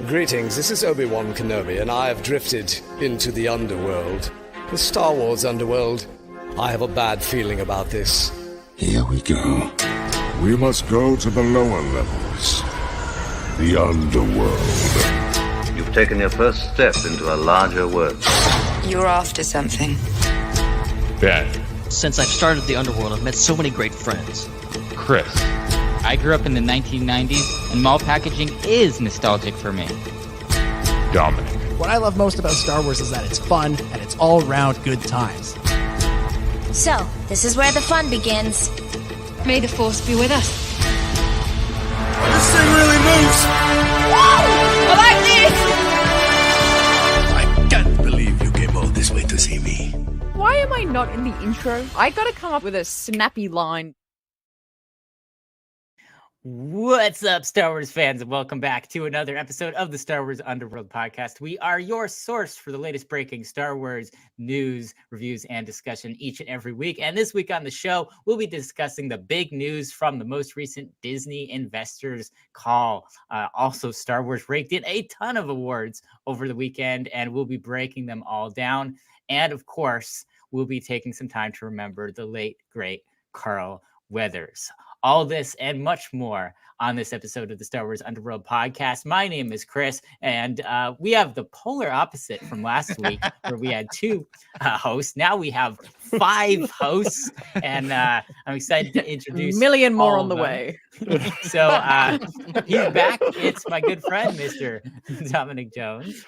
Greetings, this is Obi-Wan Kenobi, and I have drifted into the underworld. The Star Wars Underworld. I have a bad feeling about this. Here we go. We must go to the lower levels. The underworld. You've taken your first step into a larger world. You're after something. Ben. Since I've started the underworld, I've met so many great friends. Chris. I grew up in the 1990s, and mall packaging is nostalgic for me. Dominic. What I love most about Star Wars is that it's fun and it's all-round good times. So, this is where the fun begins. May the Force be with us. This thing really moves! Whoa! I like this! I can't believe you came all this way to see me. Why am I not in the intro? I gotta come up with a snappy line. What's up, Star Wars fans, and welcome back to another episode of the Star Wars Underworld Podcast. We are your source for the latest breaking Star Wars news, reviews, and discussion each and every week. And this week on the show, we'll be discussing the big news from the most recent Disney investors call. Also, Star Wars raked in a ton of awards over the weekend, and we'll be breaking them all down. And of course, we'll be taking some time to remember the late, great Carl Weathers. All this and much more on this episode of the Star Wars Underworld Podcast. My name is Chris, and we have the polar opposite from last week, where we had two hosts. Now we have 5 hosts, and I'm excited to introduce A million more on the them. way. So he's back. It's my good friend, Mr. Dominic Jones.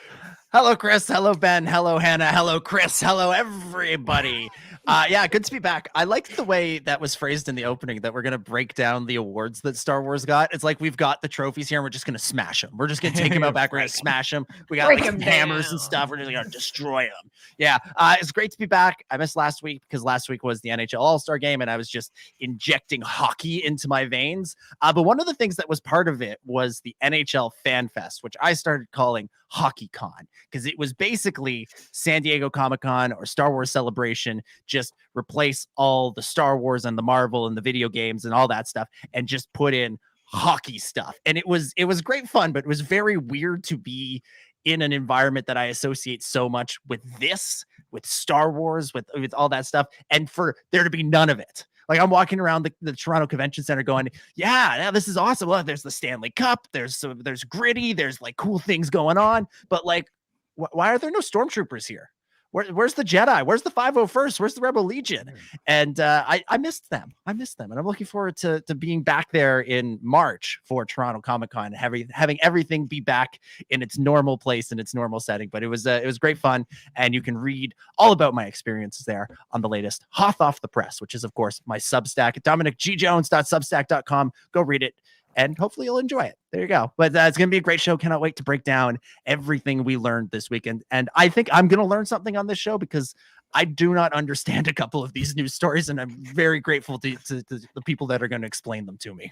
Hello, Chris. Hello, Ben. Hello, Hannah. Hello, Chris. Hello, everybody. Yeah, good to be back. I liked the way that was phrased in the opening, that we're going to break down the awards that Star Wars got. It's like we've got the trophies here and we're just going to smash them. We're just going to take them out back. We're going to smash them. We got like hammers and stuff. We're just going to destroy them. Yeah, it's great to be back. I missed last week because last week was the NHL All-Star game and I was just injecting hockey into my veins. But one of the things that was part of it was the NHL Fan Fest, which I started calling HockeyCon, because it was basically San Diego Comic-Con or Star Wars Celebration. Just replace all the Star Wars and the Marvel and the video games and all that stuff and just put in hockey stuff. And it was great fun, but it was very weird to be in an environment that I associate so much with this, with Star Wars, with all that stuff, and for there to be none of it. Like, I'm walking around the Toronto Convention Center going, yeah, this is awesome. Well, there's the Stanley Cup. There's gritty. There's like cool things going on. But like, why are there no stormtroopers here? Where's the Jedi? Where's the 501st? Where's the Rebel Legion? And I missed them. And I'm looking forward to being back there in March for Toronto Comic-Con, having everything be back in its normal place, in its normal setting. But it was great fun. And you can read all about my experiences there on the latest Hot Off the Press, which is, of course, my Substack at dominicgjones.substack.com. Go read it. And hopefully you'll enjoy it. There you go. But it's going to be a great show. Cannot wait to break down everything we learned this weekend. And I think I'm going to learn something on this show because I do not understand a couple of these news stories. And I'm very grateful to the people that are going to explain them to me.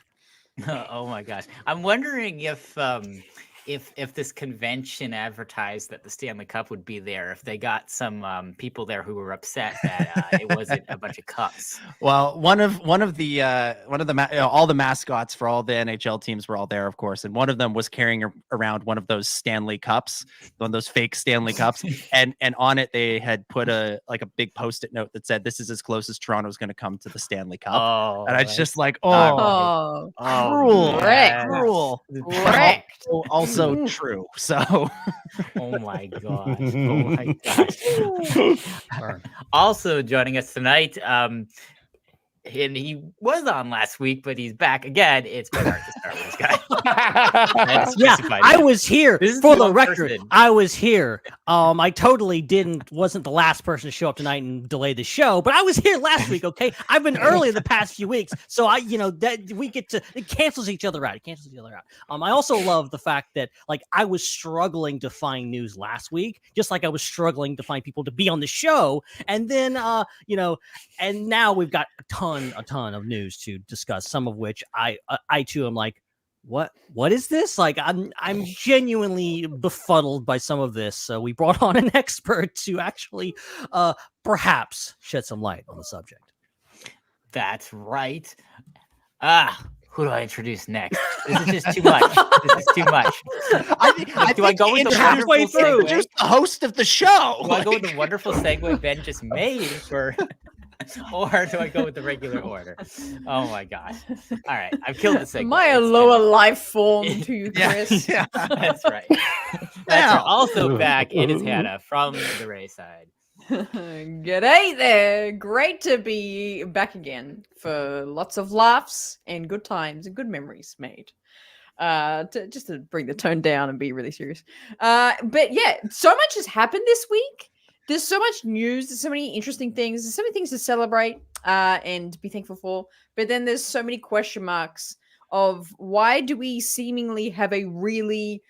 Oh my gosh. I'm wondering if this convention advertised that the Stanley Cup would be there, if they got some people there who were upset that it wasn't a bunch of cups. Well, all the mascots for all the NHL teams were all there, of course, and one of them was carrying around one of those Stanley Cups, one of those fake Stanley Cups, and on it they had put a big Post-it note that said, "This is as close as Toronto's going to come to the Stanley Cup." Oh, and I was just like, Oh, cruel, yeah. cruel. Correct. Also true. So oh my gosh. Also joining us tonight, and he was on last week, but he's back again. It's been Hart, the Star Wars guy. Yeah, I was here for the record. Person. I was here. I totally wasn't the last person to show up tonight and delay the show, but I was here last week. Okay, I've been early the past few weeks, so that we get to, it cancels each other out. I also love the fact that like I was struggling to find news last week, just like I was struggling to find people to be on the show, and then and now we've got a ton of news to discuss, some of which I too am like, what is this? Like, I'm genuinely befuddled by some of this. So we brought on an expert to actually perhaps shed some light on the subject. That's right. who do I introduce next? This is just too much. This is too much. Do I go with the halfway through? Just the host of the show. Do I go with the wonderful segue Ben just made for, or do I go with the regular order? Oh my gosh! All right, I've killed the segue. Am I a lower life form to you, Chris? Yeah. That's right. That's right. Also back, it is Hannah from the Raeside. G'day there. Great to be back again for lots of laughs and good times and good memories made. Just to bring the tone down and be really serious. But yeah, so much has happened this week. There's so much news. There's so many interesting things. There's so many things to celebrate and be thankful for. But then there's so many question marks of why do we seemingly have a really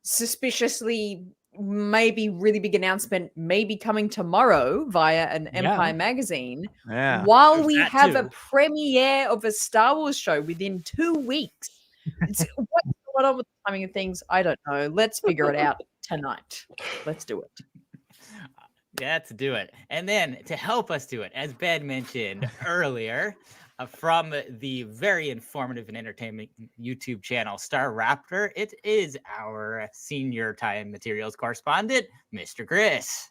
suspiciously maybe really big announcement maybe coming tomorrow via an Empire magazine while we have a premiere of a Star Wars show within 2 weeks. What's going on with the timing of things? I don't know. Let's figure it out tonight. Let's do it. Let's do it. And then to help us do it, as Ben mentioned earlier, from the very informative and entertainment YouTube channel Star Raptor, it is our senior time materials correspondent, Mr. Chris.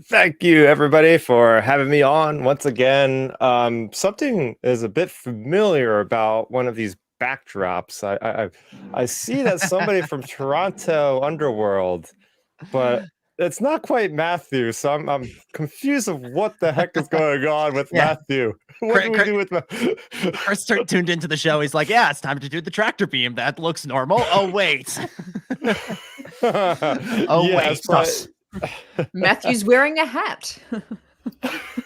Thank you, everybody, for having me on once again. Something is a bit familiar about one of these backdrops. I see that somebody from Toronto Underworld, but it's not quite Matthew, so I'm confused of what the heck is going on with Matthew. What do we do with Chris tuned into the show. He's like, yeah, it's time to do the tractor beam. That looks normal. Oh, wait. Wait. Matthew's wearing a hat.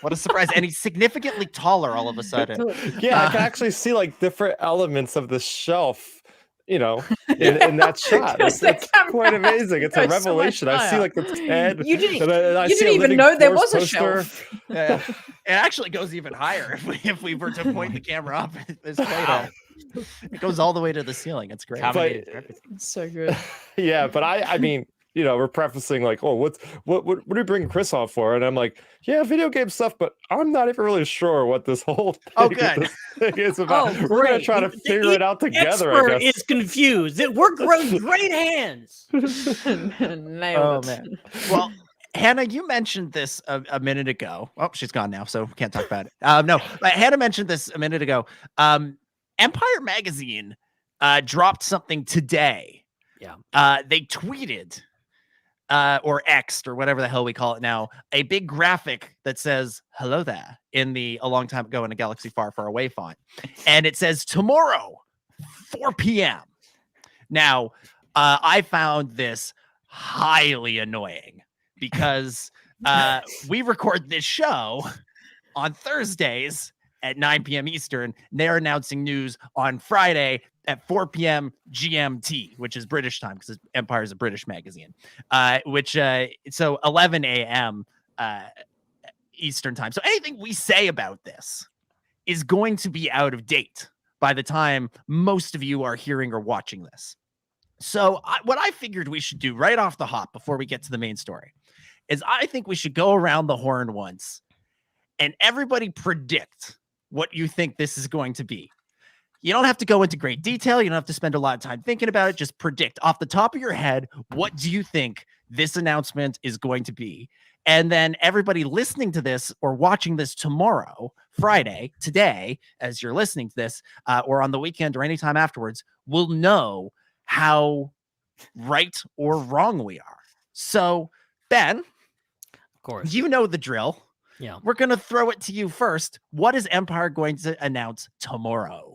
What a surprise. And he's significantly taller all of a sudden. Yeah, I can actually see like different elements of the shelf, in that shot. It's quite amazing. It's a revelation. I see like the head. You didn't even know there was a shelf. Yeah. It actually goes even higher if we were to point the camera up. It goes all the way to the ceiling. It's great. It's so good. Yeah, but I mean, we're prefacing like, oh, what are we bringing Chris on for? And I'm like, yeah, video game stuff, but I'm not even really sure what this whole thing is about. We're gonna try to figure it out together. I guess is confused. We're great hands. Nailed it. Man. Well, Hannah, you mentioned this a minute ago. Oh, she's gone now, so can't talk about it. No, but Hannah mentioned this a minute ago. Empire Magazine dropped something today. Yeah. They tweeted. Or X'd or whatever the hell we call it now, a big graphic that says hello there in a long time ago in a galaxy far, far away font. And it says tomorrow, 4 p.m. Now, I found this highly annoying because we record this show on Thursdays at 9 p.m. Eastern. They're announcing news on Friday at 4 p.m. GMT, which is British time because Empire is a British magazine, so 11 a.m. Eastern time. So anything we say about this is going to be out of date by the time most of you are hearing or watching this. So what I figured we should do right off the hop before we get to the main story is I think we should go around the horn once and everybody predict what you think this is going to be. You don't have to go into great detail. You don't have to spend a lot of time thinking about it. Just predict off the top of your head, what do you think this announcement is going to be? And then everybody listening to this or watching this tomorrow, Friday, today, as you're listening to this, or on the weekend or anytime afterwards, will know how right or wrong we are. So, Ben, of course, you know the drill. Yeah. We're going to throw it to you first. What is Empire going to announce tomorrow?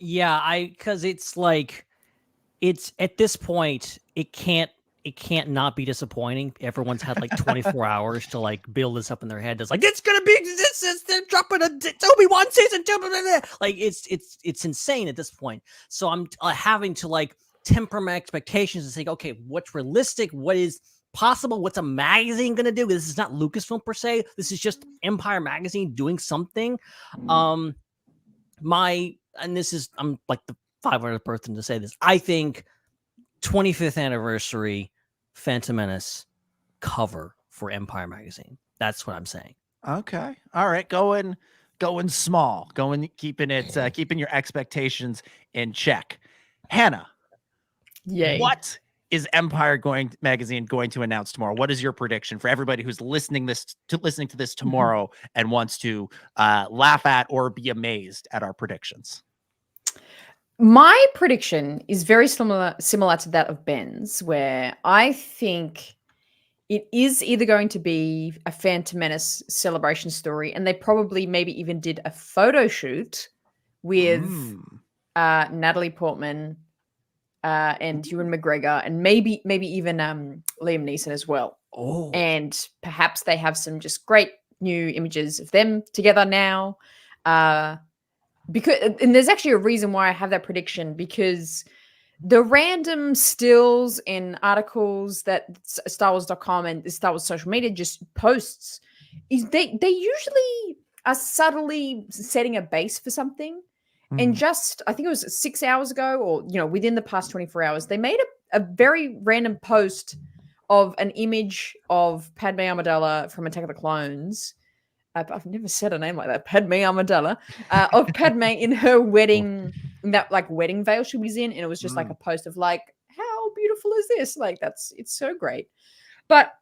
Yeah, because it's like, it's at this point, it can't not be disappointing. Everyone's had like 24 hours to like build this up in their head. It's like, it's gonna be they're dropping a Obi-Wan season 2. Blah, blah, blah. Like it's insane at this point. So I'm having to like temper my expectations and say, okay, what's realistic? What is possible? What's a magazine gonna do? This is not Lucasfilm per se. This is just Empire Magazine doing something. I'm like the 500th person to say this. I think 25th anniversary Phantom Menace cover for Empire Magazine. That's what I'm saying. Okay. All right. Going going small, keeping your expectations in check. Hannah, Yay. what is Empire Magazine going to announce tomorrow? What is your prediction for everybody who's listening to this tomorrow and wants to laugh at or be amazed at our predictions? My prediction is very similar to that of Ben's, where I think it is either going to be a Phantom Menace celebration story, and they probably maybe even did a photo shoot with Natalie Portman and Ewan McGregor, and maybe even Liam Neeson as well. Oh, and perhaps they have some just great new images of them together now. And there's actually a reason why I have that prediction, because the random stills and articles that StarWars.com and Star Wars social media just posts, is they usually are subtly setting a base for something. And just, I think it was 6 hours ago, or within the past 24 hours, they made a very random post of an image of Padme Amidala from Attack of the Clones. I've never said a name like that. Padme Amidala, of Padme in her wedding, in that wedding veil she was in, and it was just like a post of how beautiful is this? It's so great. But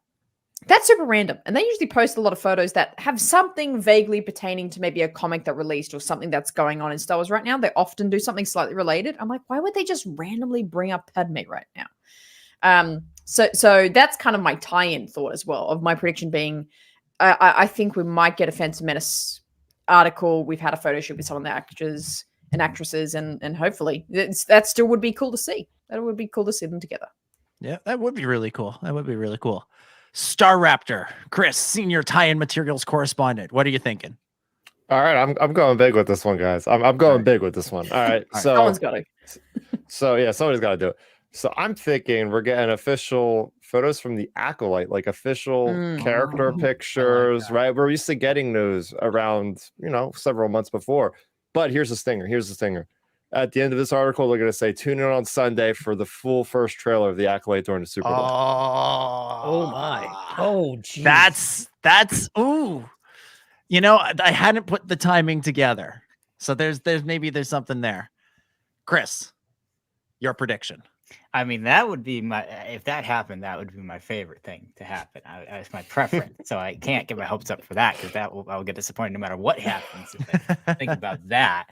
that's super random. And they usually post a lot of photos that have something vaguely pertaining to maybe a comic that released or something that's going on in Star Wars right now. They often do something slightly related. I'm like, why would they just randomly bring up Padme right now? So that's kind of my tie-in thought as well, of my prediction being, I think we might get a Phantom Menace article. We've had a photo shoot with some of the actors and actresses, and hopefully that still would be cool to see. That would be cool to see them together. Yeah, that would be really cool. Star Raptor, Chris, senior tie-in materials correspondent. What are you thinking? All right, I'm going big with this one, guys. I'm going big with this one. All right, so someone's got to. So yeah, somebody's got to do it. So I'm thinking we're getting official photos from the Acolyte, like official character pictures, right? We're used to getting those around, several months before. But here's the stinger. At the end of this article, they're going to say, tune in on Sunday for the full first trailer of the Acolyte during the Super Bowl. Oh my. Oh, geez. That's ooh. I hadn't put the timing together. So there's something there. Chris, your prediction. I mean, that would be if that happened, that would be my favorite thing to happen. It's my preference. So I can't get my hopes up for that, because I'll get disappointed no matter what happens if I think about that.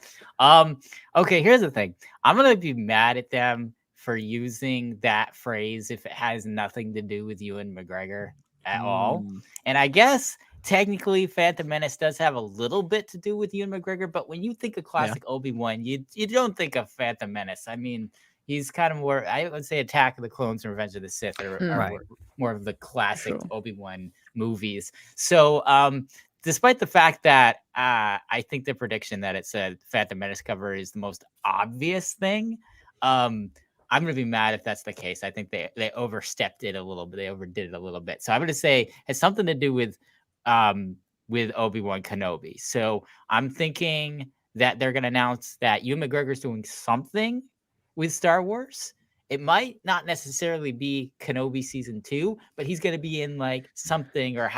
Okay, here's the thing. I'm going to be mad at them for using that phrase if it has nothing to do with Ewan McGregor at all. And I guess technically Phantom Menace does have a little bit to do with Ewan McGregor, but when you think of classic Obi-Wan, you don't think of Phantom Menace. I mean, he's kind of more, I would say, Attack of the Clones and Revenge of the Sith are more of the classic Obi-Wan movies. So despite the fact that I think the prediction that it's a Phantom Menace cover is the most obvious thing, I'm going to be mad if that's the case. I think they overstepped it a little bit. They overdid it a little bit. So I'm going to say it has something to do with Obi-Wan Kenobi. So I'm thinking that they're going to announce that Ewan McGregor's doing something with Star Wars. It might not necessarily be Kenobi season 2, but he's going to be in something, or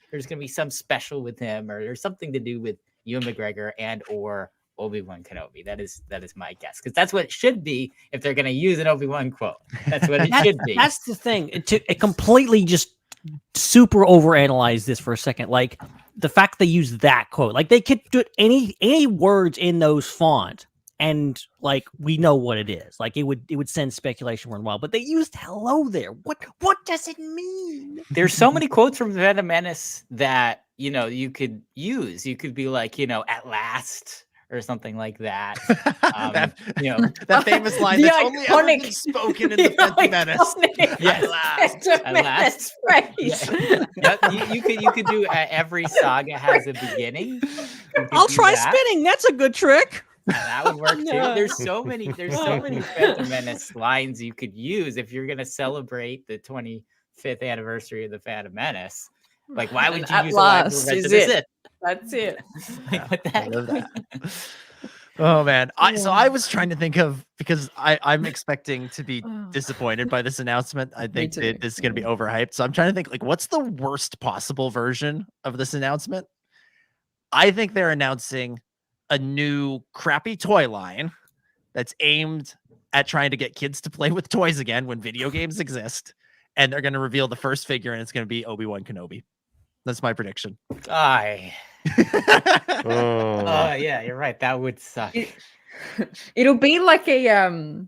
there's going to be some special with him, or there's something to do with Ewan McGregor and or Obi-Wan Kenobi. That is my guess, because that's what it should be if they're going to use an Obi-Wan quote. That's what it should be. That's the thing. It completely just super overanalyze this for a second. The fact they use that quote, they could do any words in those font, and we know what it is. It would send speculation for a while, but they used hello there. What does it mean? There's so many quotes from Phantom Menace that you could use. You could be at last, or something like that. That famous line that's only ever been spoken in the Phantom Menace. Yes. At last. Phrase. Yeah, you could do every saga has a beginning. I'll try spinning. That's a good trick. That would work too. There's so many Phantom Menace lines you could use if you're gonna celebrate the 25th anniversary of the Phantom Menace. Why would you use a line for Revenge of the Sith? That's it. Oh man. I was trying to think of, because I'm expecting to be disappointed by this announcement. I think this is gonna be overhyped. So I'm trying to think what's the worst possible version of this announcement? I think they're announcing a new crappy toy line that's aimed at trying to get kids to play with toys again when video games exist. And they're going to reveal the first figure, and it's going to be Obi-Wan Kenobi. That's my prediction. Yeah, you're right. That would suck. It'll be like a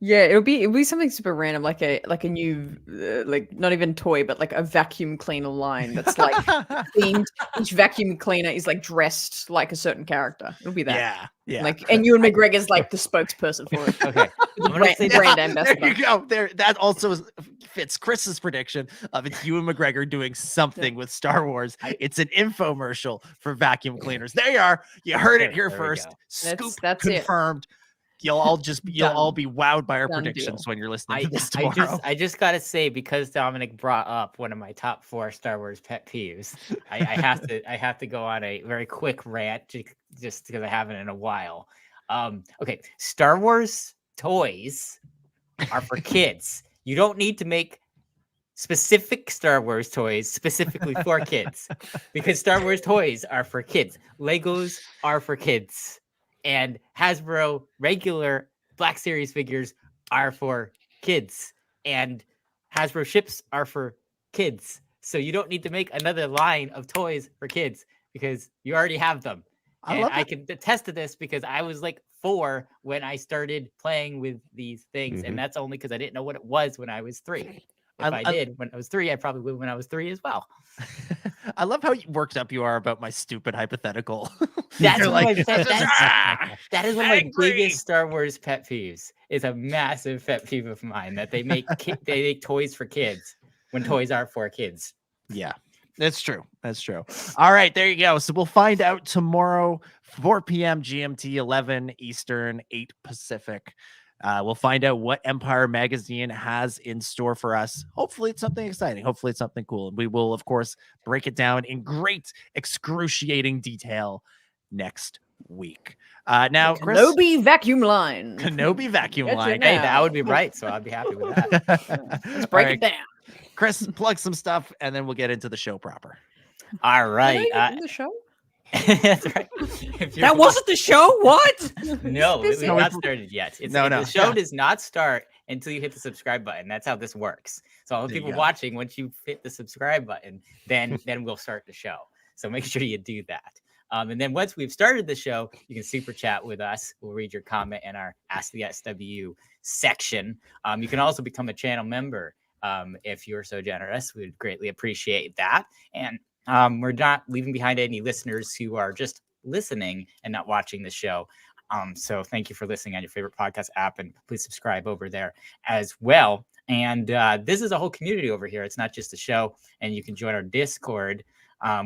it'll be something super random, like a new like not even toy, but like a vacuum cleaner line that's like themed. Each vacuum cleaner is like dressed like a certain character. It'll be that. Yeah. Like, and Ewan McGregor's like the spokesperson for it. Okay, brand ambassador. There you go. That also fits Chris's prediction of it's Ewan McGregor doing something with Star Wars. It's an infomercial for vacuum cleaners. There you are. You heard it here first. Scoop that's confirmed. You'll all be wowed by our Done predictions deal. when you're listening to this tomorrow. I just gotta say, because Dominic brought up one of my top 4 Star Wars pet peeves, I have to go on a very quick rant just because I haven't in a while. Okay, Star Wars toys are for kids. You don't need to make specific Star Wars toys specifically for kids, because Star Wars toys are for kids. Legos are for kids. And Hasbro regular Black Series figures are for kids. And Hasbro ships are for kids. So you don't need to make another line of toys for kids because you already have them. I can attest to this because I was like 4 when I started playing with these things. And that's only because I didn't know what it was when I was 3. If I did when I was 3, I probably would when I was 3 as well. I love how worked up you are about my stupid hypothetical. That's what that is one of my biggest Star Wars pet peeves. It's a massive pet peeve of mine that they make toys for kids when toys are for kids. Yeah, that's true. That's true. All right, there you go. So we'll find out tomorrow, 4 p.m. GMT, 11 Eastern, 8 Pacific. We'll find out what Empire Magazine has in store for us. Hopefully it's something exciting. Hopefully it's something cool. And we will, of course, break it down in great, excruciating detail next week. Now, Chris, Kenobi vacuum line. Kenobi vacuum line. Hey, that would be right. So I'd be happy with that. Let's break it down. Chris, plug some stuff, and then we'll get into the show proper. All right. The show? That's right. That wasn't the show? What? No, we've not started yet. The show does not start until you hit the subscribe button. That's how this works. So all the people watching, once you hit the subscribe button, then we'll start the show. So make sure you do that. And then once we've started the show, you can super chat with us. We'll read your comment in our Ask the SWU section. You can also become a channel member if you're so generous. We'd greatly appreciate that. And we're not leaving behind any listeners who are just listening and not watching the show. So thank you for listening on your favorite podcast app, and please subscribe over there as well. And this is a whole community over here. It's not just a show, and you can join our Discord,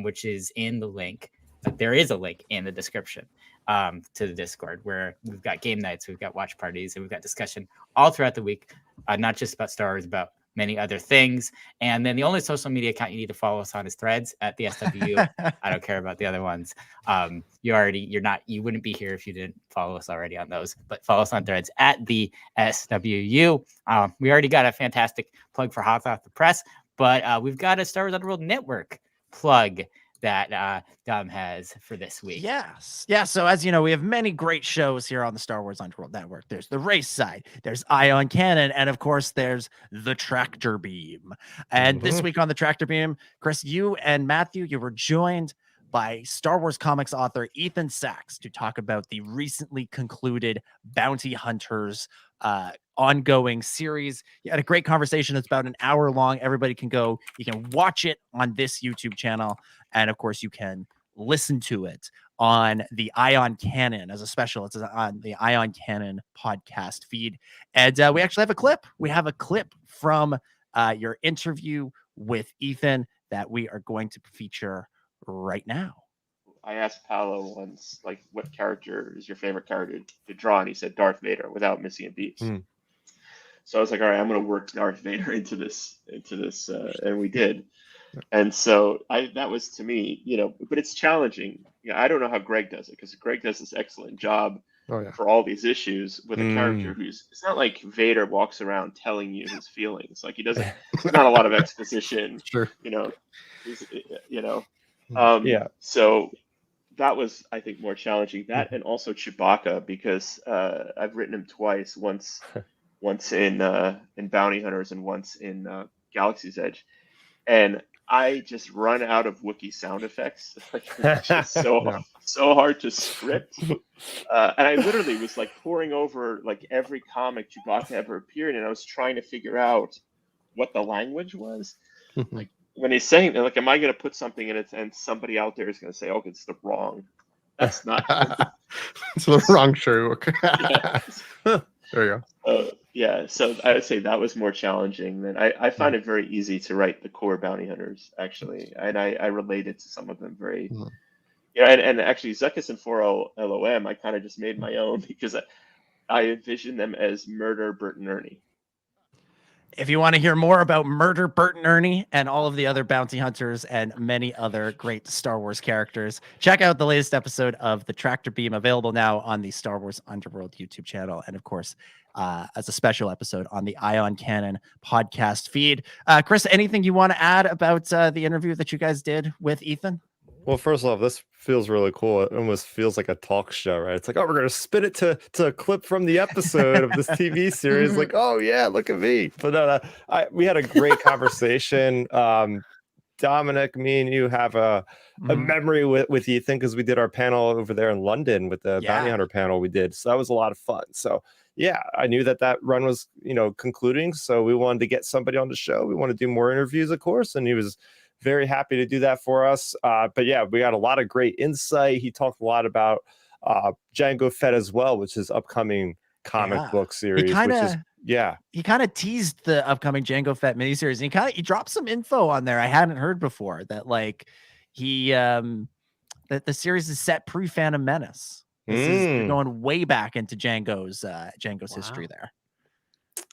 which is in the link. But there is a link in the description to the Discord where we've got game nights, we've got watch parties, and we've got discussion all throughout the week, not just about Star Wars, about many other things. And then the only social media account you need to follow us on is Threads at the SWU. I don't care about the other ones. You wouldn't be here if you didn't follow us already on those, but follow us on Threads at the SWU. We already got a fantastic plug for Hot Off the Press, but we've got a Star Wars Underworld Network plug that Dom has for this week. Yes. Yeah. So as you know, we have many great shows here on the Star Wars Underworld Network. There's the Raeside, there's Ion Cannon, and of course there's the Tractor Beam. And this week on the Tractor Beam, Chris, you and Matthew, you were joined by Star Wars comics author Ethan Sachs to talk about the recently concluded Bounty Hunters ongoing series. You had a great conversation. It's about an hour long. Everybody can go. You can watch it on this YouTube channel. And of course, you can listen to it on the Ion Cannon as a special. It's on the Ion Cannon podcast feed. And we actually have a clip. We have a clip from your interview with Ethan that we are going to feature right now. I asked Paolo once, like, what character is your favorite character to draw? And he said Darth Vader without missing a beat. So I was like, all right, I'm going to work Darth Vader into this, and we did. And so that was to me, but it's challenging. I don't know how Greg does it, because Greg does this excellent job for all these issues with a character it's not like Vader walks around telling you his feelings. Like there's not a lot of exposition. Sure. So that was, I think, more challenging. That and also Chewbacca, because I've written him twice. Once in Bounty Hunters and once in Galaxy's Edge, and I just run out of Wookiee sound effects. Like, it's just so hard to script. And I literally was like poring over like every comic Chewbacca ever appeared in, and I was trying to figure out what the language was. Like, when he's saying, like, am I going to put something in it and somebody out there is going to say, oh, it's the wrong. That's not. It's the wrong Sherwook. There you go. Yeah, so I would say that was more challenging. Than I find it very easy to write the core bounty hunters, actually, and I related to some of them very. And actually Zuckuss and 4LOM, I kind of just made my own because I envisioned them as murder Bert and Ernie. If you want to hear more about Murder Bert and Ernie and all of the other bounty hunters and many other great Star Wars characters, check out the latest episode of The Tractor Beam, available now on the Star Wars Underworld YouTube channel. And of course, as a special episode on the Ion Cannon podcast feed. Chris, anything you want to add about the interview that you guys did with Ethan? Well, first off, this feels really cool. It almost feels like a talk show, right? It's like, oh, we're going to spin it to a clip from the episode of this TV series. Like, oh, yeah, look at me. But we had a great conversation. Dominic, me and you have a memory with Ethan because we did our panel over there in London with the Bounty Hunter panel we did. So that was a lot of fun. So, yeah, I knew that run was, concluding. So we wanted to get somebody on the show. We want to do more interviews, of course. And he was very happy to do that for us. But yeah, we got a lot of great insight. He talked a lot about Jango Fett as well, which is upcoming comic book series. He kind of teased the upcoming Jango Fett miniseries. And he dropped some info on there I hadn't heard before, that like that the series is set pre-Phantom Menace. This is going way back into Jango's history there.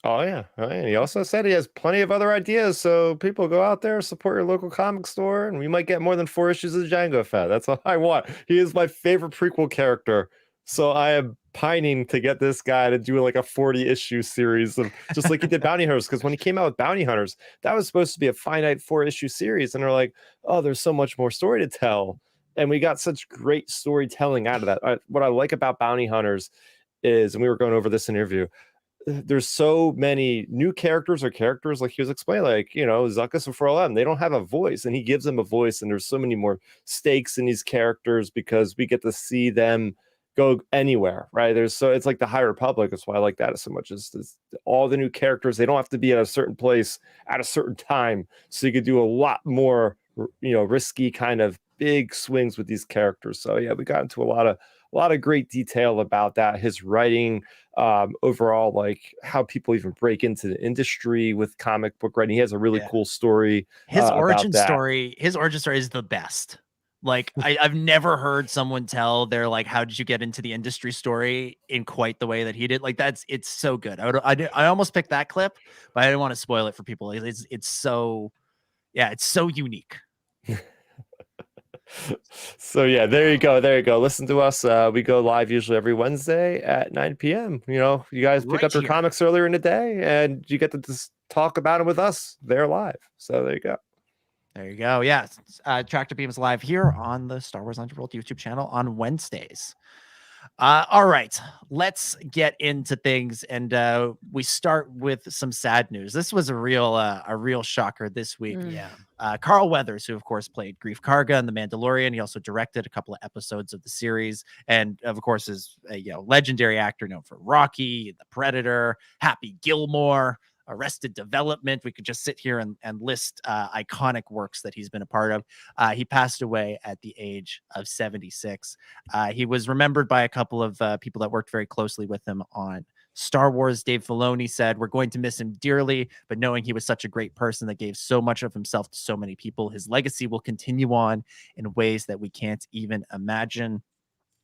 Oh yeah. And he also said he has plenty of other ideas. So people go out there, support your local comic store, and we might get more than 4 issues of Jango Fett. That's all I want. He is my favorite prequel character. So I am pining to get this guy to do like a 40-issue series of just like he did Bounty Hunters. Because when he came out with Bounty Hunters, that was supposed to be a finite 4-issue series. And they're like, oh, there's so much more story to tell. And we got such great storytelling out of that. What I like about Bounty Hunters is, and we were going over this interview, there's so many new characters, or characters like he was explaining, like, Zuckuss and 4LM, they don't have a voice, and he gives them a voice, and there's so many more stakes in these characters because we get to see them go anywhere, right? It's like the High Republic. That's why I like that so much. Is all the new characters, they don't have to be at a certain place at a certain time, so you could do a lot more, risky kind of big swings with these characters. So yeah, we got into a lot of great detail about that. His writing, overall, like how people even break into the industry with comic book writing. He has a really cool story. His origin story is the best. Like I've never heard someone tell their like, how did you get into the industry story in quite the way that he did. Like it's so good. I almost picked that clip, but I didn't want to spoil it for people. It's so unique. So yeah, there you go. Listen to us. We go live usually every Wednesday at 9 p.m. You guys pick up your comics earlier in the day, and you get to just talk about them with us. They're live. So there you go. Yeah, Tractor Beam is live here on the Star Wars Underworld YouTube channel on Wednesdays. All right, let's get into things, and we start with some sad news. This was a real shocker this week. Carl Weathers, who of course played Greef Karga in The Mandalorian, he also directed a couple of episodes of the series, and of course is a legendary actor known for Rocky, The Predator, Happy Gilmore, Arrested Development. We could just sit here and list iconic works that he's been a part of. He passed away at the age of 76. He was remembered by a couple of people that worked very closely with him on Star Wars. Dave Filoni said, "We're going to miss him dearly, but knowing he was such a great person that gave so much of himself to so many people, his legacy will continue on in ways that we can't even imagine."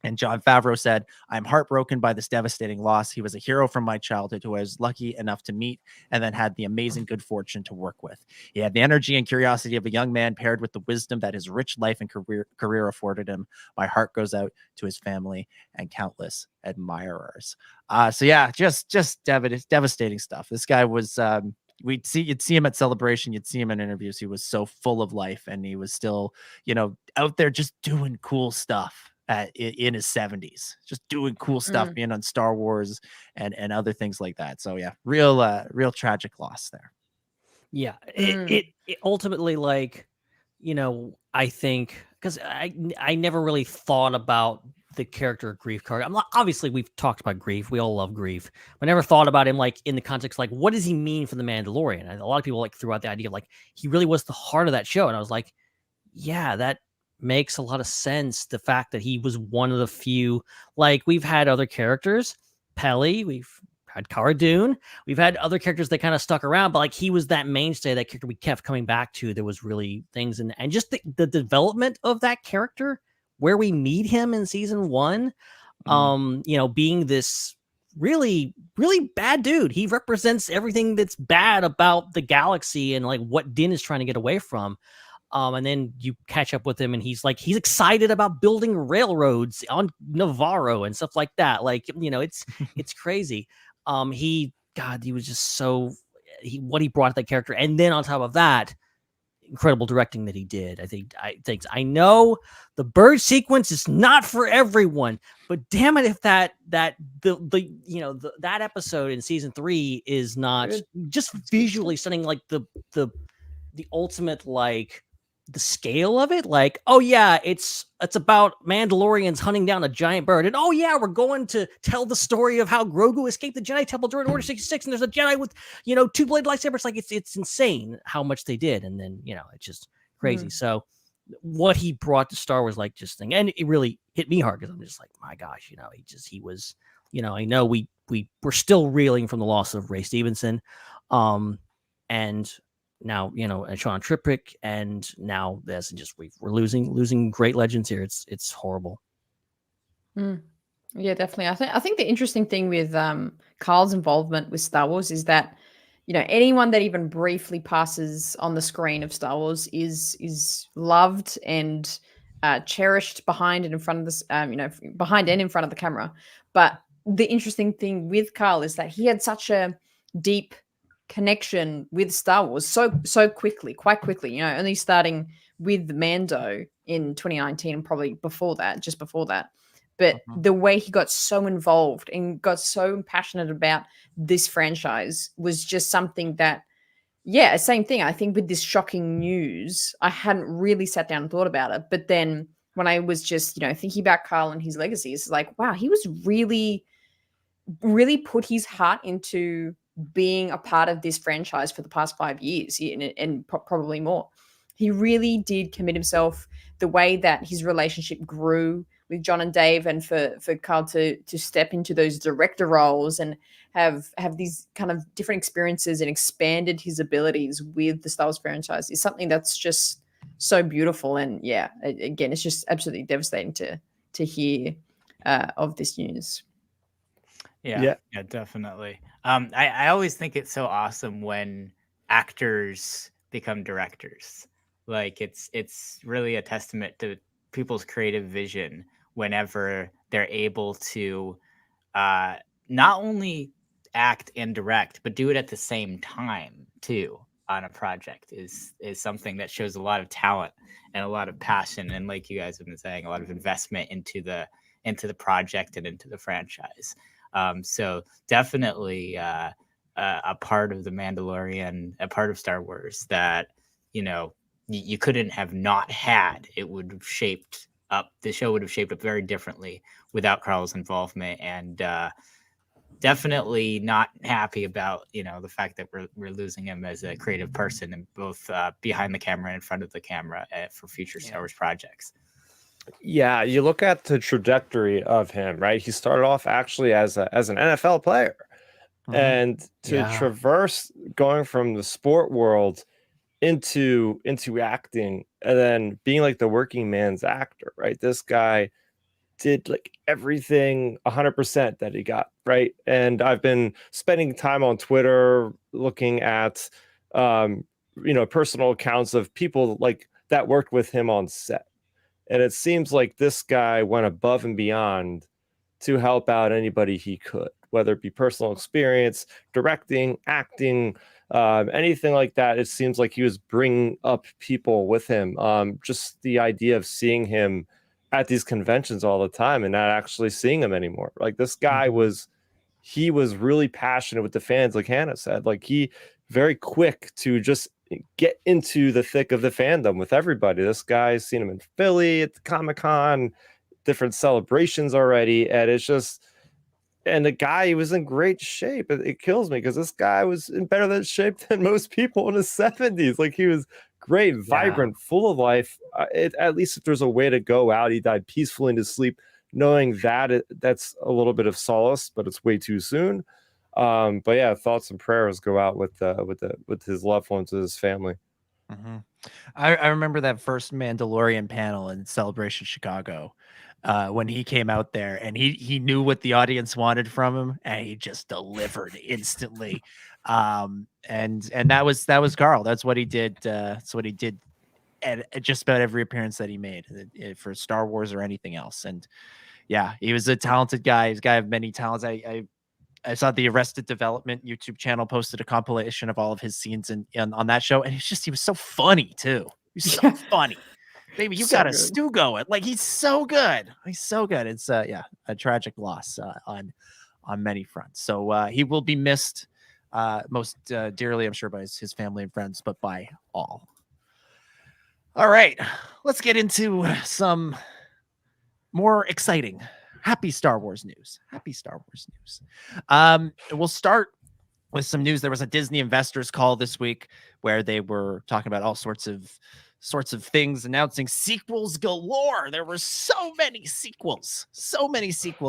And Jon Favreau said, "I'm heartbroken by this devastating loss. He was a hero from my childhood who I was lucky enough to meet and then had the amazing good fortune to work with. He had the energy and curiosity of a young man paired with the wisdom that his rich life and career afforded him. My heart goes out to his family and countless admirers." So yeah, just devastating stuff. This guy was you'd see him at Celebration, you'd see him in interviews. He was so full of life, and he was still, out there just doing cool stuff in his 70s, just doing cool stuff, being on Star Wars and other things like that. So yeah, real tragic loss there. Yeah, it ultimately, I think, because I never really thought about the character of Greef Karga. Obviously, we've talked about Greef. We all love Greef. I never thought about him in the context what does he mean for the Mandalorian? And a lot of people threw out the idea of he really was the heart of that show. And I was like, yeah, that makes a lot of sense. The fact that he was one of the few, we've had other characters, Peli, we've had Cara Dune, we've had other characters that kind of stuck around, but he was that mainstay, that character we kept coming back to. There was really things, and just the development of that character, where we meet him in season 1, being this really, really bad dude. He represents everything that's bad about the galaxy and what Din is trying to get away from. And then you catch up with him, and he's excited about building railroads on Navarro and stuff like that. It's crazy. He was just what he brought to that character. And then on top of that, incredible directing that he did. I know the bird sequence is not for everyone, but damn it, if that episode in season 3 is not just visually stunning, the ultimate, the scale of it, oh yeah, it's about Mandalorians hunting down a giant bird, and oh yeah, we're going to tell the story of how Grogu escaped the Jedi Temple during Order 66, and there's a Jedi with 2-bladed lightsabers. It's insane how much they did, and then it's just crazy. So what he brought to Star Wars, and it really hit me hard, because I'm just my gosh, he was, I know we're still reeling from the loss of Ray Stevenson, and now Sean Tripic, and now this, and we're losing great legends here. It's horrible. Yeah, definitely. I think the interesting thing with Carl's involvement with Star Wars is that anyone that even briefly passes on the screen of Star Wars is loved and cherished behind and in front of this behind and in front of the camera. But the interesting thing with Carl is that he had such a deep connection with Star Wars so quickly, quite quickly, only starting with Mando in 2019 and probably just before that. But the way he got so involved and got so passionate about this franchise was just something that, same thing. I think with this shocking news, I hadn't really sat down and thought about it. But then when I was just, thinking about Carl and his legacy, it's wow, he was really, really put his heart into being a part of this franchise for the past 5 years and probably more. He really did commit himself. The way that his relationship grew with John and Dave, and for Carl to step into those director roles and have these kind of different experiences and expanded his abilities with the Star Wars franchise is something that's just so beautiful. And again, it's just absolutely devastating to hear of this news. Yeah, definitely. I always think it's so awesome when actors become directors. It's really a testament to people's creative vision whenever they're able to not only act and direct, but do it at the same time too on a project is something that shows a lot of talent and a lot of passion, and like you guys have been saying, a lot of investment into the project and into the franchise. So definitely a part of the Mandalorian, a part of Star Wars that, you couldn't have not had. It would have shaped up, the show would have shaped up very differently without Carl's involvement, and definitely not happy about, the fact that we're losing him as a creative person, and both behind the camera and in front of the camera for future Star Wars projects. Yeah, you look at the trajectory of him, right? He started off actually as an NFL player, and to traverse going from the sport world into acting, and then being the working man's actor, right? This guy did everything 100% that he got, right? And I've been spending time on Twitter looking at personal accounts of people that worked with him on set. And it seems like this guy went above and beyond to help out anybody he could, whether it be personal experience, directing, acting, anything like that. It seems like he was bringing up people with him. Just the idea of seeing him at these conventions all the time and not actually seeing him anymore. Like this guy he was really passionate with the fans, like Hannah said. Like he very quick to just get into the thick of the fandom with everybody. This guy's seen him in Philly at the Comic-Con, different celebrations already, and it's just, and the guy, he was in great shape. It kills me because this guy was in better shape than most people in his 70s. Like he was great, vibrant, full of life. At least if there's a way to go out, he died peacefully in his sleep, knowing that that's a little bit of solace, but it's way too soon. But yeah, thoughts and prayers go out with his loved ones, with his family. I remember that first Mandalorian panel in Celebration Chicago, when he came out there and he knew what the audience wanted from him and he just delivered instantly. And that was Carl. That's what he did. That's what he did at just about every appearance that he made for Star Wars or anything else. And yeah, he was a talented guy. He's a guy of many talents. I saw the Arrested Development YouTube channel posted a compilation of all of his scenes on that show, and he was so funny too. He's so funny. Baby, you got a stew going. Like he's so good. He's so good. It's a tragic loss on many fronts. So he will be missed most dearly, I'm sure, by his family and friends, but by all. All right, let's get into some more exciting, happy Star Wars news. We'll start with some news. There was a Disney investors call this week where they were talking about all sorts of things, announcing sequels galore. There were so many sequels.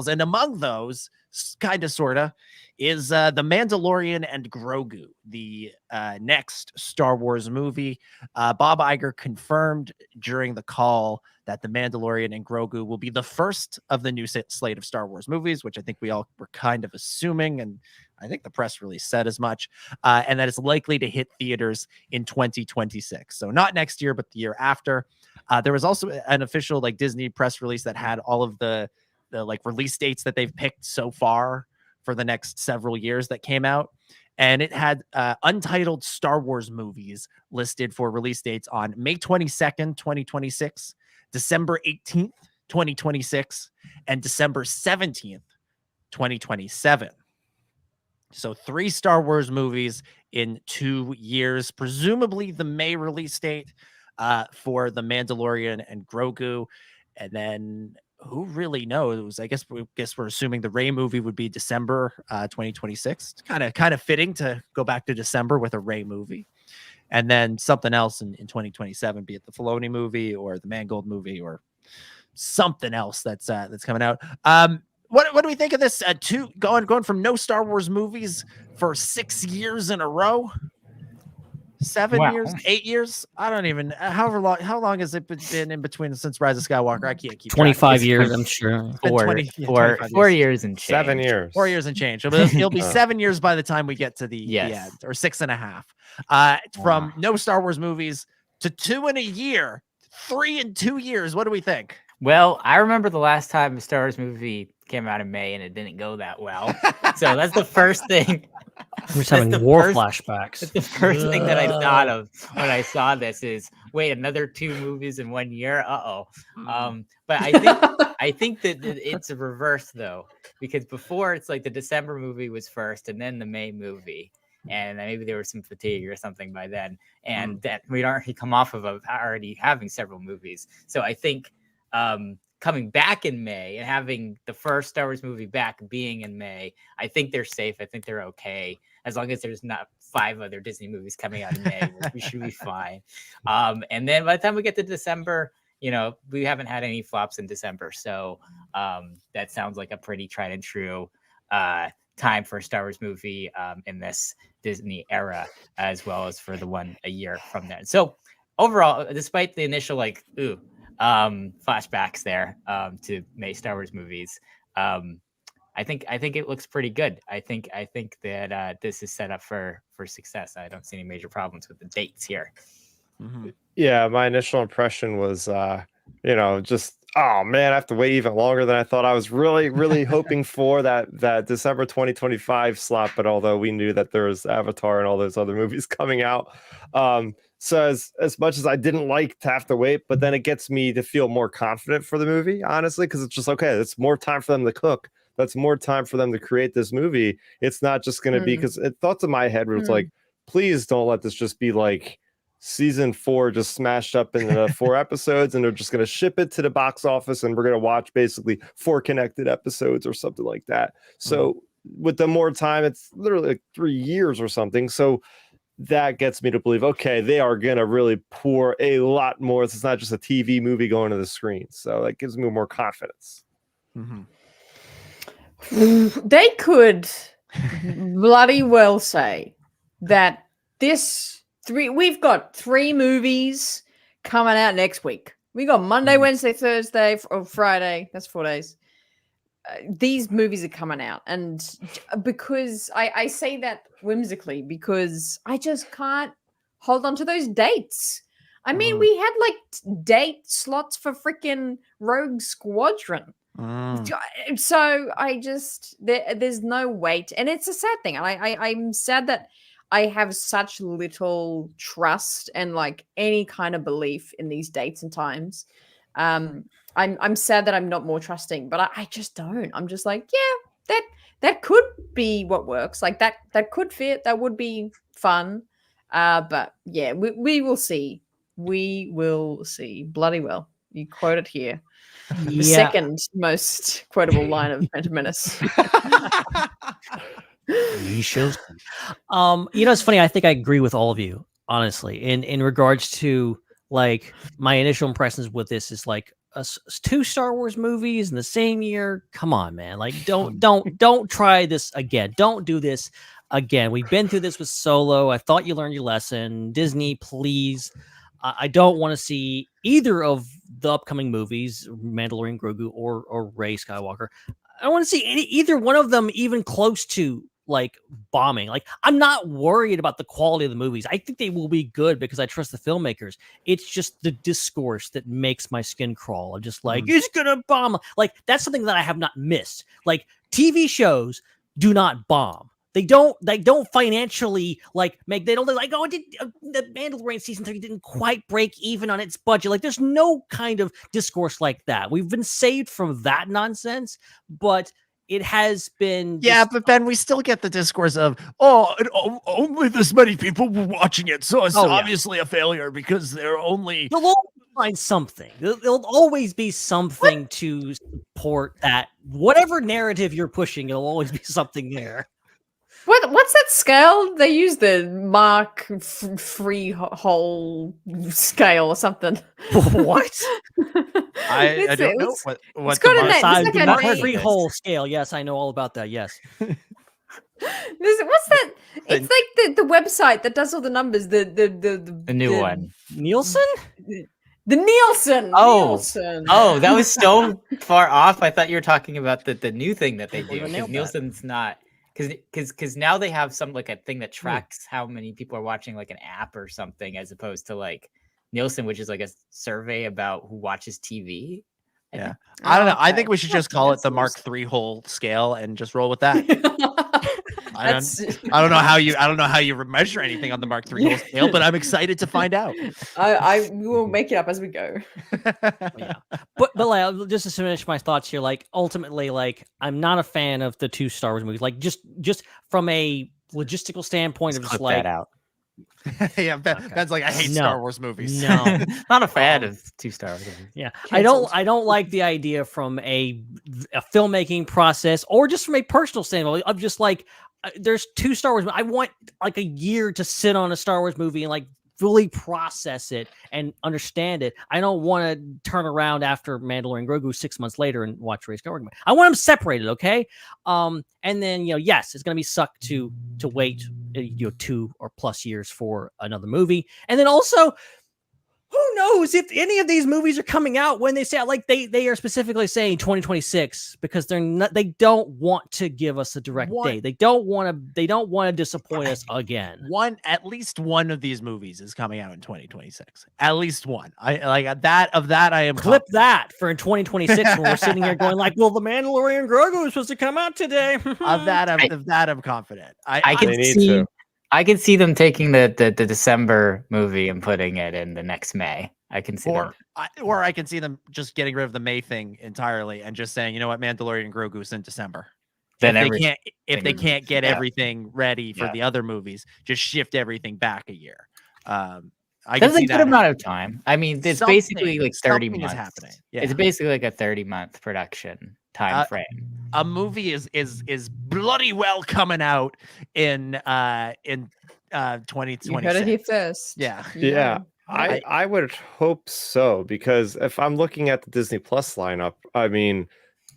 And among those, kind of, sort of, is The Mandalorian and Grogu, the next Star Wars movie. Bob Iger confirmed during the call that The Mandalorian and Grogu will be the first of the new slate of Star Wars movies, which I think we all were kind of assuming, and I think the press release said as much, and that it's likely to hit theaters in 2026. So not next year, but the year after. There was also an official Disney press release that had all of the release dates that they've picked so far for the next several years that came out. And it had untitled Star Wars movies listed for release dates on May 22nd, 2026, December 18th, 2026, and December 17th, 2027. So 3 Star Wars movies in 2 years, presumably the May release date for The Mandalorian and Grogu. And then who really knows? I guess we're assuming the Rey movie would be December 2026. It's kind of fitting to go back to December with a Rey movie. And then something else in 2027, be it the Filoni movie or the Mangold movie or something else that's coming out. What do we think of this? Going from no Star Wars movies for 6 years in a row, 7 years, 8 years. I don't even. How long has it been in between since Rise of Skywalker? I can't keep. 25 years, I'm sure. 4 years and change. 7 years. 4 years and change. It'll be 7 years by the time we get to the end, or 6.5. From no Star Wars movies to 2 in a year, 3 in 2 years. What do we think? Well, I remember the last time a Star Wars movie came out in May and it didn't go that well. So that's the first thing. We're just having flashbacks. That's the first thing that I thought of when I saw this is, wait, another 2 movies in 1 year? But I think that it's a reverse though, because before it's like the December movie was first and then the May movie. And maybe there was some fatigue or something by then. And that we'd already come off of already having several movies. So I think coming back in May and having the first Star Wars movie back being in May, I think they're safe. I think they're okay. As long as there's not 5 other Disney movies coming out in May, we should be fine. And then by the time we get to December, we haven't had any flops in December. So that sounds like a pretty tried and true time for a Star Wars movie in this Disney era, as well as for the one a year from then. So overall, despite the initial flashbacks there to May Star Wars movies, I think it looks pretty good. I think that this is set up for success. I don't see any major problems with the dates here. Yeah, my initial impression was just oh man, I have to wait even longer than I thought. I was really hoping for that December 2025 slot, but although we knew that there was Avatar and all those other movies coming out, so as much as I didn't like to have to wait, but then it gets me to feel more confident for the movie, honestly, because it's just okay. It's more time for them to cook. That's more time for them to create this movie. It's not just going to be, because thoughts in my head where it's like, please don't let this just be like season 4 just smashed up into 4 episodes and they're just going to ship it to the box office and we're going to watch basically 4 connected episodes or something like that. So with the more time, it's literally like 3 years or something. So that gets me to believe, okay, they are going to really pour a lot more. It's not just a TV movie going to the screen. So that gives me more confidence. They could bloody well say that we've got 3 movies coming out next week. We got Monday, Wednesday, Thursday, or Friday. That's 4 days. These movies are coming out. And because I say that whimsically, because I just can't hold on to those dates. I mean, we had like date slots for freaking Rogue Squadron. So I just there's no weight, and it's a sad thing. And I'm sad that I have such little trust and like any kind of belief in these dates and times. I'm sad that I'm not more trusting, but I just don't. I'm just like, yeah, that could be what works. Like that could fit. That would be fun. But yeah, we will see. We will see. Bloody well. You quote it here. The second most quotable line of Phantom Menace. You shall see. It's funny. I think I agree with all of you, honestly, in regards to like my initial impressions with this is like 2 Star Wars movies in the same year. Come on, man! Like, don't try this again. Don't do this again. We've been through this with Solo. I thought you learned your lesson. Disney, please. I don't want to see either of the upcoming movies, Mandalorian Grogu or Rey Skywalker. I don't want to see either one of them even close to like bombing. Like, I'm not worried about the quality of the movies. I think they will be good because I trust the filmmakers. It's just the discourse that makes my skin crawl. I'm just like, it's gonna bomb. Like, that's something that I have not missed. Like, TV shows do not bomb. They don't financially like make. They don't like. Oh, the Mandalorian season 3 didn't quite break even on its budget. Like, there's no kind of discourse like that. We've been saved from that nonsense, but it has been. Yeah, but Ben, we still get the discourse of, only this many people were watching it, so it's obviously a failure because they're only. They'll always find something. There'll always be something to support that. Whatever narrative you're pushing, there'll always be something there. What's that scale? They use the Mark Freehold scale or something. What? I don't know what it's got a name. The Mark Freehold scale. Yes, I know all about that. Yes. What's that? It's like the website that does all the numbers. The new one. Nielsen? The Nielsen. Nielsen. Oh, that was so far off. I thought you were talking about the new thing that they do. Because Nielsen's not. Because now they have some like a thing that tracks how many people are watching like an app or something, as opposed to like Nielsen, which is like a survey about who watches TV. Yeah, I don't know. I think we should just call it the Mark III hole scale and just roll with that. I don't know how you measure anything on the Mark III hole scale, but I'm excited to find out. I will make it up as we go. But like, just to finish my thoughts here, like ultimately, like I'm not a fan of the 2 Star Wars movies. Like just from a logistical standpoint, of just like that out. Yeah, Ben's like, I hate Star Wars movies. No, not a fan of 2 Star Wars movies. Yeah, I don't like the idea from a filmmaking process or just from a personal standpoint. I'm just like, there's 2 Star Wars. I want like a year to sit on a Star Wars movie and like fully process it and understand it. I don't want to turn around after Mandalorian Grogu 6 months later and watch Rey Skywalker. I want them separated, okay? And then yes, it's gonna be sucked to wait 2 or plus years for another movie. And then also, who knows if any of these movies are coming out when they say, like, they are specifically saying 2026 because they don't want to give us a direct date. They don't want to disappoint us again. At least one of these movies is coming out in 2026. At least one. I like that. Of that, I am clip that for in 2026 when we're sitting here going like, well, the Mandalorian Grogu is supposed to come out today. Of that, I'm confident. I can see them taking the December movie and putting it in the next May. I can see them. Or I can see them just getting rid of the May thing entirely and just saying, you know what, Mandalorian Grogu is in December. Then if they can't get everything ready for the other movies, just shift everything back a year. That's a good amount of time. I mean, it's basically like 30 months. Is happening. Yeah. It's basically like a 30-month production time frame. A movie is bloody well coming out in 2026. You heard it here first. Yeah. I would hope so, because if I'm looking at the Disney Plus lineup, I mean,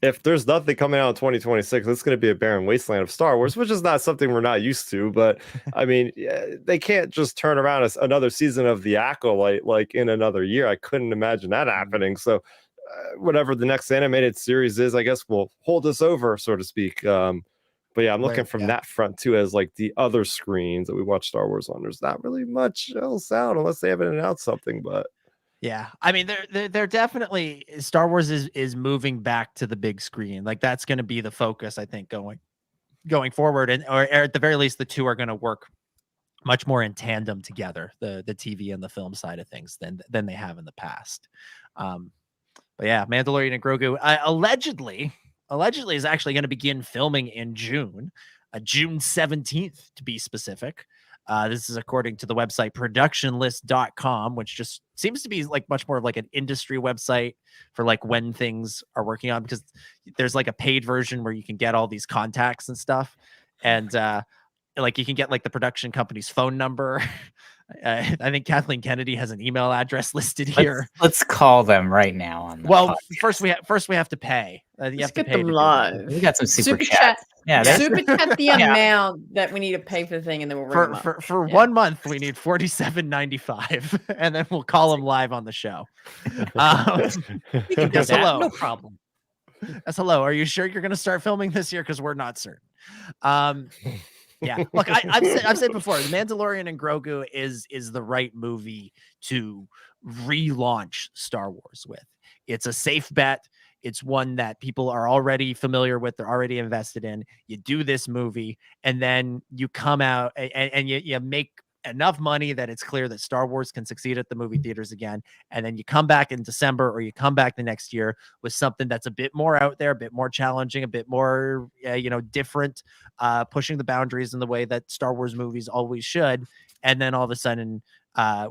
if there's nothing coming out in 2026, it's going to be a barren wasteland of Star Wars, which is not something we're not used to. But I mean, they can't just turn around another season of The Acolyte like in another year. I couldn't imagine that happening. So whatever the next animated series is, I guess will hold us over, so to speak. But yeah, I'm looking from that front too, as like the other screens that we watch Star Wars on. There's not really much else out unless they haven't announced something. But yeah, I mean, they're definitely, Star Wars is moving back to the big screen. Like that's going to be the focus, I think, going forward, or at the very least, the two are going to work much more in tandem together, the TV and the film side of things than they have in the past. But yeah, Mandalorian and Grogu allegedly is actually going to begin filming in June, June 17th to be specific. This is according to the website productionlist.com, which just seems to be like much more of like an industry website for like when things are working on, because there's like a paid version where you can get all these contacts and stuff. And like you can get like the production company's phone number. I think Kathleen Kennedy has an email address listed here. Let's call them right now. On the podcast. First we have to pay. You have to pay them live. We got some super chat. Yeah, super chat the amount that we need to pay for the thing, and then we'll ring them up. For 1 month we need $47.95, and then we'll call them live on the show. You can do that, no problem. That's hello. Are you sure you're going to start filming this year? Because we're not certain. Yeah, look, I've said before, The Mandalorian and Grogu is the right movie to relaunch Star Wars with. It's a safe bet. It's one that people are already familiar with. They're already invested in. You do this movie, and then you come out and you make enough money that it's clear that Star Wars can succeed at the movie theaters again. And then you come back in December, or you come back the next year with something that's a bit more out there, a bit more challenging, a bit more, different, pushing the boundaries in the way that Star Wars movies always should. And then all of a sudden,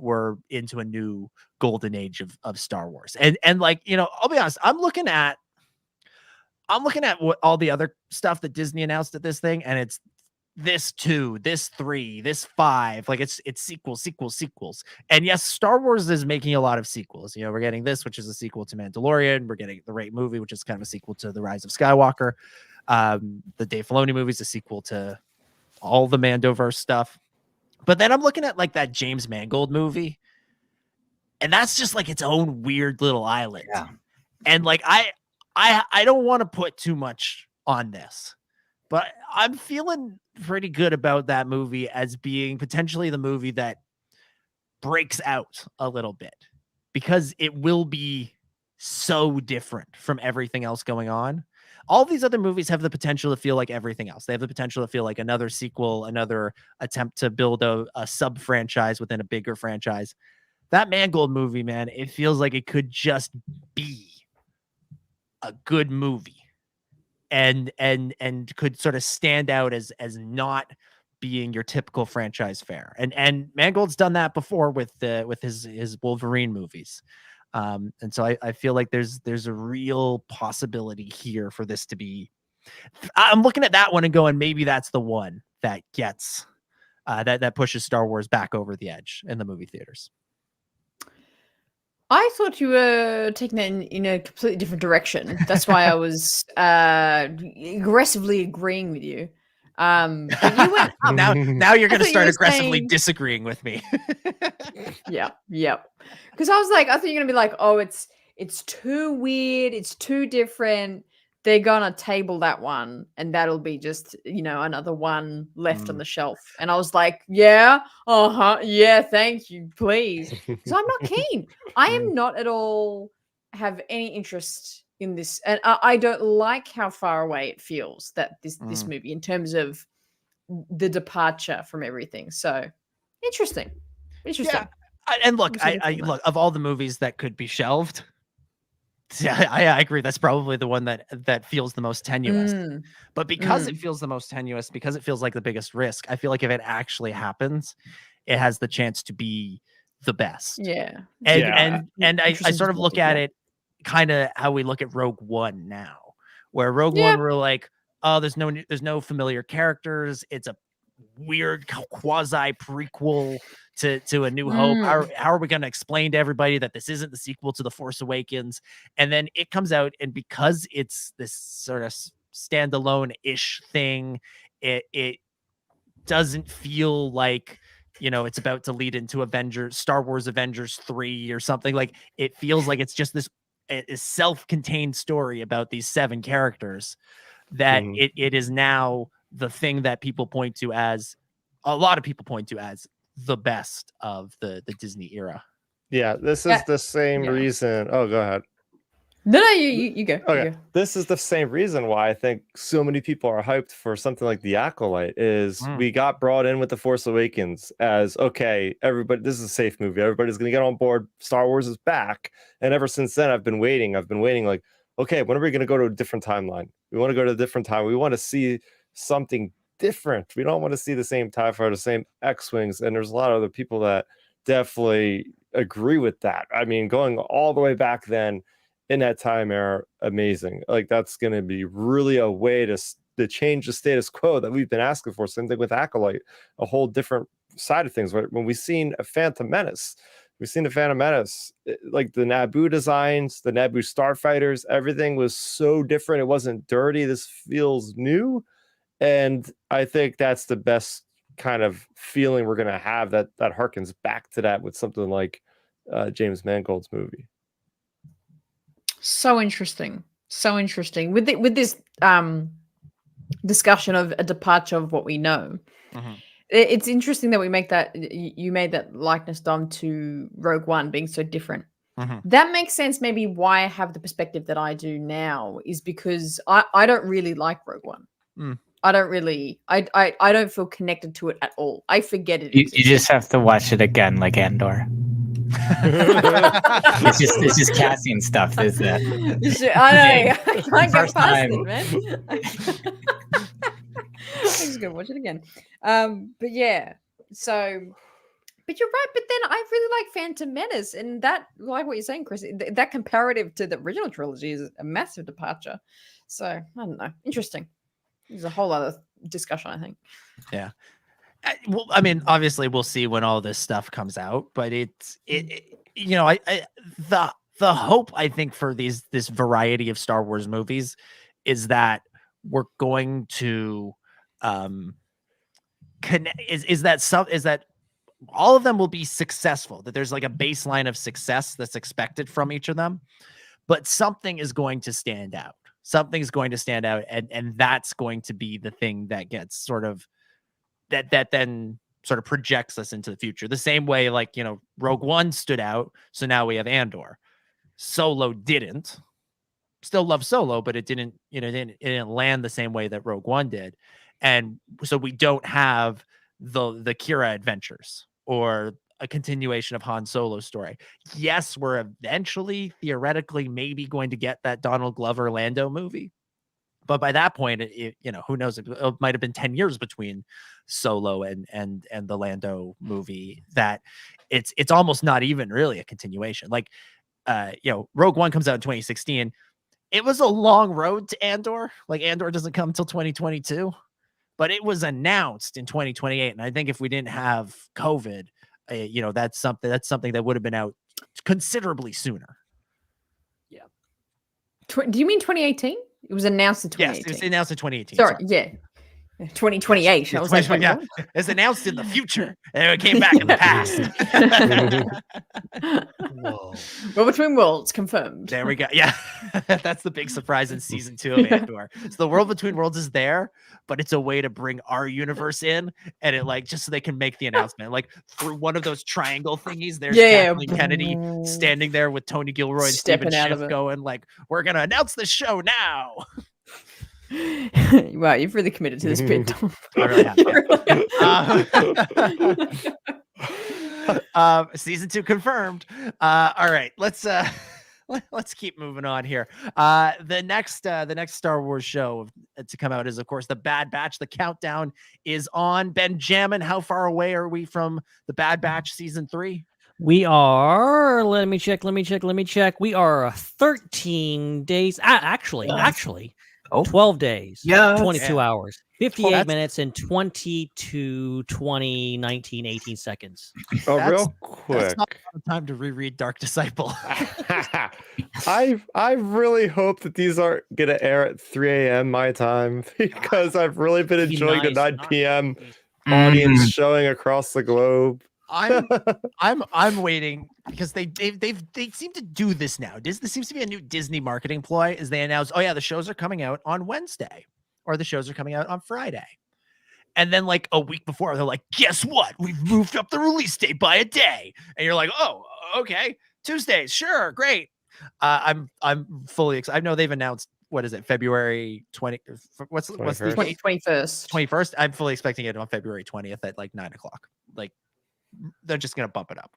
we're into a new golden age of Star Wars. And like, I'll be honest, I'm looking at what all the other stuff that Disney announced at this thing, and it's this 2, this 3, this 5, like it's sequels. And yes, Star Wars is making a lot of sequels. We're getting this, which is a sequel to Mandalorian. We're getting the Rey movie, which is kind of a sequel to The Rise of Skywalker. The Dave Filoni movie is a sequel to all the Mandoverse stuff. But then I'm looking at like that James Mangold movie, and that's just like its own weird little island. Yeah. And like I don't want to put too much on this, but I'm feeling pretty good about that movie as being potentially the movie that breaks out a little bit, because it will be so different from everything else going on. All these other movies have the potential to feel like everything else. They have the potential to feel like another sequel, another attempt to build a sub franchise within a bigger franchise. That Mangold movie, man, it feels like it could just be a good movie. And could sort of stand out as not being your typical franchise fare. And Mangold's done that before with his Wolverine movies. And so I feel like there's a real possibility here for this to be. I'm looking at that one and going, maybe that's the one that gets that pushes Star Wars back over the edge in the movie theaters. I thought you were taking that in a completely different direction. That's why I was aggressively agreeing with you. But you went up. Now you're going to thought you start were aggressively saying- disagreeing with me. Yep. Because I thought you're gonna be like, oh, it's too weird, it's too different. They're gonna table that one, and that'll be just another one left on the shelf. And I was like, yeah, yeah, thank you, please. Because I'm not keen. I am not at all have any interest in this, and I don't like how far away it feels that this movie in terms of the departure from everything. So interesting. Yeah. And look, I look, of all the movies that could be shelved, yeah, I agree. That's probably the one that feels the most tenuous. But because it feels the most tenuous, because it feels like the biggest risk, I feel like if it actually happens, it has the chance to be the best. Yeah. And I sort of look at it kind of how we look at Rogue One now, where Rogue One we're like, oh, there's no familiar characters. It's a weird quasi prequel to A New Hope. How are we going to explain to everybody that this isn't the sequel to The Force Awakens? And then it comes out, and because it's this sort of standalone-ish thing, it doesn't feel like it's about to lead into Star Wars Avengers 3 or something. Like, it feels like it's just this self-contained story about these 7 characters that it is now the thing that a lot of people point to as the best of the Disney era. Yeah, this is the same reason. Oh, go ahead. No, you go. Okay, You go. this is the same reason why I think so many people are hyped for something like The Acolyte. Is we got brought in with The Force Awakens as, okay, everybody, this is a safe movie. Everybody's gonna get on board. Star Wars is back, and ever since then, I've been waiting. Like, okay, when are we gonna go to a different timeline? We want to go to a different time. We want to see something different. We don't want to see the same TIE Fighter, the same X-Wings, and there's a lot of other people that definitely agree with that. I mean, going all the way back then in that time era, amazing. Like, that's going to be really a way to change the status quo that we've been asking for. Same thing with Acolyte, a whole different side of things. When we've seen a Phantom Menace, like the Naboo designs, the Naboo starfighters, everything was so different. It wasn't dirty. This feels new. And I think that's the best kind of feeling we're going to have that harkens back to that with something like James Mangold's movie. So interesting. With this discussion of a departure of what we know. It's interesting that we make that you made that likeness, Dom, to Rogue One being so different. That makes sense. Maybe why I have the perspective that I do now is because I don't really like Rogue One. I don't really, I don't feel connected to it at all. I forget it. You just have to watch it again, like Andor. it's just Cassian stuff, is that? I know. I can't get past it, man. I'm just gonna watch it again. But yeah, so. But you're right. But then I really like Phantom Menace, and that, like what you're saying, Chris, that comparative to the original trilogy is a massive departure. So I don't know. Interesting. There's a whole other discussion, I think. Yeah. Well, I mean, obviously we'll see when all this stuff comes out, but the hope, I think, for this variety of Star Wars movies is that we're going to is that all of them will be successful, that there's like a baseline of success that's expected from each of them, but something is going to stand out. Something's going to stand out, and that's going to be the thing that gets sort of that then sort of projects us into the future. The same way, like, Rogue One stood out, so now we have Andor. Solo didn't. Still love Solo, but it didn't land the same way that Rogue One did, and so we don't have the Kira adventures or a continuation of Han Solo's story. Yes, we're eventually, theoretically, maybe going to get that Donald Glover Lando movie, but by that point, who knows? It might have been 10 years between Solo and the Lando movie. That it's almost not even really a continuation. Like, Rogue One comes out in 2016. It was a long road to Andor. Like, Andor doesn't come until 2022, but it was announced in 2028. And I think if we didn't have COVID, that's something that would have been out considerably sooner. Yeah. Do you mean 2018? It was announced in 2018. Yes, it was announced in 2018. Sorry. Yeah. 2028. I was like, yeah, it's announced in the future, and it came back in the past. Whoa. Well, Between Worlds confirmed. There we go. Yeah, that's the big surprise in season 2 of Andor. So the World Between Worlds is there, but it's a way to bring our universe in, and it like just so they can make the announcement, like through one of those triangle thingies. There's Kathleen Kennedy standing there with Tony Gilroy and Stephen Schiff going like, "We're gonna announce the show now." Wow, you've really committed to this bit, Tom. I really have. Season 2 confirmed. All right, let's keep moving on here. The next Star Wars show to come out is, of course, the Bad Batch. The countdown is on. Benjamin, how far away are we from the Bad Batch season 3? We are. Let me check. We are 13 days. Actually. 12 days. Yeah. 22 hours. 58 minutes and 22, 20, 19, 18 seconds. Real quick. That's not time to reread Dark Disciple. I really hope that these are gonna air at 3 a.m. my time, because I've really been enjoying the 9 p.m. audience showing across the globe. I'm waiting because they seem to do this now. This seems to be a new Disney marketing ploy. Is they announce, oh yeah, the shows are coming out on Wednesday, or the shows are coming out on Friday, and then like a week before they're like, guess what? We've moved up the release date by a day, and you're like, oh, okay, Tuesdays, sure, great. I'm fully excited. I know they've announced, what is it, February 20? What's the 21st? I'm fully expecting it on February 20th at like 9:00. Like, they're just gonna bump it up.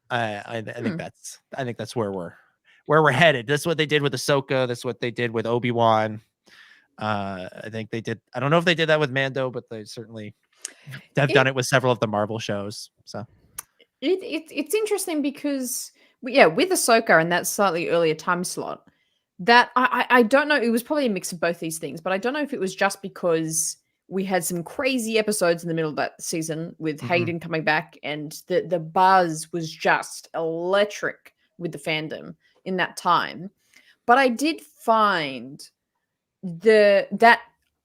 I think that's where we're headed. That's what they did with Ahsoka. That's what they did with Obi-Wan. I think they did. I don't know if they did that with Mando, but they certainly have done it with several of the Marvel shows. So it's interesting because with Ahsoka and that slightly earlier time slot, that I don't know. It was probably a mix of both these things, but I don't know if it was just because we had some crazy episodes in the middle of that season with Hayden coming back, and the buzz was just electric with the fandom in that time. But I did find that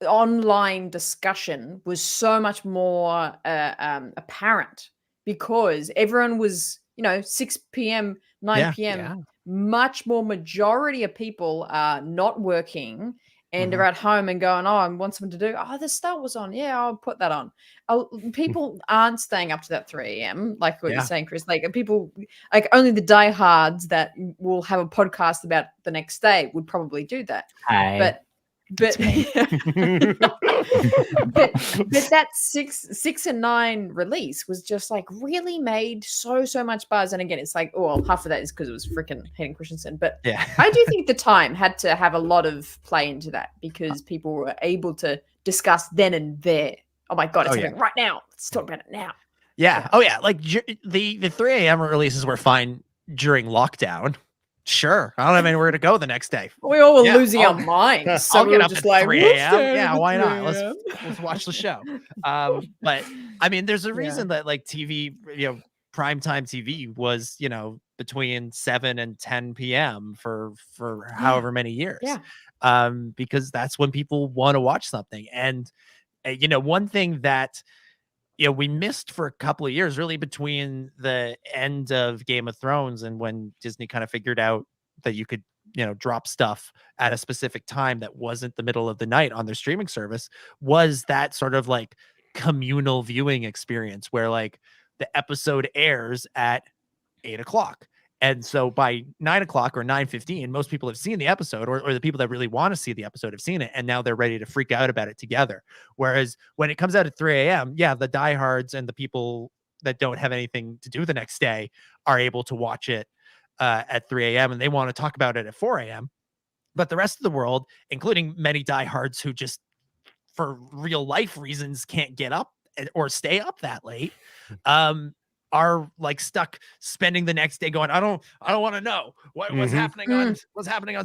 online discussion was so much more apparent, because everyone was, 6 p.m., 9 p.m., much more majority of people are not working and are at home and going, oh, I want something to do. Oh, the Star Wars on. Yeah, I'll put that on. People aren't staying up to that 3 a.m. like what you're saying, Chris. Like, people, like, only the diehards that will have a podcast about the next day would probably do that. But but that 6 and 9 release was just like really made so much buzz. And again, it's like, well, half of that is because it was freaking Hayden Christensen, but I do think the time had to have a lot of play into that, because people were able to discuss then and there. Oh my god, it's happening right now. Let's talk about it now. Like the 3 a.m. releases were fine during lockdown. Sure, I don't have anywhere to go the next day. We all were losing our minds. So I'll get up just at like 3 a.m. Yeah, why not? Let's watch the show. But I mean, there's a reason that like TV, primetime TV was, between 7 and 10 p.m. for however many years. Because that's when people want to watch something. And one thing that we missed for a couple of years, really between the end of Game of Thrones and when Disney kind of figured out that you could, drop stuff at a specific time that wasn't the middle of the night on their streaming service, was that sort of like communal viewing experience where like the episode airs at 8:00. And so by 9:00 or 9:15, most people have seen the episode, or the people that really want to see the episode have seen it. And now they're ready to freak out about it together. Whereas when it comes out at 3 a.m., the diehards and the people that don't have anything to do the next day are able to watch it at 3 a.m. and they want to talk about it at 4 a.m. But the rest of the world, including many diehards who just for real life reasons can't get up or stay up that late, are like stuck spending the next day going, I don't want to know what's happening on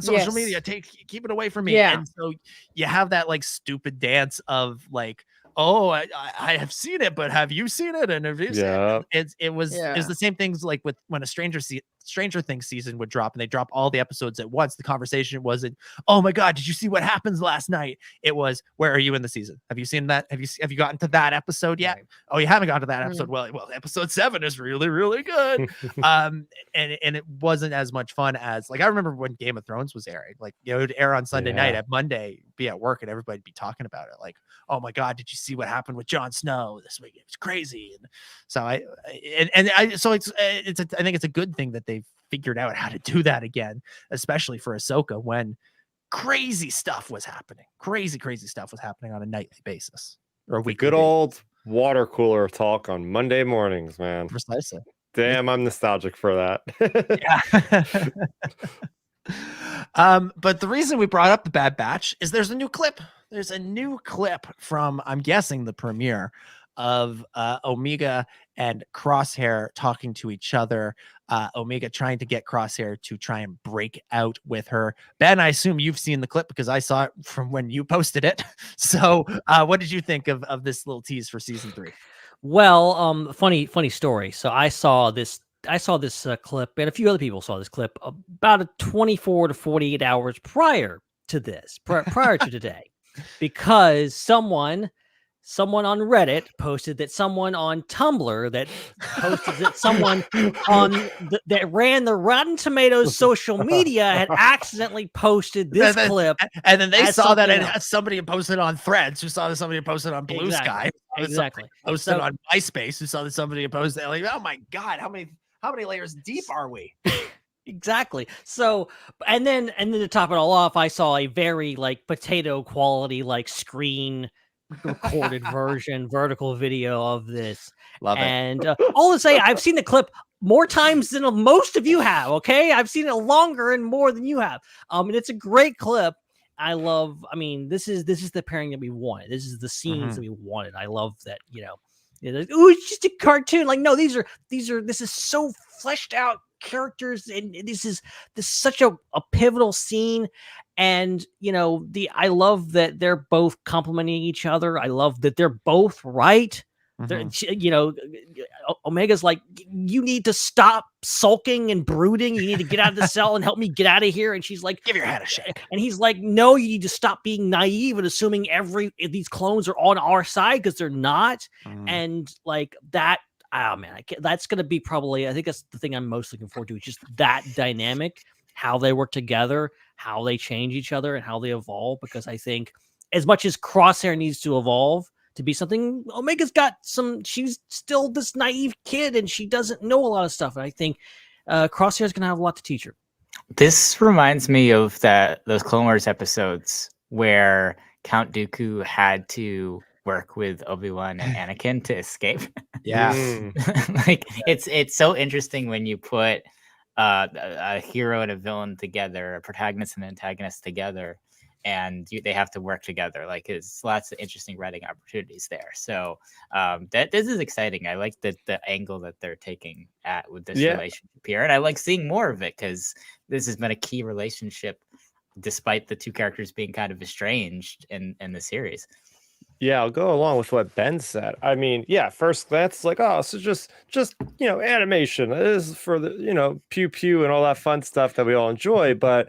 social media. Keep it away from me. And so you have that like stupid dance of like, oh, I have seen it, but have you seen it? And it was the same things like with when a stranger Stranger Things season would drop and they drop all the episodes at once, the conversation wasn't, oh my God, did you see what happens last night? It was, where are you in the season? Have you seen that? Have you gotten to that episode yet? Right. Oh, you haven't gotten to that episode. Well, episode 7 is really, really good. And it wasn't as much fun as, like, I remember when Game of Thrones was airing, like, it would air on Sunday night, at Monday, be at work, and everybody'd be talking about it. Like, oh my God, did you see what happened with Jon Snow this week? It was crazy. And so I think it's a good thing that they've figured out how to do that again, especially for Ahsoka, when crazy stuff was happening. Crazy stuff was happening on a nightly basis or a weekly. Good old water cooler talk on Monday mornings, man. Precisely. Damn, I'm nostalgic for that. But the reason we brought up the Bad Batch is there's a new clip. There's a new clip from, I'm guessing, the premiere of Omega and Crosshair talking to each other. Omega trying to get Crosshair to try and break out with her. Ben, I assume you've seen the clip because I saw it from when you posted it. So what did you think of this little tease for season 3? Well, funny story. So I saw this clip, and a few other people saw this clip about 24 to 48 hours prior to this, prior to today, because someone on Reddit posted that someone on Tumblr that posted that someone that ran the Rotten Tomatoes social media had accidentally posted this clip. And then they saw that it had somebody posted on Threads, who saw that somebody posted on Blue Sky. Exactly. Posted on MySpace, who saw that somebody posted. Like, oh my God, how many layers deep are we? Exactly. So, and then to top it all off, I saw a very like potato quality, like screen recorded version, vertical video of this. Love it. And all to say, I've seen the clip more times than most of you have. Okay, I've seen it longer and more than you have. And it's a great clip. I mean, this is the pairing that we wanted. This is the scenes that we wanted. I love that. It's just a cartoon. Like, no, this is so fleshed out characters, and this is such a pivotal scene. And I love that they're both complimenting each other. I love that they're both right. Omega's like, you need to stop sulking and brooding. You need to get out of the cell and help me get out of here. And she's like, give your head a shake. And he's like, no, you need to stop being naive and assuming these clones are on our side, because they're not. And like that, oh man, that's going to be probably, I think that's the thing I'm most looking forward to, is just that dynamic, how they work together, how they change each other, and how they evolve. Because I think as much as Crosshair needs to evolve to be something, Omega's got she's still this naive kid and she doesn't know a lot of stuff. And I think Crosshair's going to have a lot to teach her. This reminds me of those Clone Wars episodes where Count Dooku had to work with Obi-Wan and Anakin to escape. Yeah. Like it's so interesting when you put a hero and a villain together, a protagonist and an antagonist together, and they have to work together. Like, it's lots of interesting writing opportunities there. So this is exciting. I like the angle that they're taking with this relationship here, and I like seeing more of it, because this has been a key relationship despite the two characters being kind of estranged in the series. Yeah, I'll go along with what Ben said. I mean, first glance, it's like, oh, so just animation. This is for the, pew pew and all that fun stuff that we all enjoy. But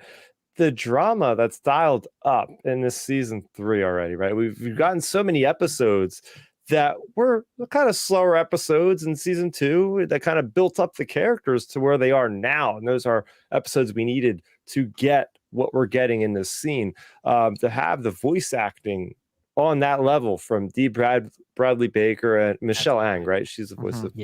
the drama that's dialed up in this season 3 already, right? We've gotten so many episodes that were kind of slower episodes in season 2 that kind of built up the characters to where they are now. And those are episodes we needed to get what we're getting in this scene. To have the voice acting on that level from Bradley Baker and Michelle Ang, right? She's the voice of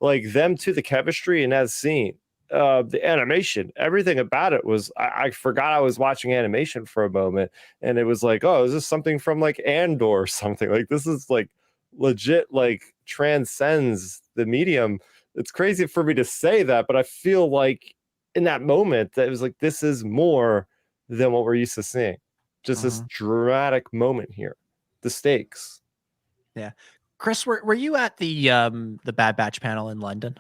like them to the chemistry in that scene. The animation, everything about it was, I forgot I was watching animation for a moment, and it was like, oh, is this something from like Andor or something? Like, this is like legit, like transcends the medium. It's crazy for me to say that, but I feel like in that moment that it was like, this is more than what we're used to seeing. Just this dramatic moment here, the stakes. Yeah, Chris, were you at the Bad Batch panel in London?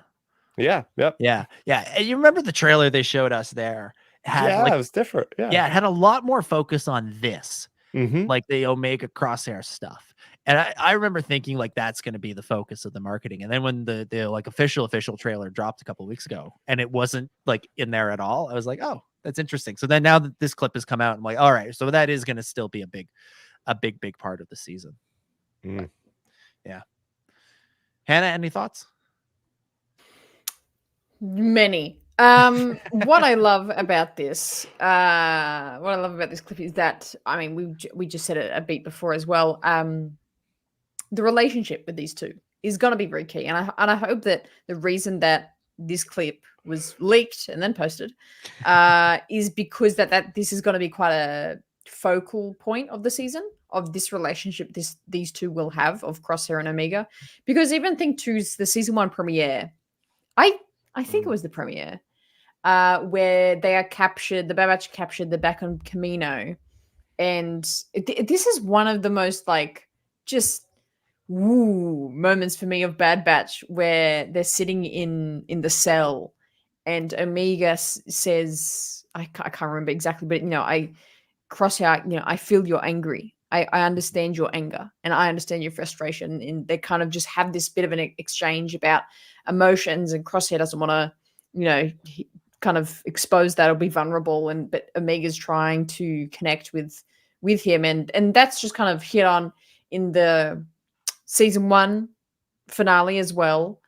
Yeah. Yep. Yeah. And you remember the trailer they showed us there? It was different. Yeah. It had a lot more focus on this like the Omega Crosshair stuff. And I remember thinking like that's going to be the focus of the marketing. And then when the like official trailer dropped a couple of weeks ago and it wasn't like in there at all, I was like, oh, that's interesting. So then now that this clip has come out, I'm like, all right, so that is going to still be a big part of the season. But, yeah. Hannah, any thoughts? Many. What I love about this clip is that, I mean, we just said it a beat before as well. The relationship with these two is going to be very key, and I hope that the reason that this clip was leaked and then posted is because that this is going to be quite a focal point of the season, of this relationship these two will have, of Crosshair and Omega. Because even think to the season 1 premiere, I think it was the premiere, where they are captured, the Bad Batch captured the back on Camino. And this is one of the most like just woo moments for me of Bad Batch, where they're sitting in the cell and Omega says, I can't remember exactly, but Crosshair, I feel you're angry. I understand your anger and I understand your frustration. And they kind of just have this bit of an exchange about emotions, and Crosshair doesn't want to, kind of expose that or be vulnerable. But Omega's trying to connect with him. And that's just kind of hit on in the season 1 finale as well,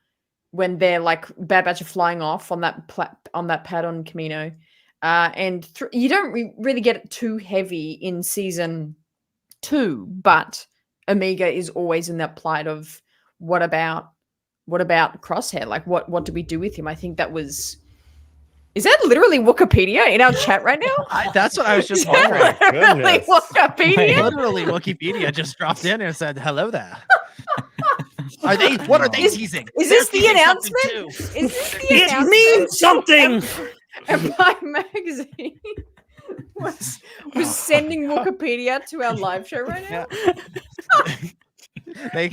when they're like Bad Batch are flying off on that pad on Camino. And you don't really get it too heavy in season 2, but Omega is always in that plight of what about Crosshair? Like what do we do with him? I think that was. Is that literally Wikipedia in our chat right now? That's what I was just wondering. Literally Wikipedia. Literally Wikipedia just dropped in and said, "Hello there." What are they teasing? Is this the announcement? Is this the announcement? It means something. Empire Magazine was sending Wikipedia to our live show right now. They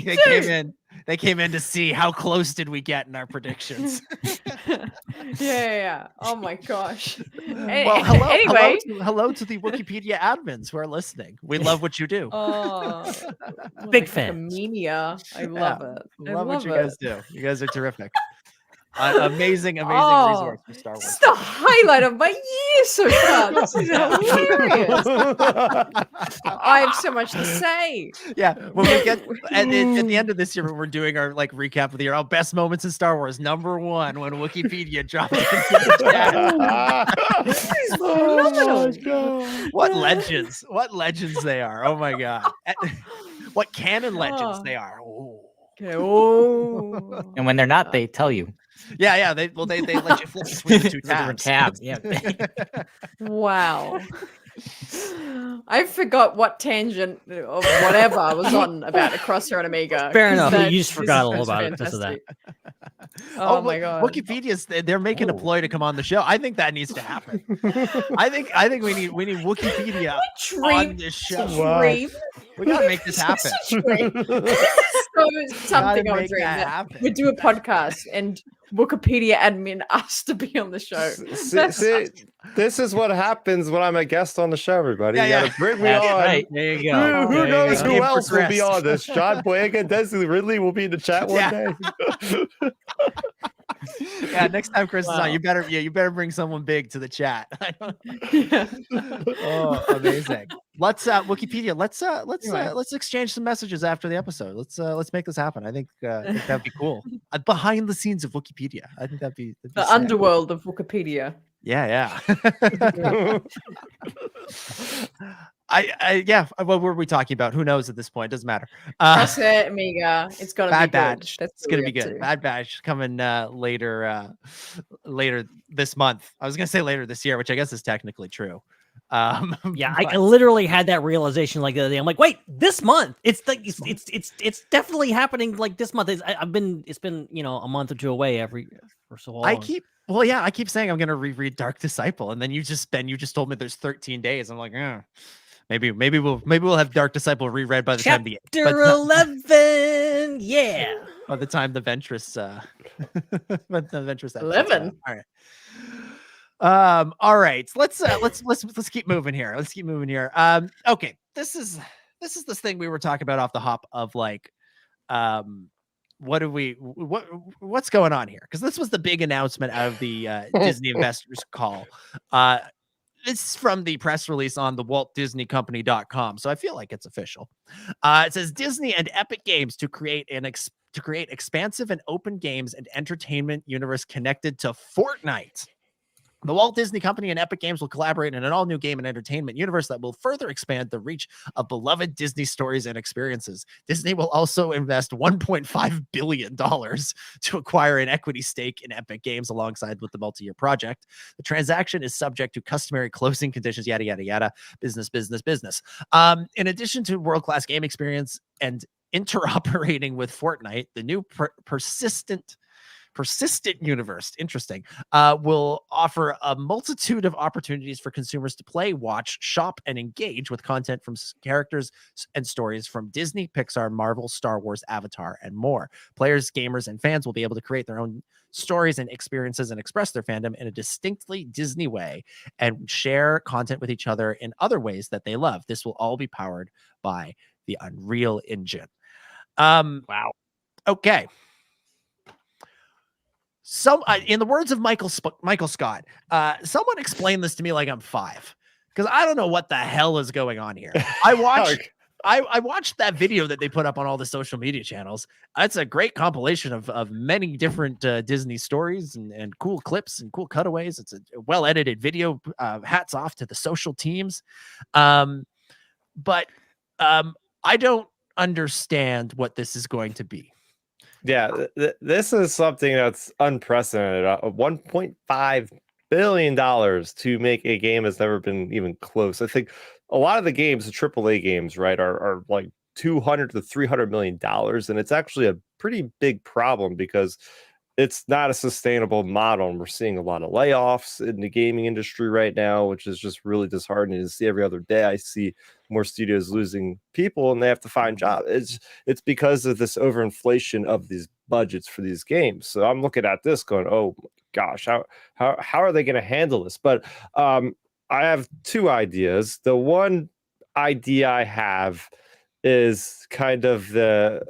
came in to see how close did we get in our predictions. Yeah. Oh my gosh. Well, hello to the Wikipedia admins who are listening. We love what you do. Oh, big fan. Media. I love it. Love what you guys do. You guys are terrific. Amazing resource for Star Wars. This is the highlight of my year so far. This is hilarious. I have so much to say. Yeah, when we get at the end of this year, when we're doing our like recap of the year, our best moments in Star Wars, number 1, when Wikipedia dropped into the chat. This is phenomenal. What legends they are! Oh my god, what canon legends they are! Oh. And when they're not, they tell you. Yeah. They let you flip between the two tabs. Yeah. Wow. I forgot what tangent of whatever I was on about a Crosshair and Omega. Fair enough. You just forgot a little about it because of that. Oh my god. Wikipedia's they're making a ploy to come on the show. I think that needs to happen. I think we need Wikipedia on this show. Wow. We gotta make this happen. This is something I would dream. We do a podcast and Wikipedia admin asked to be on the show. See, this is what happens when I'm a guest on the show, everybody. You gotta bring me on. Right. There you go. Who knows who else will be on this? John Boyega, Desi Ridley will be in the chat one day. Yeah, next time Chris is on, you better bring someone big to the chat. Oh, amazing. Let's Wikipedia. Let's exchange some messages after the episode. Let's make this happen. I think that'd be cool. Behind the scenes of Wikipedia. I think that'd be the underworld of Wikipedia. Yeah. What were we talking about? Who knows at this point? Doesn't matter. Crosshair, Omega. It's gonna Bad be Batch. good. It's gonna be good. Bad Batch coming later this month. I was gonna say later this year, which I guess is technically true. Yeah, I literally had that realization like the other day. I'm like, wait, this month? It's like it's definitely happening like this month. It's been a month or two away for so long. I keep saying I'm gonna reread Dark Disciple, and then you just told me there's 13 days. I'm like, maybe we'll have Dark Disciple reread by the time the Chapter 11. Yeah. By the time the Ventress, 11. All right. All right, let's keep moving here. Let's keep moving here. Okay, this is this thing we were talking about off the hop of like, what's going on here? Because this was the big announcement out of the Disney investors call. This is from the press release on the WaltDisneyCompany.com, so I feel like it's official. It says Disney and Epic Games to create expansive and open games and entertainment universe connected to Fortnite. The Walt Disney Company and Epic Games will collaborate in an all-new game and entertainment universe that will further expand the reach of beloved Disney stories and experiences. Disney will also invest $1.5 billion to acquire an equity stake in Epic Games alongside with the multi-year project. The transaction is subject to customary closing conditions, yada, yada, yada, business. In addition to world-class game experience and interoperating with Fortnite, the new persistent universe, interesting, will offer a multitude of opportunities for consumers to play, watch, shop, and engage with content from characters and stories from Disney, Pixar, Marvel, Star Wars, Avatar, and more. Players, gamers, and fans will be able to create their own stories and experiences and express their fandom in a distinctly Disney way and share content with each other in other ways that they love. This will all be powered by the Unreal Engine. Wow. Okay. So, in the words of Michael Scott, someone explain this to me like I'm 5, because I don't know what the hell is going on here. I watched that video that they put up on all the social media channels. It's a great compilation of many different Disney stories and cool clips and cool cutaways. It's a well-edited video. Hats off to the social teams. But I don't understand what this is going to be. Yeah, this is something that's unprecedented. $1.5 billion to make a game has never been even close. I think a lot of the games, the AAA games, right, are like $200 to $300 million, and it's actually a pretty big problem because it's not a sustainable model. And we're seeing a lot of layoffs in the gaming industry right now, which is just really disheartening to see. Every other day I see more studios losing people and they have to find jobs. It's because of this overinflation of these budgets for these games. So I'm looking at this going, oh my gosh, how are they going to handle this? But I have two ideas. The one idea I have is kind of the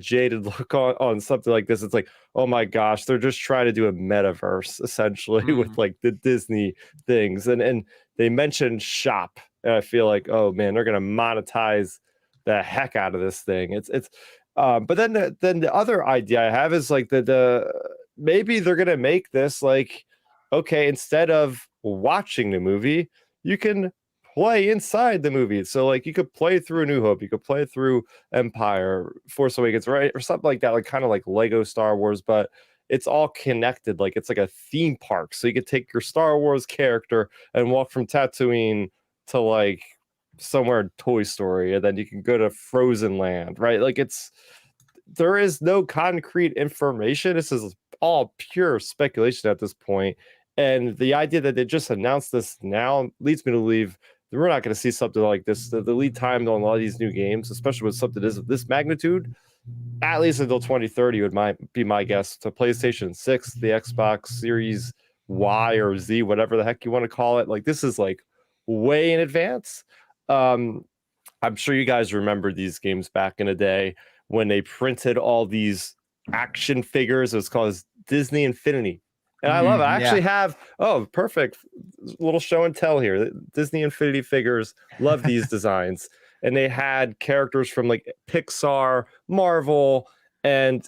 jaded look on something like this. It's like, oh my gosh, they're just trying to do a metaverse essentially with like the Disney things. And they mentioned shop. And I feel like, oh man, they're going to monetize the heck out of this thing. But then the other idea I have is like the maybe they're going to make this like, okay, instead of watching the movie, you can play inside the movie. So like you could play through A New Hope, you could play through Empire, Force Awakens, right? Or something like that, like kind of like Lego Star Wars, but it's all connected. Like it's like a theme park. So you could take your Star Wars character and walk from Tatooine to like somewhere in Toy Story, and then you can go to Frozen Land, right? Like there is no concrete information. This is all pure speculation at this point. And the idea that they just announced this now leads me to believe that we're not going to see something like this. The lead time on a lot of these new games, especially with something of this magnitude, at least until 2030 would be my guess. To PlayStation 6, the Xbox Series Y or Z, whatever the heck you want to call it. Like this is like way in advance. I'm sure you guys remember these games back in the day when they printed all these action figures. It was called Disney Infinity. And I love it. I actually have, perfect little show and tell here. Disney Infinity figures, love these designs. And they had characters from like Pixar, Marvel, and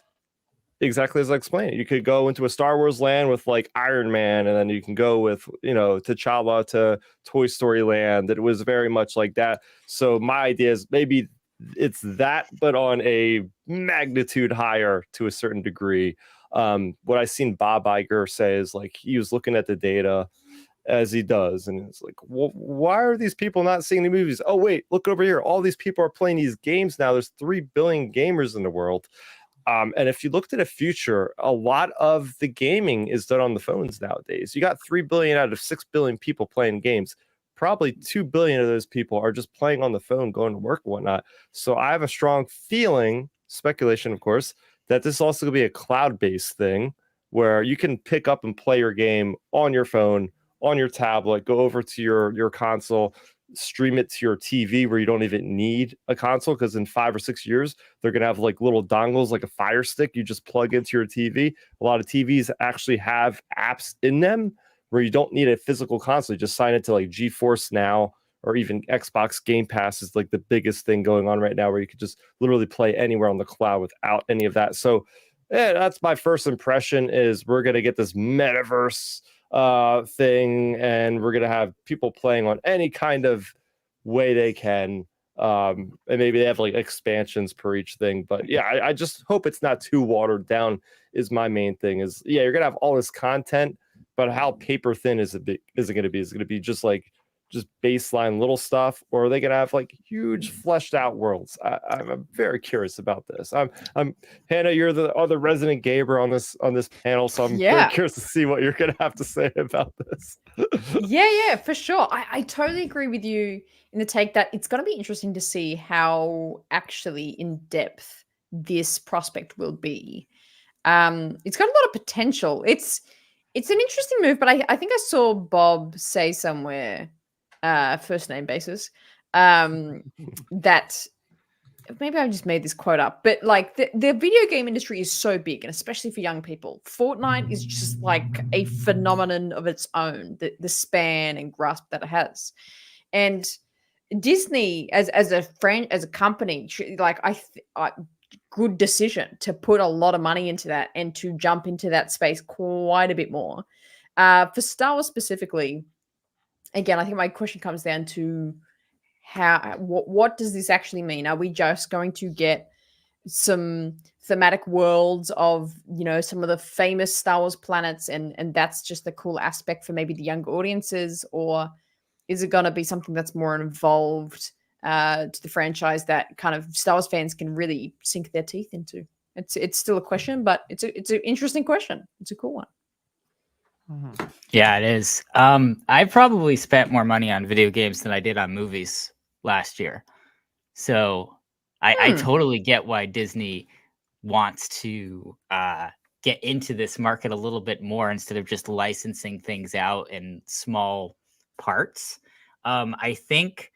exactly as I explained, you could go into a Star Wars land with like Iron Man, and then you can go with, T'Challa to Toy Story land. It was very much like that. So my idea is maybe it's that, but on a magnitude higher to a certain degree. What I seen Bob Iger say is like he was looking at the data as he does, and it's like, well, why are these people not seeing the movies? Oh wait, look over here, all these people are playing these games now. There's 3 billion gamers in the world, and if you looked at the future, a lot of the gaming is done on the phones nowadays. You got 3 billion out of 6 billion people playing games. Probably 2 billion of those people are just playing on the phone, going to work and whatnot. So I have a strong feeling, speculation of course, that this is also going to be a cloud-based thing where you can pick up and play your game on your phone, on your tablet, go over to your console, stream it to your TV where you don't even need a console, because in 5 or 6 years they're gonna have like little dongles, like a Fire Stick you just plug into your TV. A lot of TVs actually have apps in them where you don't need a physical console. You just sign it to like GeForce Now, or even Xbox Game Pass is like the biggest thing going on right now, where you could just literally play anywhere on the cloud without any of that. So that's my first impression, is we're gonna get this metaverse thing, and we're gonna have people playing on any kind of way they can, and maybe they have like expansions per each thing. But yeah, I just hope it's not too watered down. Is my main thing. Is yeah, you're gonna have all this content, but how paper thin is it gonna be? Is it gonna be just baseline little stuff, or are they gonna have like huge fleshed out worlds? I'm very curious about this. I'm Hannah, you're the other resident gamer on this panel, so I'm very curious to see what you're gonna have to say about this. Yeah, for sure. I totally agree with you in the take that it's going to be interesting to see how actually in depth this prospect will be. It's got a lot of potential. It's an interesting move, but I think I saw Bob say somewhere, first name basis, that maybe I just made this quote up, but like the video game industry is so big, and especially for young people, Fortnite is just like a phenomenon of its own, the span and grasp that it has. And Disney as a company, like good decision to put a lot of money into that and to jump into that space quite a bit more. For Star Wars specifically, again, I think my question comes down to what does this actually mean? Are we just going to get some thematic worlds of, some of the famous Star Wars planets, and that's just the cool aspect for maybe the younger audiences? Or is it going to be something that's more involved to the franchise that kind of Star Wars fans can really sink their teeth into? It's still a question, but it's an interesting question. It's a cool one. Yeah, it is. I probably spent more money on video games than I did on movies last year. So I totally get why Disney wants to get into this market a little bit more instead of just licensing things out in small parts. I think,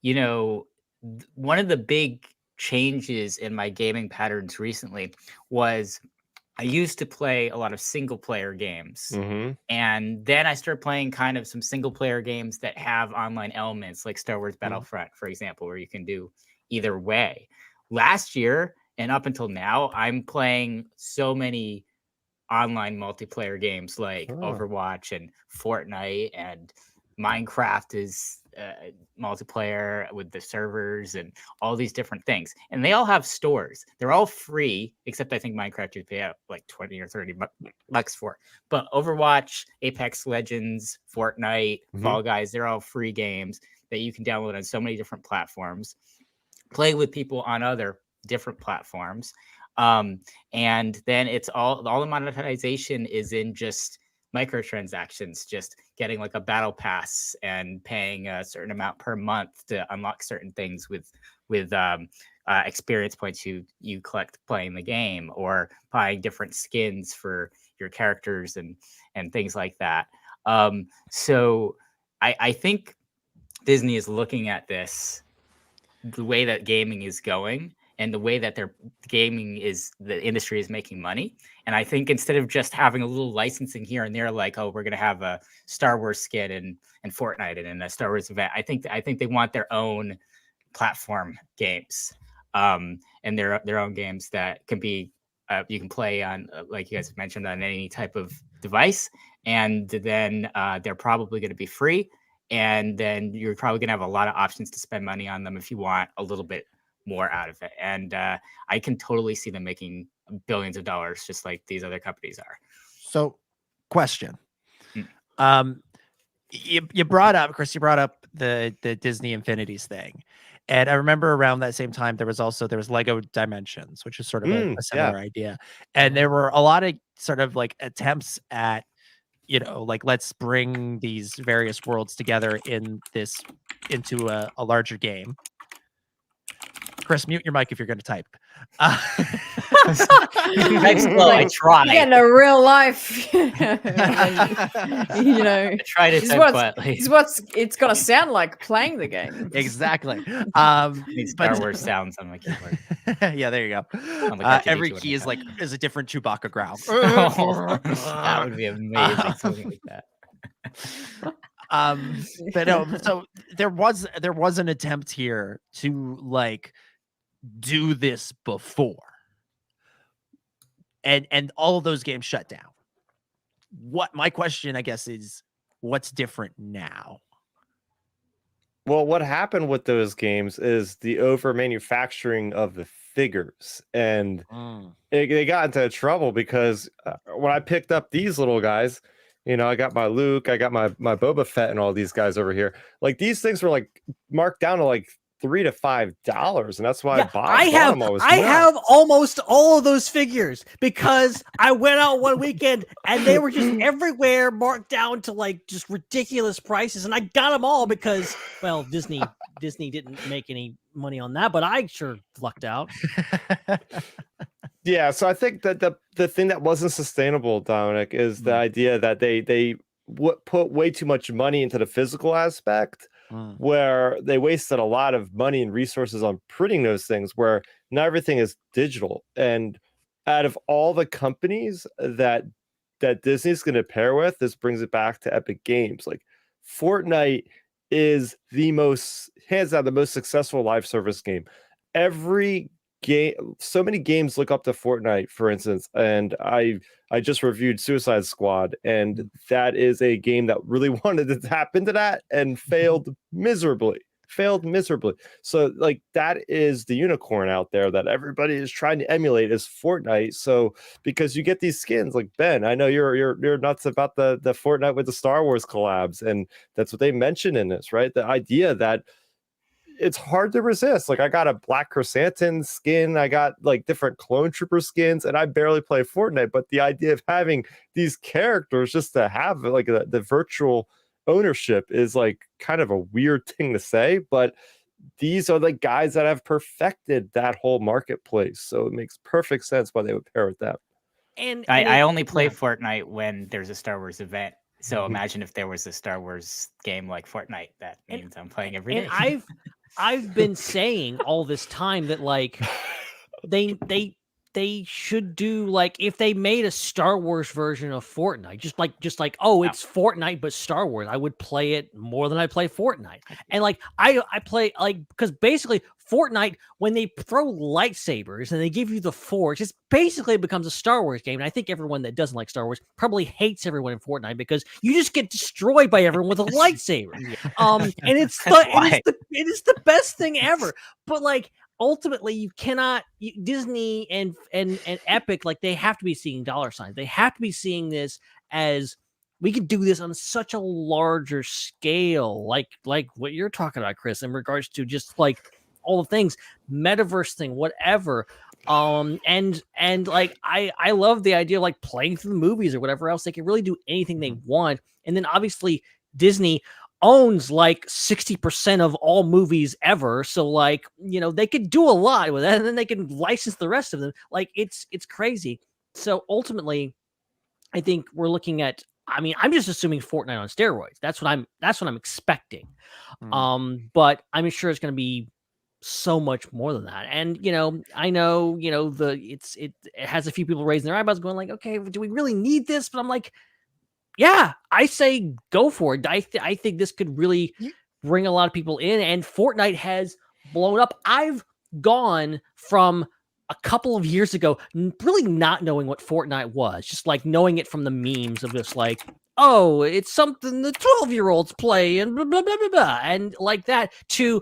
one of the big changes in my gaming patterns recently was I used to play a lot of single player games, and then I started playing kind of some single player games that have online elements, like Star Wars Battlefront, for example, where you can do either way. Last year and up until now, I'm playing so many online multiplayer games like Overwatch and Fortnite, and Minecraft is multiplayer with the servers and all these different things, and they all have stores. They're all free, except I think Minecraft you pay out like 20 or 30 bucks for. But Overwatch, Apex Legends, Fortnite, Fall Guys, they're all free games that you can download on so many different platforms, play with people on other different platforms, and then it's all the monetization is in just microtransactions, just getting like a battle pass and paying a certain amount per month to unlock certain things with experience points you collect playing the game, or buying different skins for your characters and things like that. So I think Disney is looking at this, the way that gaming is going and the way that the industry is making money. And I think instead of just having a little licensing here and there, like, oh, we're going to have a Star Wars skin and Fortnite and a Star Wars event, I think they want their own platform games, and their own games that can be, you can play on, like you guys have mentioned, on any type of device. And then they're probably going to be free. And then you're probably going to have a lot of options to spend money on them if you want a little bit more out of it. And I can totally see them making billions of dollars just like these other companies are. So, question. You brought up, Chris, the Disney Infinities thing. And I remember around that same time, there was Lego Dimensions, which is sort of a similar idea. And there were a lot of sort of like attempts at, like, let's bring these various worlds together into a larger game. Chris, mute your mic if you're going to type. I tried. Yeah, no, real life. I try to type quietly. It's gonna sound like playing the game. Exactly. Star Wars sounds on my keyboard. Yeah, there you go. Every key is a different Chewbacca growl. That would be amazing. Something like that. But no, so there was an attempt here to do this before, and all of those games shut down. What my question, I guess, is what's different now? Well, what happened with those games is the over manufacturing of the figures, and they got into trouble because when I picked up these little guys, I got my Luke, I got my Boba Fett, and all these guys over here. Like these things were marked down to $3 to $5, and that's why I have almost all of those figures because I went out one weekend and they were just everywhere, marked down to just ridiculous prices, and I got them all because Disney didn't make any money on that, but I sure lucked out. Yeah, so I think that the thing that wasn't sustainable, Dominic, is the idea that they put way too much money into the physical aspect, where they wasted a lot of money and resources on printing those things, where not everything is digital. And out of all the companies that Disney's going to pair with, this brings it back to Epic Games. Fortnite is hands down the most successful live service game. Every game, so many games look up to Fortnite, for instance, and I just reviewed Suicide Squad, and that is a game that really wanted to tap into that and failed miserably. So that is the unicorn out there that everybody is trying to emulate is Fortnite. So because you get these skins, like Ben, I know you're nuts about the Fortnite with the Star Wars collabs, and that's what they mentioned in this, right? The idea that it's hard to resist. I got a Black Chrysanthemum skin, I got different Clone Trooper skins, and I barely play Fortnite. But the idea of having these characters just to have the virtual ownership is kind of a weird thing to say. But these are the guys that have perfected that whole marketplace, so it makes perfect sense why they would pair with that. And I only play Fortnite when there's a Star Wars event. So imagine if there was a Star Wars game like Fortnite. That means I'm playing every day. And I've been saying all this time that they should do if they made a Star Wars version of Fortnite, just it's Fortnite but Star Wars, I would play it more than I play Fortnite. And I play because basically Fortnite, when they throw lightsabers and they give you the Force, it basically becomes a Star Wars game. And I think everyone that doesn't like Star Wars probably hates everyone in Fortnite because you just get destroyed by everyone with a lightsaber. And it is the best thing ever. But ultimately, you cannot. Disney and Epic, they have to be seeing dollar signs. They have to be seeing this as we could do this on such a larger scale, like what you're talking about, Chris, in regards to just all the things, metaverse thing, whatever. I love the idea of playing through the movies or whatever else. They can really do anything they want, and then obviously Disney owns 60% of all movies ever, so they could do a lot with that, and then they can license the rest of them. It's crazy. So ultimately, I think we're looking at, I'm just assuming Fortnite on steroids. That's what I'm expecting. But I'm sure it's going to be so much more than that. And I know it has a few people raising their eyebrows, going okay, do we really need this? But I'm yeah, I say go for it. I think this could really bring a lot of people in, and Fortnite has blown up. I've gone from a couple of years ago really not knowing what Fortnite was, just knowing it from the memes of just oh, it's something the 12-year-olds play and blah, blah, blah, blah, blah, and that, to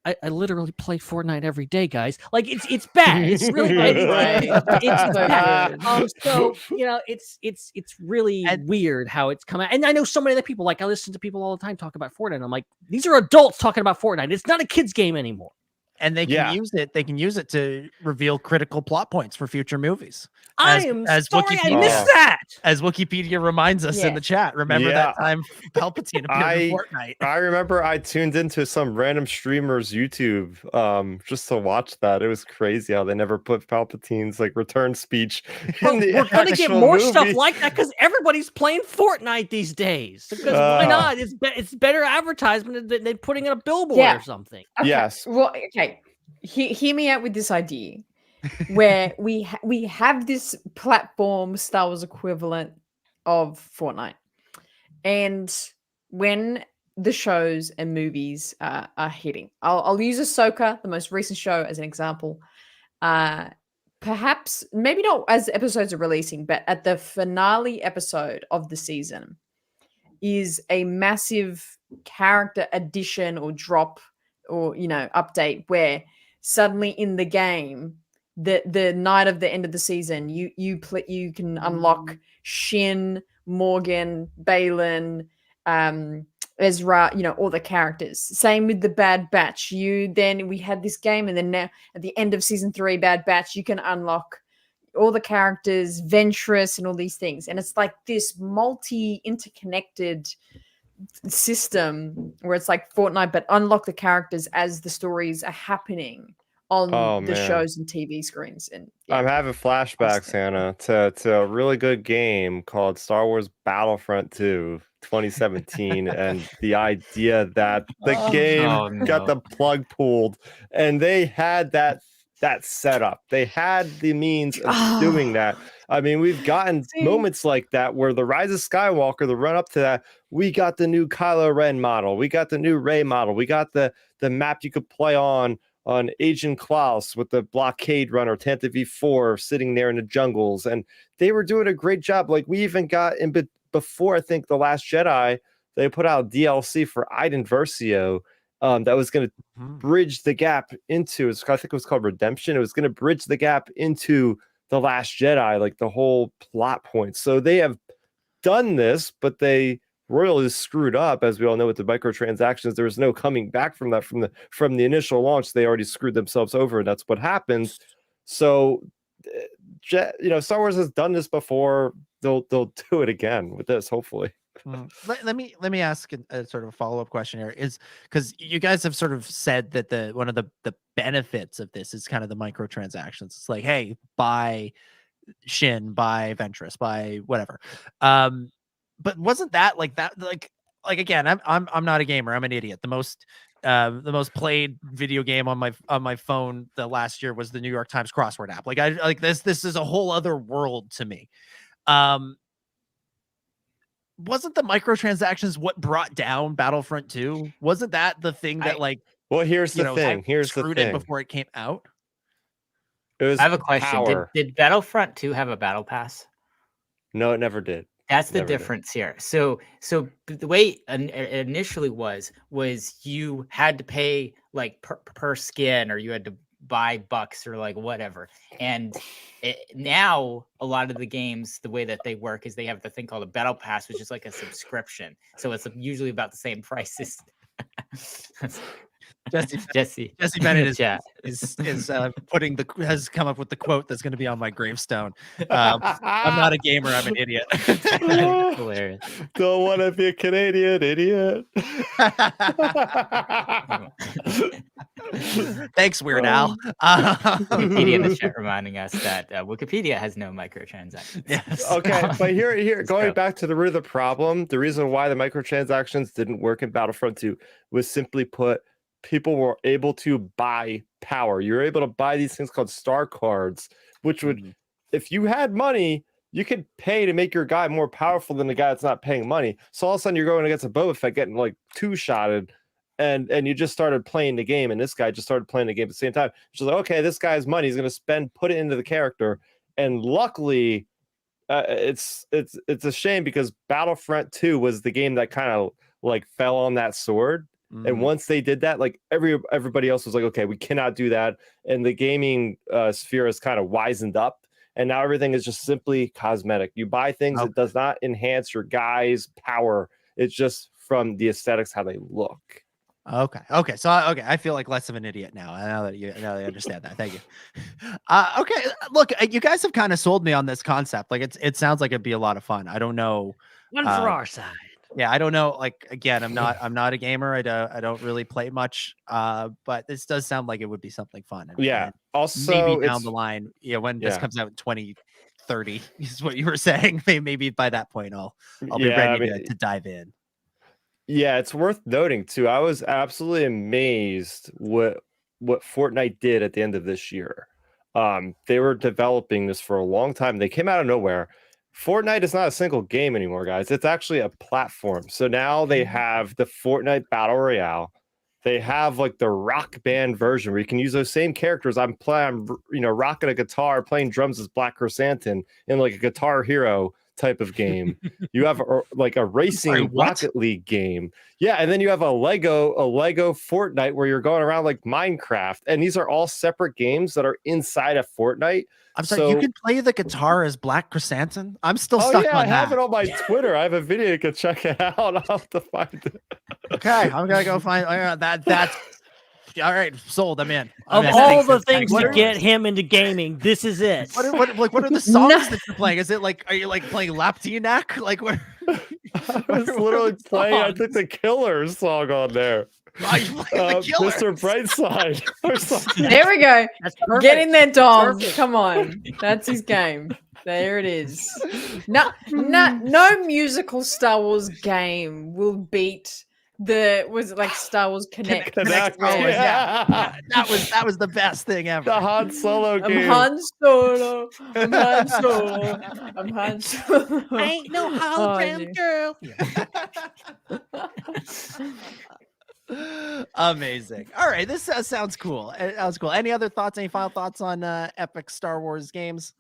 I literally play Fortnite every day, guys. It's bad. It's really bad. It's bad. So it's really weird how it's come out. And I know so many other people. I listen to people all the time talk about Fortnite. I'm these are adults talking about Fortnite. It's not a kid's game anymore. And they can use it. They can use it to reveal critical plot points for future movies. I am sorry I missed that. As Wikipedia reminds us in the chat. Remember that time Palpatine appeared in Fortnite. I remember I tuned into some random streamer's YouTube just to watch that. It was crazy how they never put Palpatine's like return speech in the We're going to get more movie. stuff like that because everybody's playing Fortnite these days. Because why not? It's better advertisement than putting in a billboard or something. Okay. Yes. Well, okay. Hear me out with this idea. Where we have this platform Star Wars equivalent of Fortnite, and when the shows and movies are hitting, I'll use Ahsoka, the most recent show, as an example. Perhaps maybe not as episodes are releasing, but at the finale episode of the season is a massive character addition or drop or update where suddenly in the game. The night of the end of the season, you can unlock Shin, Morgan, Balin, Ezra, all the characters. Same with the Bad Batch. We had this game, and then now at the end of season 3, Bad Batch, you can unlock all the characters, Ventress, and all these things. And it's like this interconnected system where it's like Fortnite, but unlock the characters as the stories are happening on the shows and TV screens. And I'm having flashbacks, Hannah, to a really good game called Star Wars Battlefront 2 2017 and the idea that the game got the plug pulled and they had that set up. They had the means of doing that. I mean, we've gotten moments like that where the Rise of Skywalker, the run up to that, we got the new Kylo Ren model, we got the new Rey model, we got the map you could play on Agent Klaus with the blockade runner, Tantive V4 sitting there in the jungles. And they were doing a great job. Like we even got in before, I think, The Last Jedi, they put out DLC for Iden Versio that was going to bridge the gap into, I think it was called Redemption. It was going to bridge the gap into The Last Jedi, like the whole plot point. So they have done this, but they royally screwed up, as we all know, with the microtransactions. There was no coming back from that. From the initial launch, they already screwed themselves over, and that's what happened. So, Star Wars has done this before. They'll do it again with this, hopefully. Let me ask a sort of a follow-up question here, is because you guys have sort of said that one of the benefits of this is kind of the microtransactions. It's like, hey, buy Shin, buy Ventress, buy whatever. But wasn't that like again, I'm not a gamer, I'm an idiot. The most played video game on my phone the last year was the New York Times crossword app. This is a whole other world to me. Wasn't the microtransactions what brought down Battlefront 2? Wasn't that the thing that here's the thing. Here's the thing. Before it came out? I have a question. Did Battlefront 2 have a battle pass? No, it never did. That's the difference here. So the way it initially was you had to pay like per skin, or you had to buy bucks or like whatever. And now a lot of the games, the way that they work is they have the thing called a battle pass, which is like a subscription. So it's usually about the same price as Jesse Bennett has come up with the quote that's going to be on my gravestone. I'm not a gamer, I'm an idiot. Hilarious. Don't want to be a Canadian idiot. Thanks, Weird Al. Wikipedia in the chat reminding us that Wikipedia has no microtransactions. Yes. Okay, but here going back to the root of the problem, the reason why the microtransactions didn't work in Battlefront 2 was simply put, people were able to buy power. You're able to buy these things called star cards, which would, if you had money, you could pay to make your guy more powerful than the guy that's not paying money. So all of a sudden you're going against a Boba Fett getting like two-shotted, and you just started playing the game, and this guy just started playing the game at the same time. It's just like, okay, this guy's money, he's going to put it into the character. And luckily, it's a shame because Battlefront 2 was the game that kind of like fell on that sword. And once they did that, like everybody else was like, okay, we cannot do that. And the gaming sphere is kind of wisened up. And now everything is just simply cosmetic. You buy things, it does not enhance your guy's power. It's just from the aesthetics, how they look. Okay. So I feel like less of an idiot now. Now that you understand that. Thank you. Okay. Look, you guys have kind of sold me on this concept. Like it sounds like it'd be a lot of fun. I don't know. One for our side. Yeah, I don't know. Like again, I'm not a gamer. I don't really play much. But this does sound like it would be something fun. And also maybe down the line, when this comes out in 2030 is what you were saying. Maybe by that point I'll be ready to dive in. Yeah, it's worth noting too. I was absolutely amazed what Fortnite did at the end of this year. They were developing this for a long time. They came out of nowhere. Fortnite is not a single game anymore, guys. It's actually a platform. So now they have the Fortnite Battle Royale. They have like the Rock Band version where you can use those same characters. I'm rocking a guitar, playing drums as Black Chrysanthemum in like a Guitar Hero type of game. You have a racing Rocket League game. Yeah, and then you have a Lego Fortnite where you're going around like Minecraft. And these are all separate games that are inside of Fortnite. I'm sorry, you can play the guitar as Black Chrysanthemum? I'm still stuck on that. I have it on my Twitter. I have a video, you can check it out. I'll have to find it. Okay, I'm gonna go find that's all right, sold. I'm in. Of all the things to get him into gaming, this is it. What are the songs that you're playing? Is it like, are you like playing Laptianak? Like what? I was literally playing, I think, the Killers song on there. Mr. Brightside or something. There we go. Get in there, Dom. Come on. That's his game. There it is. No musical Star Wars game will beat Star Wars Connect. Yeah. That was the best thing ever. The Han Solo game. I'm Han Solo. I ain't no hologram girl. Amazing. All right, this sounds cool. That was cool. Any other thoughts? Any final thoughts on epic Star Wars games?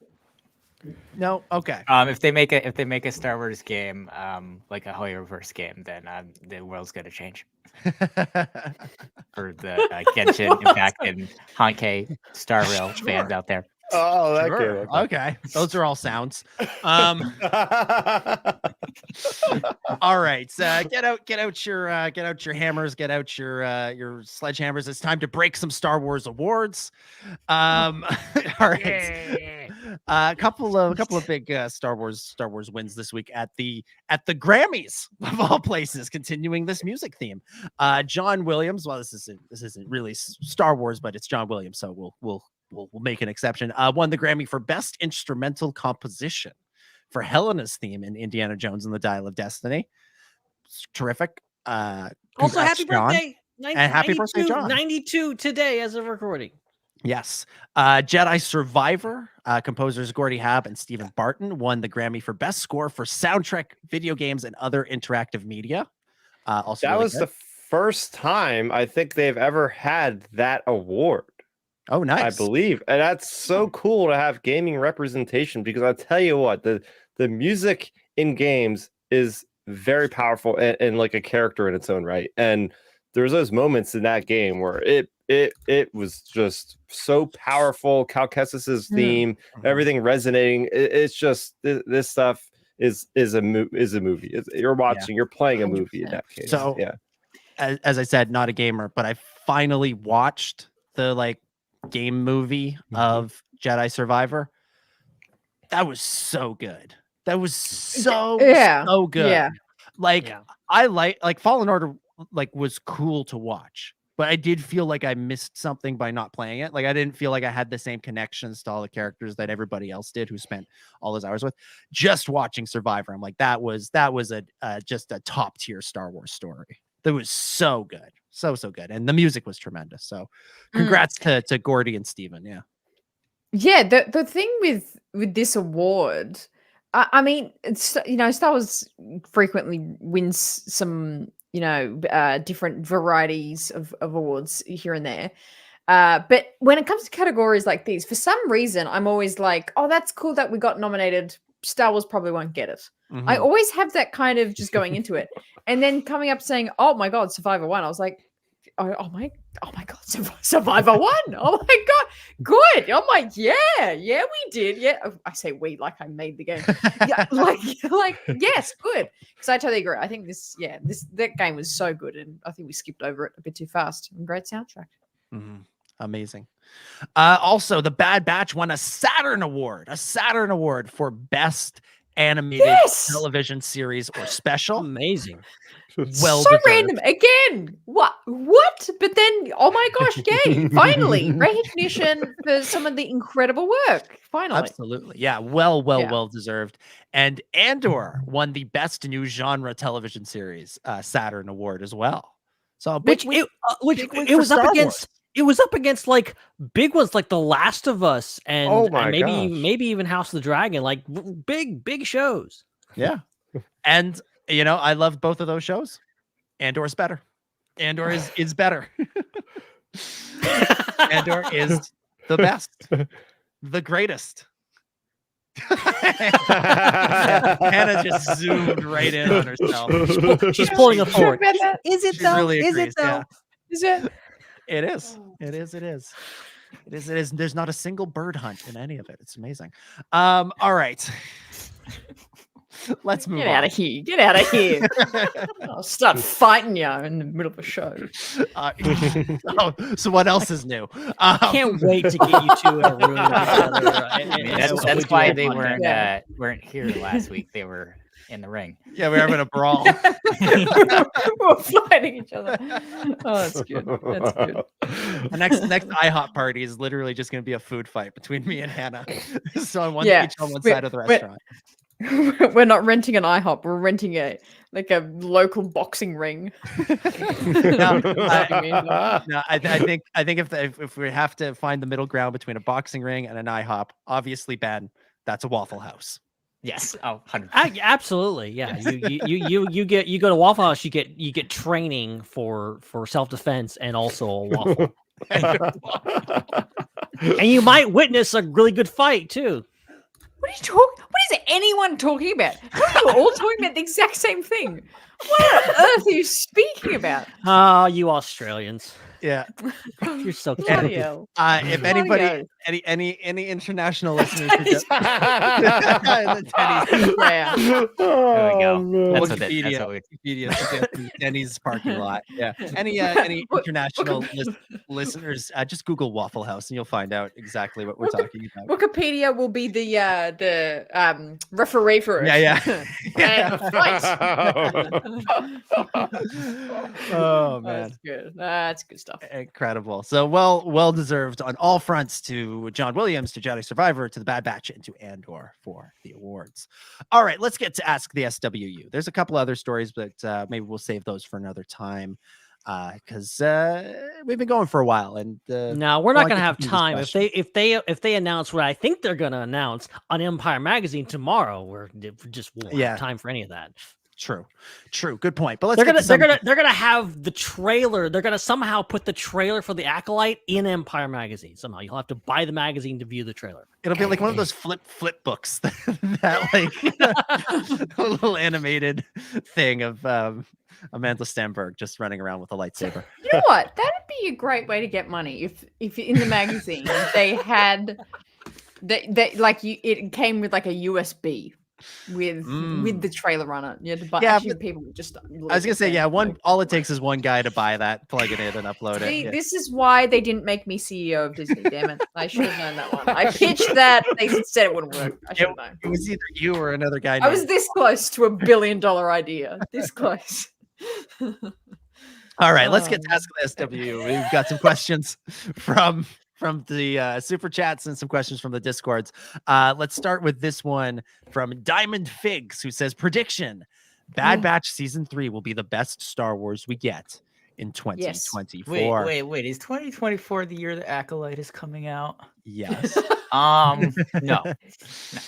No. Okay. If they make a Star Wars game, like a Hoyoverse game, then the world's gonna change. For the Genshin Impact and Honkai Star Rail fans out there. Oh, that game. Okay, those are all sounds. All right, get out your hammers, get out your sledgehammers. It's time to break some Star Wars awards. All right, a couple of big Star Wars wins this week at the Grammys of all places. Continuing this music theme, John Williams. Well, this isn't really Star Wars, but it's John Williams, so we'll make an exception. Won the Grammy for Best Instrumental Composition for Helena's theme in Indiana Jones and the Dial of Destiny. It's terrific. Also, happy birthday. And happy birthday, John. 92 today as of recording. Yes. Jedi Survivor, composers Gordy Habb and Stephen Barton won the Grammy for Best Score for Soundtrack, Video Games, and Other Interactive Media. Also, that was the first time I think they've ever had that award. Oh, nice. I believe. And that's so cool to have gaming representation, because I'll tell you what, the music in games is very powerful and like a character in its own right. And there's those moments in that game where it was just so powerful. Cal Kestis's theme, everything resonating. It's just this stuff is a movie. You're watching, you're playing a movie in that case. So yeah, as I said, not a gamer, but I finally watched the game movie of Jedi Survivor. That was so good. That was so good. Yeah. I like Fallen Order was cool to watch, but I did feel like I missed something by not playing it. Like I didn't feel like I had the same connections to all the characters that everybody else did who spent all those hours with. Just watching Survivor, I'm like, that was just a top tier Star Wars story. That was so good. So good. And the music was tremendous. So congrats to Gordy and Steven. Yeah. Yeah. The thing with this award, I mean, it's, Star Wars frequently wins some, different varieties of awards here and there. But when it comes to categories like these, for some reason, I'm always like, oh, that's cool that we got nominated. Star Wars probably won't get it. Mm-hmm. I always have that kind of just going into it. And then coming up saying, oh my God, Survivor won. I was like, oh my god, Survivor won. Oh my god, good. I'm like, yeah, we did. Yeah, I say we like I made the game. Yeah, like yes, good. Because I totally agree. I think that game was so good, and I think we skipped over it a bit too fast. And great soundtrack. Amazing. Also, The Bad Batch won a Saturn Award for best animated television series or special. Amazing. Well, so random again. What? But then, oh my gosh, yay! Finally, recognition for some of the incredible work. Finally, absolutely, yeah. Well deserved. And Andor won the best new genre television series Saturn Award as well. So, it was up against. It was up against like big ones like The Last of Us and maybe even House of the Dragon, like big shows. Yeah, and I loved both of those shows. Andor's better. Andor is better. Andor is the best, the greatest. Hannah just zoomed right in on herself. She's pulling a forward. Is it though? Really is it though? Yeah. Is it? It is. There's not a single bird hunt in any of it. It's amazing. All right. Let's move on. Get out of here. I'll start fighting you in the middle of a show. So what else is new? I can't wait to get you two in a room together. That's why they weren't here last week. They were in the ring. Yeah, we were having a brawl. We're fighting each other. Oh, that's good. The next IHOP party is literally just going to be a food fight between me and Hannah. So I want each on one side of the restaurant. We're not renting an IHOP. We're renting a local boxing ring. I think if we have to find the middle ground between a boxing ring and an IHOP, obviously, Ben, that's a Waffle House. Yes. Oh, 100%. Absolutely. Yeah. You go to Waffle House, you get training for self-defense and also a waffle. And you might witness a really good fight too. What is anyone talking about? How are you all talking about the exact same thing? What on earth are you speaking about? Oh, you Australians. Yeah. You're so cute. If anybody, any international listeners, there we go. Wikipedia, Denny's parking lot. Yeah. Any international listeners, just Google Waffle House and you'll find out exactly what we're talking about. Wikipedia will be the referee for it. Yeah. And fight. Oh man, that's good. That's good stuff. Incredible. So well deserved on all fronts to John Williams, to Jedi Survivor, to the Bad Batch, and to Andor for the awards. All right, let's get to Ask the SWU. There's a couple other stories, but maybe we'll save those for another time because we've been going for a while, and no, we're not going to have time. If they announce what I think they're going to announce on Empire Magazine tomorrow, we're just won't have time for any of that. True. Good point. But they're gonna have the trailer. They're gonna somehow put the trailer for the Acolyte in Empire Magazine. Somehow you'll have to buy the magazine to view the trailer. It'll be like one of those flip books that like a little animated thing of Amanda Stenberg just running around with a lightsaber. You know what? That'd be a great way to get money if in the magazine they had it came with like a USB. With the trailer on it, people just. I was gonna say, all it takes is one guy to buy that, plug it in, and upload it. This is why they didn't make me CEO of Disney. Damn it! I should have known that one. I pitched that. They said it wouldn't work. I should have known. It was either you or another guy. I was this close to $1 billion idea. This close. All right, let's get to Ask the SWU. We've got some questions from the super chats and some questions from the discords. Let's start with this one from Diamond Figs, who says, prediction: Bad Batch season 3 will be the best Star Wars we get in 2024. Yes. Wait, is 2024 the year the Acolyte is coming out? Yes. No.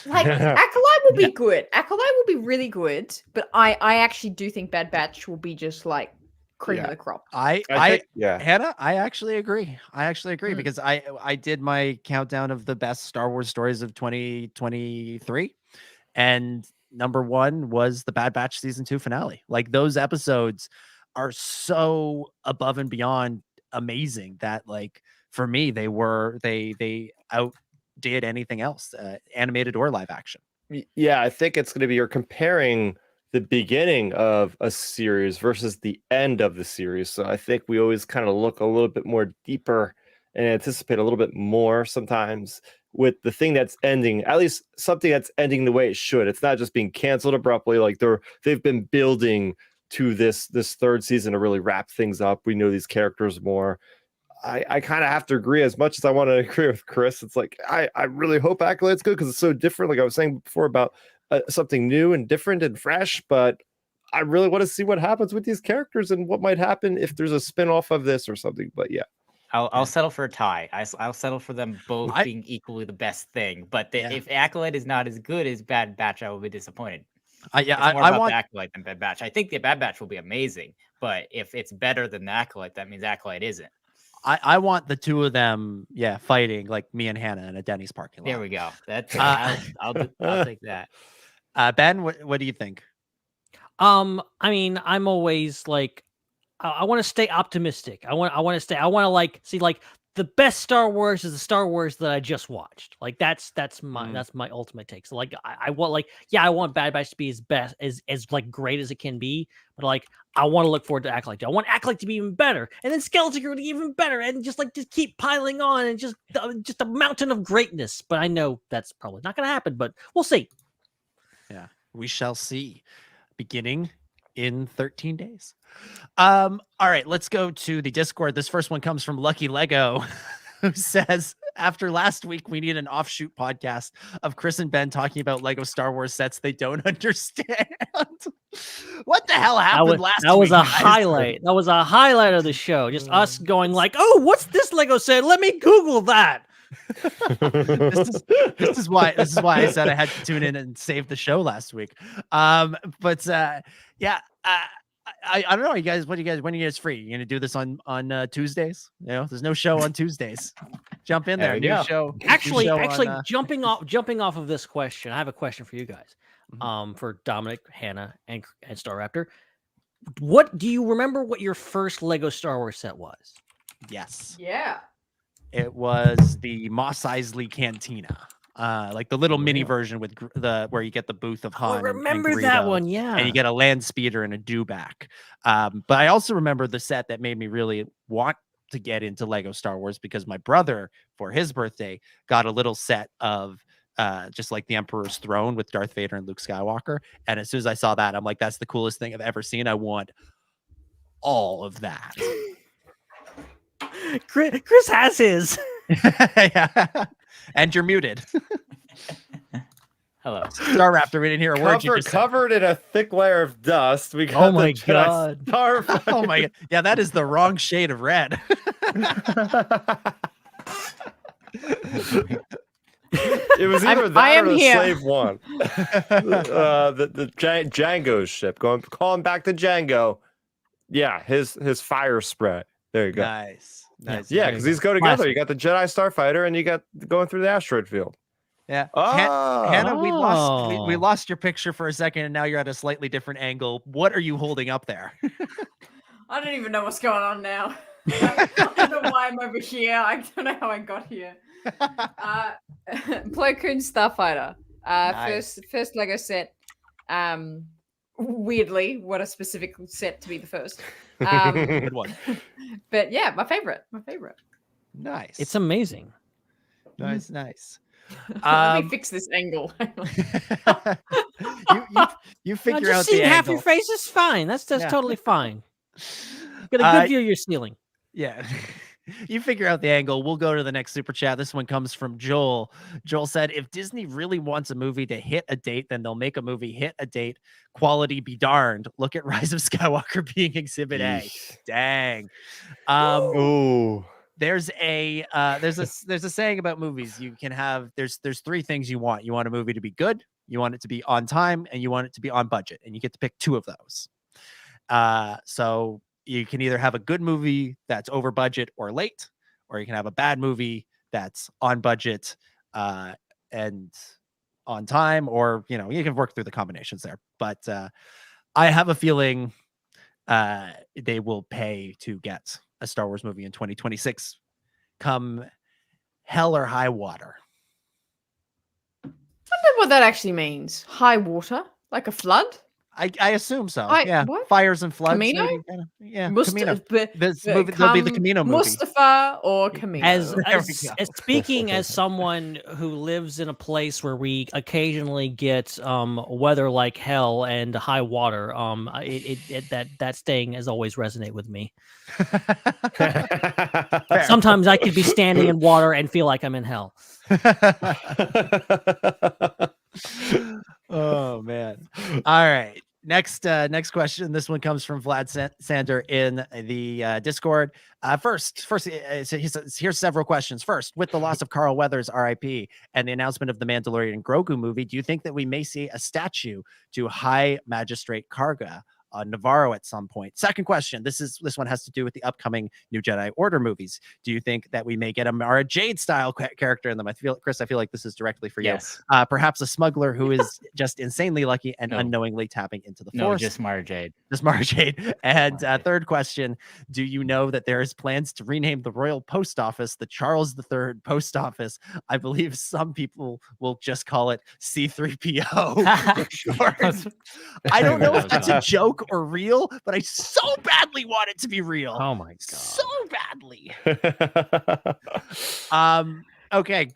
Like Acolyte will be good. Acolyte will be really good, but I actually do think Bad Batch will be just like cream of the crop. I think, Hannah, I actually agree because I did my countdown of the best Star Wars stories of 2023, and number one was the Bad Batch season 2 finale. Like those episodes are so above and beyond amazing that, like, for me, they outdid anything else, animated or live action. Yeah, I think it's going to be, you're comparing the beginning of a series versus the end of the series. So I think we always kind of look a little bit more deeper and anticipate a little bit more sometimes with the thing that's ending, at least something that's ending the way it should. It's not just being canceled abruptly. Like they've been building to this third season to really wrap things up. We know these characters more. I kind of have to agree. As much as I want to agree with Chris, it's like I really hope Acolyte's good because it's so different. Like I was saying before about something new and different and fresh, but I really want to see what happens with these characters and what might happen if there's a spin-off of this or something. But yeah. I'll settle for a tie. I'll settle for them both being equally the best thing. But if Acolyte is not as good as Bad Batch, I will be disappointed. I want Acolyte than Bad Batch. I think the Bad Batch will be amazing, but if it's better than the Acolyte, that means Acolyte isn't. I want the two of them, fighting like me and Hannah in a Denny's parking lot. There we go. That's I'll take that. Ben, what do you think? I mean, I'm always like, I want to stay optimistic. I want to like see, like, the best Star Wars is the Star Wars that I just watched. Like that's my ultimate take. So like I want, like, I want Bad Batch to be as best as like great as it can be, but like I want to look forward to Acolyte. I want Acolyte to be even better, and then Skeleton Crew to be even better, and just keep piling on, and just a mountain of greatness. But I know that's probably not going to happen, but we'll see. Yeah, we shall see. Beginning in 13 days. All right, let's go to the Discord. This first one comes from Lucky Lego, who says, after last week, we need an offshoot podcast of Chris and Ben talking about Lego Star Wars sets they don't understand. What the hell happened last week? That was a highlight. That was a highlight of the show. Just us going like, oh, what's this Lego set? Let me Google that. This is why I said I had to tune in and save the show last week. I don't know, you guys. When are you guys free? You gonna do this on Tuesdays? You know, there's no show on Tuesdays. Jump in there. New show. Actually, jumping off of this question, I have a question for you guys. For Dominic, Hannah, and Star Raptor. What do you remember? What your first Lego Star Wars set was? Yes. Yeah. It was the Mos Eisley Cantina, like the little mini version with where you get the booth of Han. I remember and that Greedo, one, yeah. And you get a land speeder and a dewback. But I also remember the set that made me really want to get into Lego Star Wars because my brother, for his birthday, got a little set of just like the Emperor's Throne with Darth Vader and Luke Skywalker. And as soon as I saw that, I'm like, that's the coolest thing I've ever seen. I want all of that. Chris has his. Yeah. And you're muted. Hello. Star Raptor, we didn't hear a word you just covered in a thick layer of dust. We got my God. Oh my God. Yeah, that is the wrong shade of red. It was either that or the Slave One. the Django's ship. Calling back to Django. Yeah, his fire spray. There you go. Nice. Yeah, because these go together. Classic. You got the Jedi Starfighter, and you got going through the asteroid field. Yeah. Hannah, we lost your picture for a second, and now you're at a slightly different angle. What are you holding up there? I don't even know what's going on now. I don't know why I'm over here. I don't know how I got here. Plo Koon Starfighter. Nice. First Lego set. Weirdly, what a specific set to be the first. Good one. But yeah, my favorite. Nice. It's amazing. Nice. Let me fix this angle. you figure just out seeing the half angle. your face is fine. That's totally fine. Get a good view of your ceiling. Yeah. You figure out the angle. We'll go to the next super chat. This one comes from Joel. Joel said, if Disney really wants a movie to hit a date, then they'll make a movie hit a date. Quality be darned. Look at Rise of Skywalker being Exhibit A. Dang. There's a saying about movies. You can have there's three things you want. You want a movie to be good, you want it to be on time, and you want it to be on budget. And you get to pick two of those. So you can either have a good movie that's over budget or late, or you can have a bad movie that's on budget and on time, or you can work through the combinations there. But I have a feeling they will pay to get a Star Wars movie in 2026, come hell or high water. I wonder what that actually means. High water, like a flood. I assume so. What? Fires and floods. Camino? Maybe. Camino. This But movie, there'll be the Camino movie. Mustafa or Camino. As speaking as someone who lives in a place where we occasionally get weather like hell and high water, that saying has always resonate with me. Sometimes I could be standing in water and feel like I'm in hell. Oh man! All right, next question. This one comes from Vlad Sander in the Discord. First, so he says, here's several questions. First, with the loss of Carl Weathers, R.I.P., and the announcement of the Mandalorian Grogu movie, do you think that we may see a statue to High Magistrate Karga Navarro at some point? Second question. This one has to do with the upcoming New Jedi Order movies. Do you think that we may get a Mara Jade style character in them? Chris, I feel like this is directly for you. Perhaps a smuggler who is just insanely lucky and unknowingly tapping into the Force. Just Mara Jade. Just Mara Jade. And third question. Do you know that there is plans to rename the Royal Post Office the Charles III Post Office? I believe some people will just call it C-3PO. Sure. I don't know if that's a joke or real, but I so badly want it to be real. Oh my god, so badly. Okay.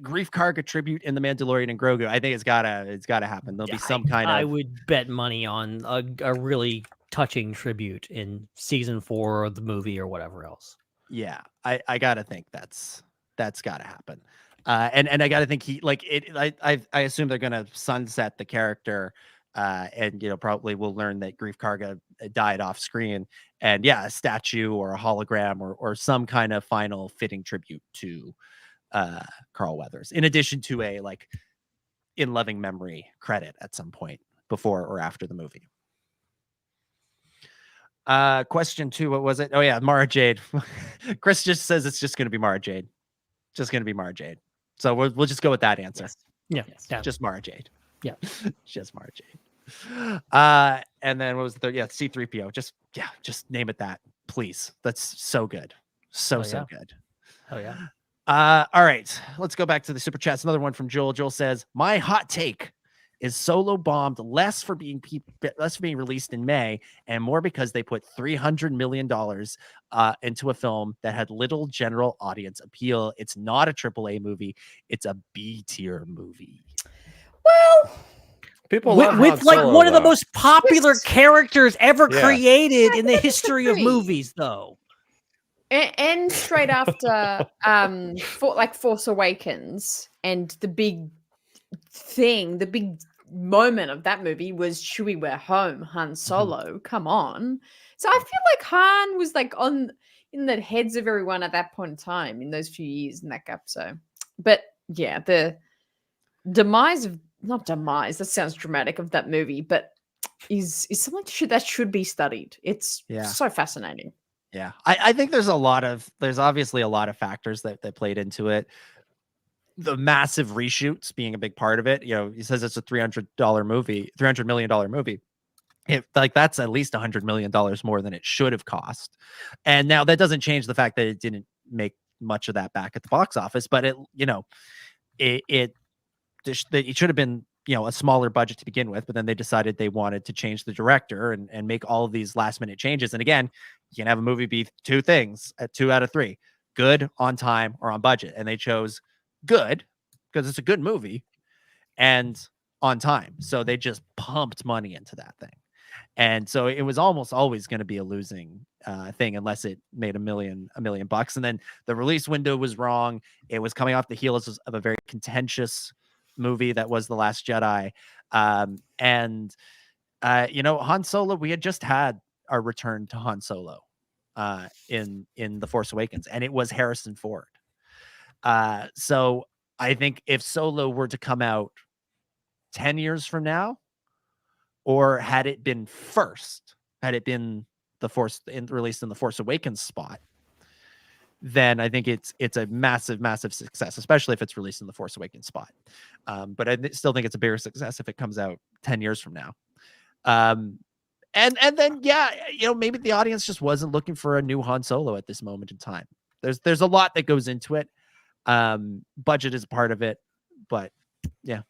Greef Karga tribute in the Mandalorian and Grogu. I think it's gotta happen. There'll be some kind of. I would bet money on a really touching tribute in season 4 of the movie or whatever else. Yeah, I gotta think that's gotta happen. And I gotta think I assume they're gonna sunset the character. And probably we'll learn that Greef Karga died off screen, and a statue or a hologram or some kind of final fitting tribute to Carl Weathers, in addition to a in loving memory credit at some point before or after the movie. Question 2, what was it? Oh yeah, Mara Jade. Chris just says it's just going to be Mara Jade. Just going to be Mara Jade. So we'll just go with that answer. Yes. Just Mara Jade. Yeah. Just Mara Jade. And then what was the third? Yeah, C-3PO. Just name it that, please. That's so good. So good. Oh yeah. All right. Let's go back to the super chats. Another one from Joel. Joel says, my hot take is Solo bombed less for being released in May and more because they put $300 million into a film that had little general audience appeal. It's not a AAA movie. It's a B-tier movie. Well, people with one of the most popular characters ever created in the history of movies, though. And straight after Force Awakens, and the big moment of that movie was Chewie we're home, Han Solo. Come on. So I feel like Han was in the heads of everyone at that point in time in those few years in that gap. So, but yeah, the demise of not demise, that sounds dramatic, of that movie, but is something that should be studied. It's so fascinating. Yeah. I think there's obviously a lot of factors that played into it. The massive reshoots being a big part of it. He says it's a $300 million movie. That's at least $100 million more than it should have cost. And now that doesn't change the fact that it didn't make much of that back at the box office, but it should have been a smaller budget to begin with, but then they decided they wanted to change the director and make all of these last minute changes. And again, you can have a movie be two things at 2 out of 3, good, on time, or on budget. And they chose good because it's a good movie and on time. So they just pumped money into that thing. And so it was almost always going to be a losing thing unless it made $1 million. And then the release window was wrong. It was coming off the heels of a very contentious movie that was The Last Jedi. Han Solo, we had just had our return to Han Solo in The Force Awakens, and it was Harrison Ford. So I think if Solo were to come out 10 years from now, or had it been released in the Force Awakens spot, then I think it's a massive, massive success, especially if it's released in the Force Awakens spot. But I still think it's a bigger success if it comes out 10 years from now. And then maybe the audience just wasn't looking for a new Han Solo at this moment in time. There's a lot that goes into it. Budget is a part of it, but yeah.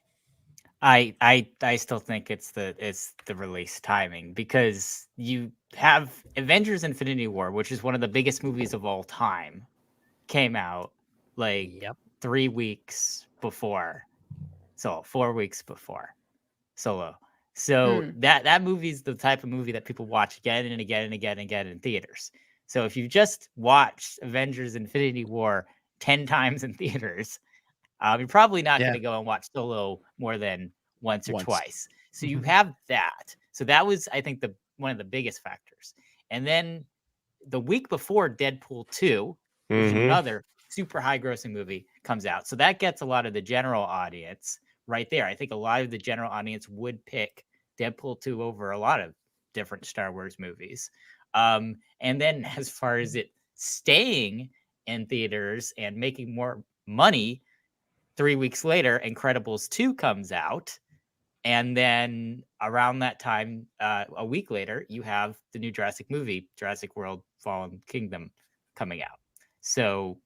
I still think it's the release timing, because you have Avengers Infinity War, which is one of the biggest movies of all time, came out 3 weeks before. So 4 weeks before Solo. So that movie's the type of movie that people watch again and again and again and again in theaters. So if you just watched Avengers Infinity War 10 times in theaters, you're probably not going to go and watch Solo more than once or twice. So you have that. So that was, I think, one of the biggest factors. And then the week before Deadpool 2, which is another super high grossing movie, comes out. So that gets a lot of the general audience right there. I think a lot of the general audience would pick Deadpool 2 over a lot of different Star Wars movies. And then as far as it staying in theaters and making more money, 3 weeks later, Incredibles 2 comes out. And then around that time, a week later, you have the new Jurassic movie, Jurassic World Fallen Kingdom, coming out. So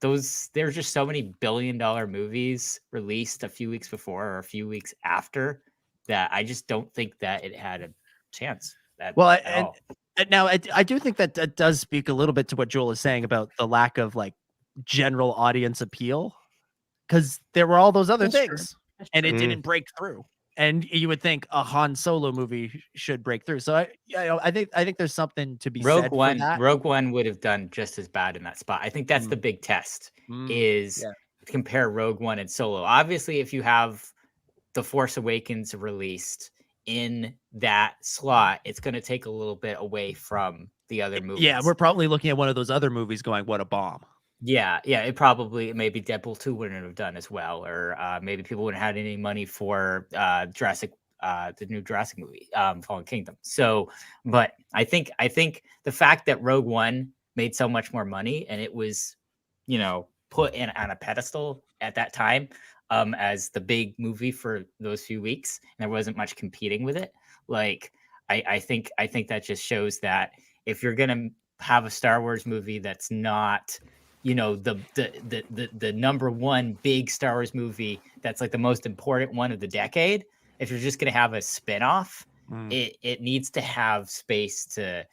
there's just so many billion-dollar movies released a few weeks before or a few weeks after that I just don't think that it had a chance. Now I do think that does speak a little bit to what Joel is saying about the lack of general audience appeal, because there were all those other things and it didn't break through. And you would think a Han Solo movie should break through. So I think there's something to be said for that. Rogue One would have done just as bad in that spot. I think that's the big test is compare Rogue One and Solo. Obviously, if you have The Force Awakens released in that slot, it's going to take a little bit away from the other movies. Yeah, we're probably looking at one of those other movies going, what a bomb. Yeah, maybe Deadpool 2 wouldn't have done as well, or maybe people wouldn't have had any money for the new Jurassic movie, Fallen Kingdom. So, but I think the fact that Rogue One made so much more money and it was, put in on a pedestal at that time as the big movie for those few weeks, and there wasn't much competing with it. I think that just shows that if you're gonna have a Star Wars movie that's not the number one big Star Wars movie that's the most important one of the decade, if you're just going to have a spinoff, it needs to have space to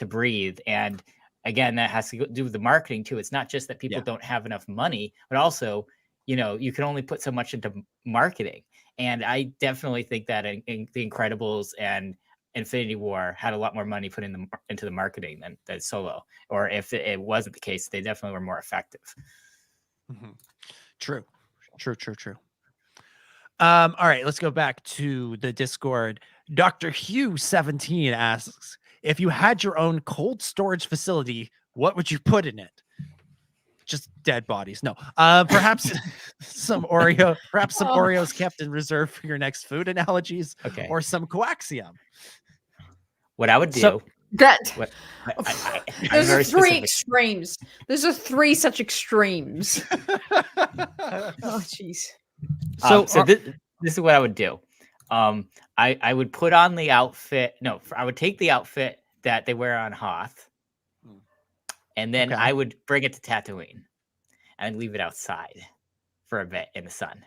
breathe. And again, that has to do with the marketing too. It's not just that people don't have enough money, but also, you can only put so much into marketing. And I definitely think that in The Incredibles and Infinity War had a lot more money put into the marketing than Solo. Or if it wasn't the case, they definitely were more effective. True. All right, let's go back to the Discord. Dr. Hugh 17 asks, if you had your own cold storage facility, what would you put in it? Just dead bodies. No. Perhaps some Oreos kept in reserve for your next food analogies. Okay. Or some coaxium. What I would do. There's three extremes. There's three such extremes. Oh, jeez. So this is what I would do. I would put on the outfit. No, I would take the outfit that they wear on Hoth, and then I would bring it to Tatooine and leave it outside for a bit in the sun.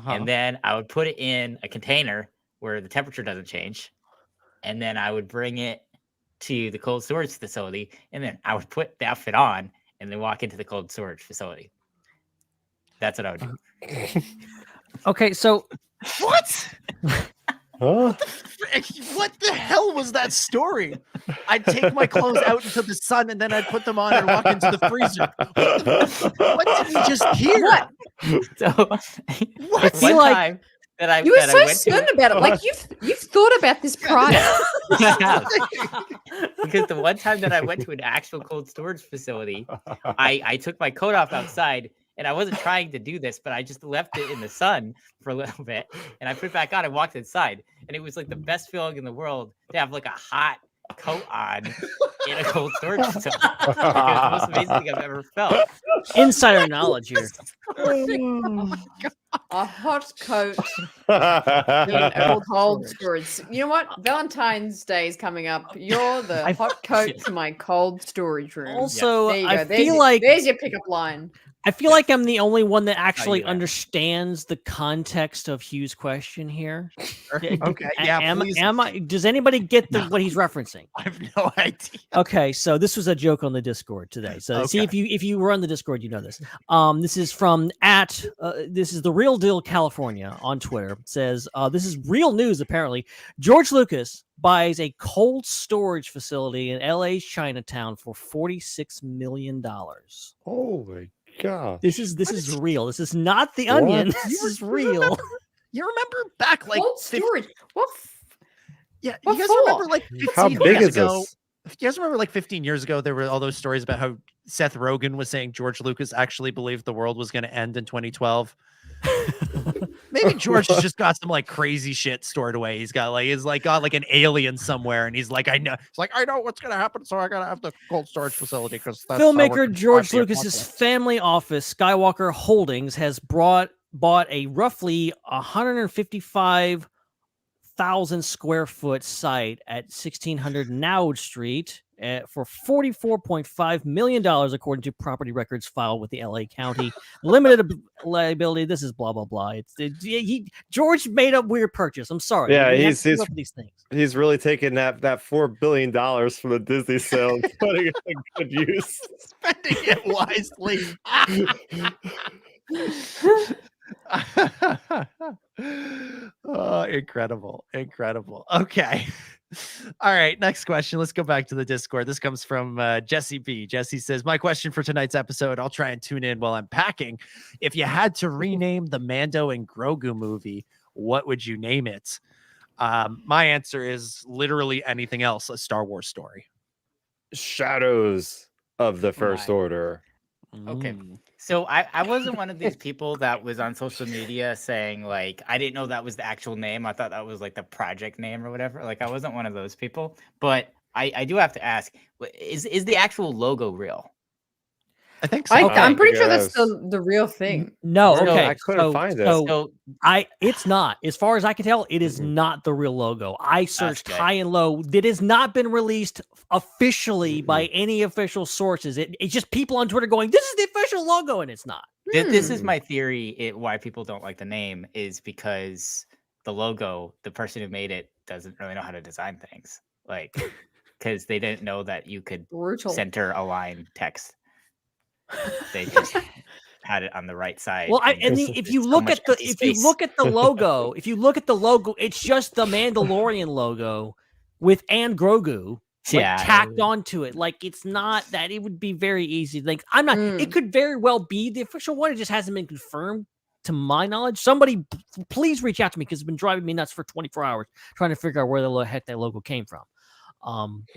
And then I would put it in a container where the temperature doesn't change. And then I would bring it to the cold storage facility, and then I would put the outfit on and then walk into the cold storage facility. That's what I would do. Okay, so what? What the hell was that story? I'd take my clothes out into the sun and then I'd put them on and walk into the freezer. What did we just hear? So, I feel like you were so certain about it. Like you've thought about this prior. Because the one time that I went to an actual cold storage facility, I took my coat off outside, and I wasn't trying to do this, but I just left it in the sun for a little bit, and I put it back on and walked inside, and it was like the best feeling in the world to have like a hot coat on in a cold storage facility. It was the most amazing thing I've ever felt. Insider knowledge here. A hot coat in a cold storage. You know what? Valentine's Day is coming up. You're the hot coat to my cold storage room. Also, there you go. I feel like there's your pickup line. I feel like I'm the only one that actually understands the context of Hugh's question here. Okay, yeah. Am I? Does anybody get what he's referencing? I have no idea. Okay, so this was a joke on the Discord today. So see if you were on the Discord, you know this. This is from this is the Real Deal California on Twitter. It says this is real news. Apparently, George Lucas buys a cold storage facility in LA's Chinatown for $46 million. Holy God! This is real. This is not The Onion. This is real. You remember back like cold storage? What? Yeah, what you guys for? remember like 15 How big years is ago? this? You guys remember like 15 years ago, there were all those stories about how Seth Rogen was saying George Lucas actually believed the world was going to end in 2012. Maybe George has just got some like crazy shit stored away. He's got like an alien somewhere, and he's like, I know what's gonna happen, so I gotta have the cold storage facility because filmmaker George Lucas's family office, Skywalker Holdings, has bought a roughly 155,000 square foot site at 1600 Naud Street for $44.5 million, according to property records filed with the LA County Limited Liability. This is blah blah blah. George made a weird purchase. I'm sorry. Yeah, he's these things. He's really taking that $4 billion from the Disney sale and putting it in good use, spending it wisely. Oh, incredible. Okay. All right, next question. Let's go back to the Discord. This comes from Jesse B. Jesse says, my question for tonight's episode, I'll try and tune in while I'm packing. If you had to rename the Mando and Grogu movie, what would you name it? My answer is literally anything else, a Star Wars story. Shadows of the First Order. Okay. So I wasn't one of these people that was on social media saying like, I didn't know that was the actual name. I thought that was like the project name or whatever. Like I wasn't one of those people, but I do have to ask, is the actual logo real? I think so. I'm pretty sure that's the real thing. No, okay. I couldn't find it. So it's not. As far as I can tell, it is not the real logo. I searched high and low. It has not been released officially by any official sources. It's just people on Twitter going, "This is the official logo," and it's not. This is my theory. Why people don't like the name is because the logo, the person who made it, doesn't really know how to design things. Like, because they didn't know that you could center align text. They just had it on the right side. Well, if you look at the logo, it's just the Mandalorian logo with and Grogu tacked onto it. Like it's not that. It would be very easy. Like I'm not. It could very well be the official one. It just hasn't been confirmed to my knowledge. Somebody please reach out to me because it's been driving me nuts for 24 hours trying to figure out where the heck that logo came from.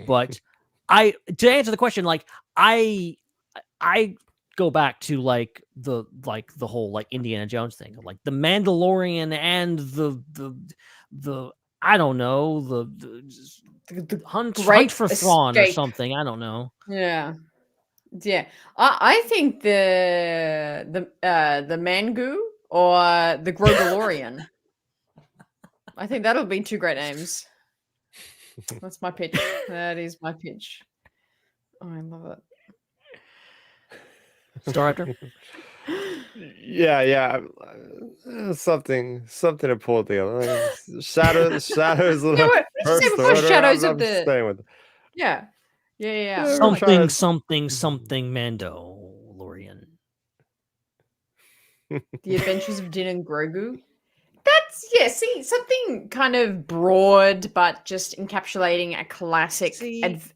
But to answer the question, like I go back to like the whole like Indiana Jones thing, like the Mandalorian and the I don't know the hunt for Thrawn or something. I don't know. Yeah. I think the Mangu or the Grogalorian. I think that'll be two great names. That's my pitch. That is my pitch. Oh, I love it. Star Actor? Yeah. Something to pull together. Like, shadows of the First Order. Shadows I'm of the. staying with it. Yeah. Something Mandalorian. The Adventures of Din and Grogu. That's something kind of broad, but just encapsulating a classic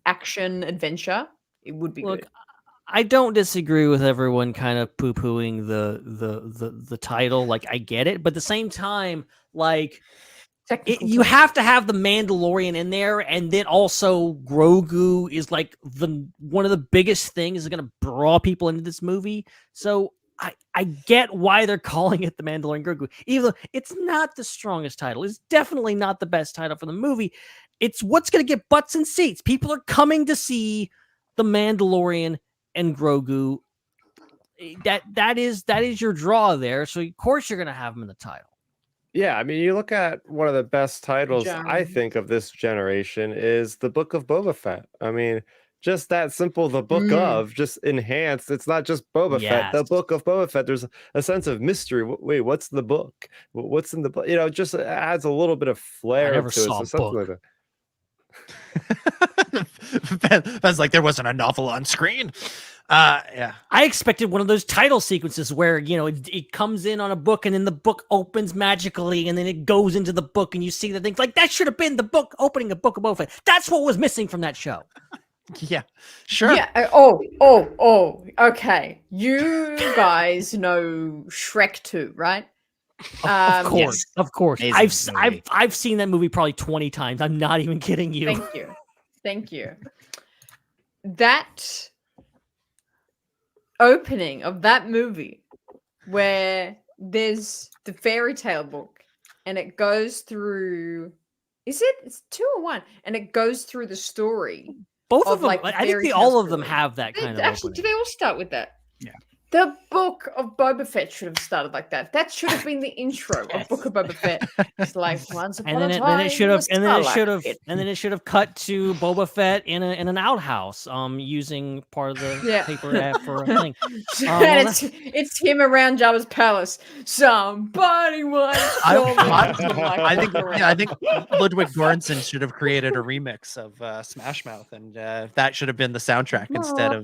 action adventure. It would be good. I don't disagree with everyone kind of poo-pooing the title. Like I get it, but at the same time, like you have to have the Mandalorian in there, and then also Grogu is like one of the biggest things is going to draw people into this movie. So I get why they're calling it the Mandalorian Grogu, even though it's not the strongest title. It's definitely not the best title for the movie. It's what's going to get butts in seats. People are coming to see the Mandalorian and Grogu that is your draw there. So of course you're gonna have him in the title. Yeah, I mean, you look at one of the best titles I Jarring. think of this generation is the Book of Boba Fett. I mean, just that simple, the book of, just enhanced. It's not just Boba Fett, the Yes. Book of Boba Fett. There's a sense of mystery. Wait, what's the book? What's in the book? You know, just adds a little bit of flair never to it. saw So a something book. like that. Ben's like, there wasn't a novel on screen. Yeah. I expected one of those title sequences where, you know, it comes in on a book and then the book opens magically and then it goes into the book and you see the things like that should have been the book opening a Book of Boba Fett. That's what was missing from that show. Yeah, sure. Yeah. Okay. You guys know Shrek 2, right? Of course, of course. Amazing movie. I've seen that movie probably 20 times. I'm not even kidding you. Thank you. That opening of that movie where there's the fairy tale book and it goes through it's 2 or 1 and it goes through the story. Both of them, like, the I think fairy tale all of them story. have that kind of Actually, opening. do they all start with that? Yeah. The Book of Boba Fett should have started like that. That should have been the intro of Book of Boba Fett. It's like once upon And a then time. it should have, and then it should have, it. and then it should have cut to Boba Fett in an outhouse, using part of the paper ad for a thing. And it's him around Jabba's palace. Somebody once told me I think Ludwig Göransson should have created a remix of Smash Mouth, and that should have been the soundtrack instead of.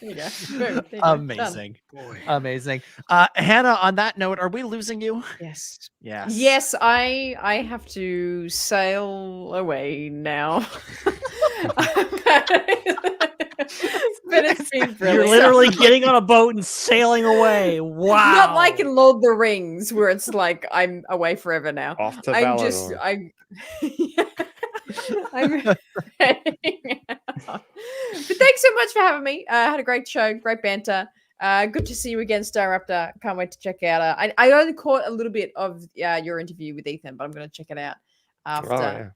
There you go. Boom. There you go. Amazing. Amazing. Hannah, on that note, are we losing you? Yes. Yes. Yes, I have to sail away now. But it's been brilliant. You're literally getting on a boat and sailing away. Wow. Not like in Lord of the Rings, where it's like I'm away forever now. Off to I'm Valinor. I'm heading out. But thanks so much for having me. I had a great show, great banter. Good to see you again, Star Raptor. Can't wait to check out. I only caught a little bit of your interview with Ethan, but I'm going to check it out after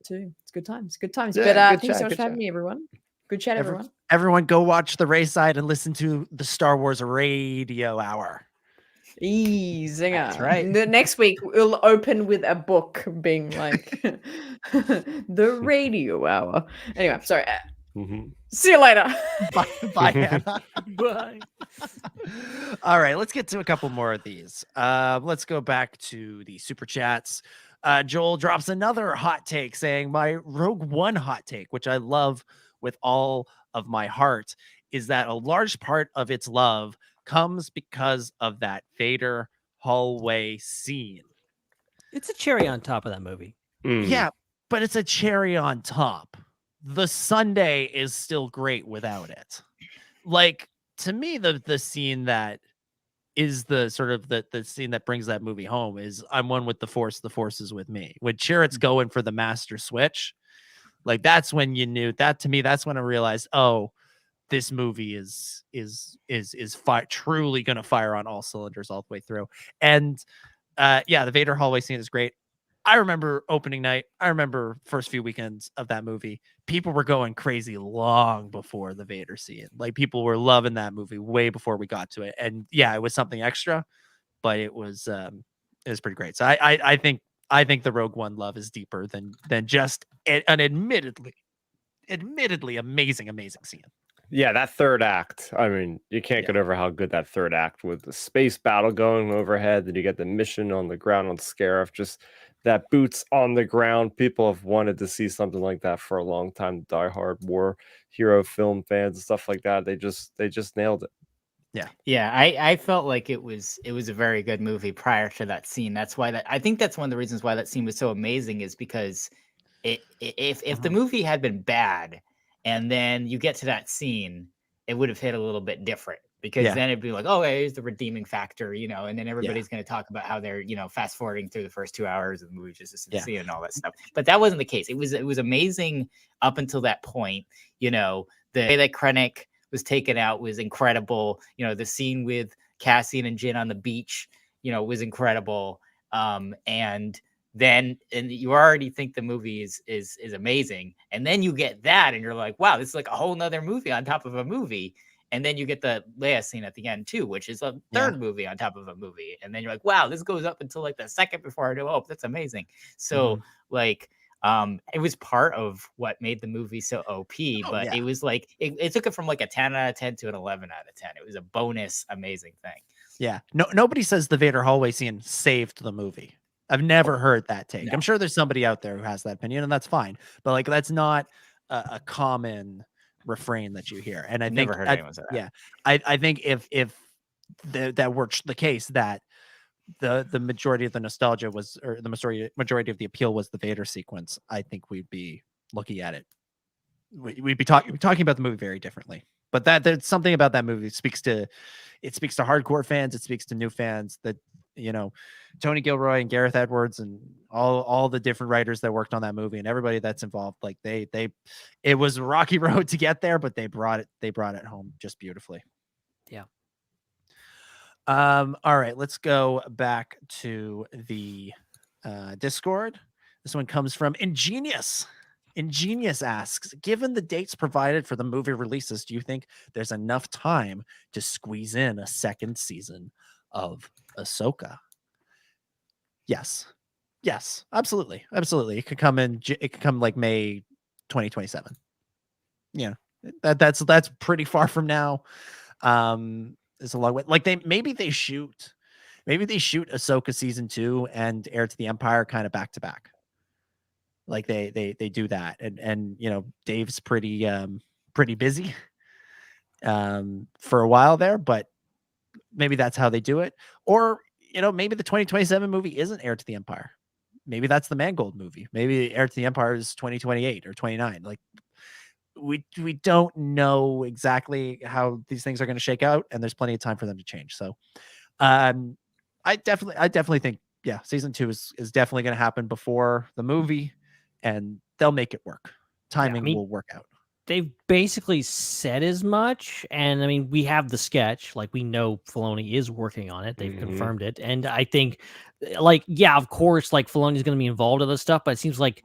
too. It's good times. Good times. Yeah, but good thanks so chat, much good for having chat. me, everyone. Good chat, everyone. Everyone go watch the Raeside and listen to the Star Wars Radio Hour. Zinger. That's right. The next week we'll open with a book being like the radio hour. Anyway, sorry. See you later. Bye, Hannah. Bye. All right, let's get to a couple more of these. Let's go back to the super chats. Joel drops another hot take saying, my Rogue One hot take, which I love with all of my heart, is that a large part of its love comes because of that Vader hallway scene. It's a cherry on top of that movie. Yeah, but it's a cherry on top. The sundae is still great without it. Like, to me, the scene that is the sort of the scene that brings that movie home is I'm one with the Force is with me. When Chirrut's going for the master switch, like that's when you knew that. To me, that's when I realized, oh, this movie is truly going to fire on all cylinders all the way through. And yeah, the Vader hallway scene is great. I remember opening night. I remember first few weekends of that movie. People were going crazy long before the Vader scene. Like people were loving that movie way before we got to it. And yeah, it was something extra, but it was pretty great. So I think the Rogue One love is deeper than just an admittedly amazing scene. Yeah, that third act. I mean, you can't get over how good that third act with the space battle going overhead. Then you get the mission on the ground on Scarif. Just that boots on the ground. People have wanted to see something like that for a long time. Diehard war hero film fans and stuff like that. They just nailed it. Yeah. I felt like it was a very good movie prior to that scene. That's why I think that's one of the reasons why that scene was so amazing is because if the movie had been bad and then you get to that scene, it would have hit a little bit different because then it'd be like, oh, here's the redeeming factor, and then everybody's going to talk about how they're, fast forwarding through the first 2 hours of the movie just to see it and all that stuff. But that wasn't the case. It was amazing up until that point. The way that Krennic was taken out was incredible. The scene with Cassian and Jyn on the beach, was incredible. And then and you already think the movie is amazing, and then you get that and you're like, wow, this is like a whole nother movie on top of a movie. And then you get the Leia scene at the end too, which is a third movie on top of a movie. And then you're like, wow, this goes up until like the second before I do. Oh, that's amazing. So like it was part of what made the movie so OP, but it was like it took it from like a 10 out of 10 to an 11 out of 10. It was a bonus amazing thing. Yeah. Nobody says the Vader hallway scene saved the movie. I've never heard that take. I'm sure there's somebody out there who has that opinion, and that's fine. But like that's not a common refrain that you hear. And I Never heard anyone say that. Yeah. I think if that were the case, that the majority of the nostalgia was, or the majority of the appeal was the Vader sequence, I think we'd be looking at it. We'd be talking about the movie very differently. But there's something about that movie that speaks to hardcore fans. It speaks to new fans that, you know, Tony Gilroy and Gareth Edwards and all the different writers that worked on that movie and everybody that's involved. Like it was a rocky road to get there, but they brought it home just beautifully. Yeah. All right, let's go back to the Discord. This one comes from Ingenious. Ingenious asks, given the dates provided for the movie releases, do you think there's enough time to squeeze in a second season of Ahsoka? Yes, absolutely. It could come like May 2027. Yeah, that's pretty far from now. It's a long way. Like maybe they shoot Ahsoka season 2 and Heir to the Empire kind of back to back. Like they do that, and you know, Dave's pretty busy for a while there, but maybe that's how they do it. Or, you know, maybe the 2027 movie isn't Heir to the Empire. Maybe that's the Mangold movie. Maybe Heir to the Empire is 2028 or 29. Like we don't know exactly how these things are going to shake out, and there's plenty of time for them to change. So I definitely think, yeah, season 2 is definitely going to happen before the movie, and they'll make it work. Timing will work out. They've basically said as much, and I mean, we have the sketch. Like, we know Filoni is working on it. They've confirmed it, and I think, like, yeah, of course, like Filoni's going to be involved in this stuff, but it seems like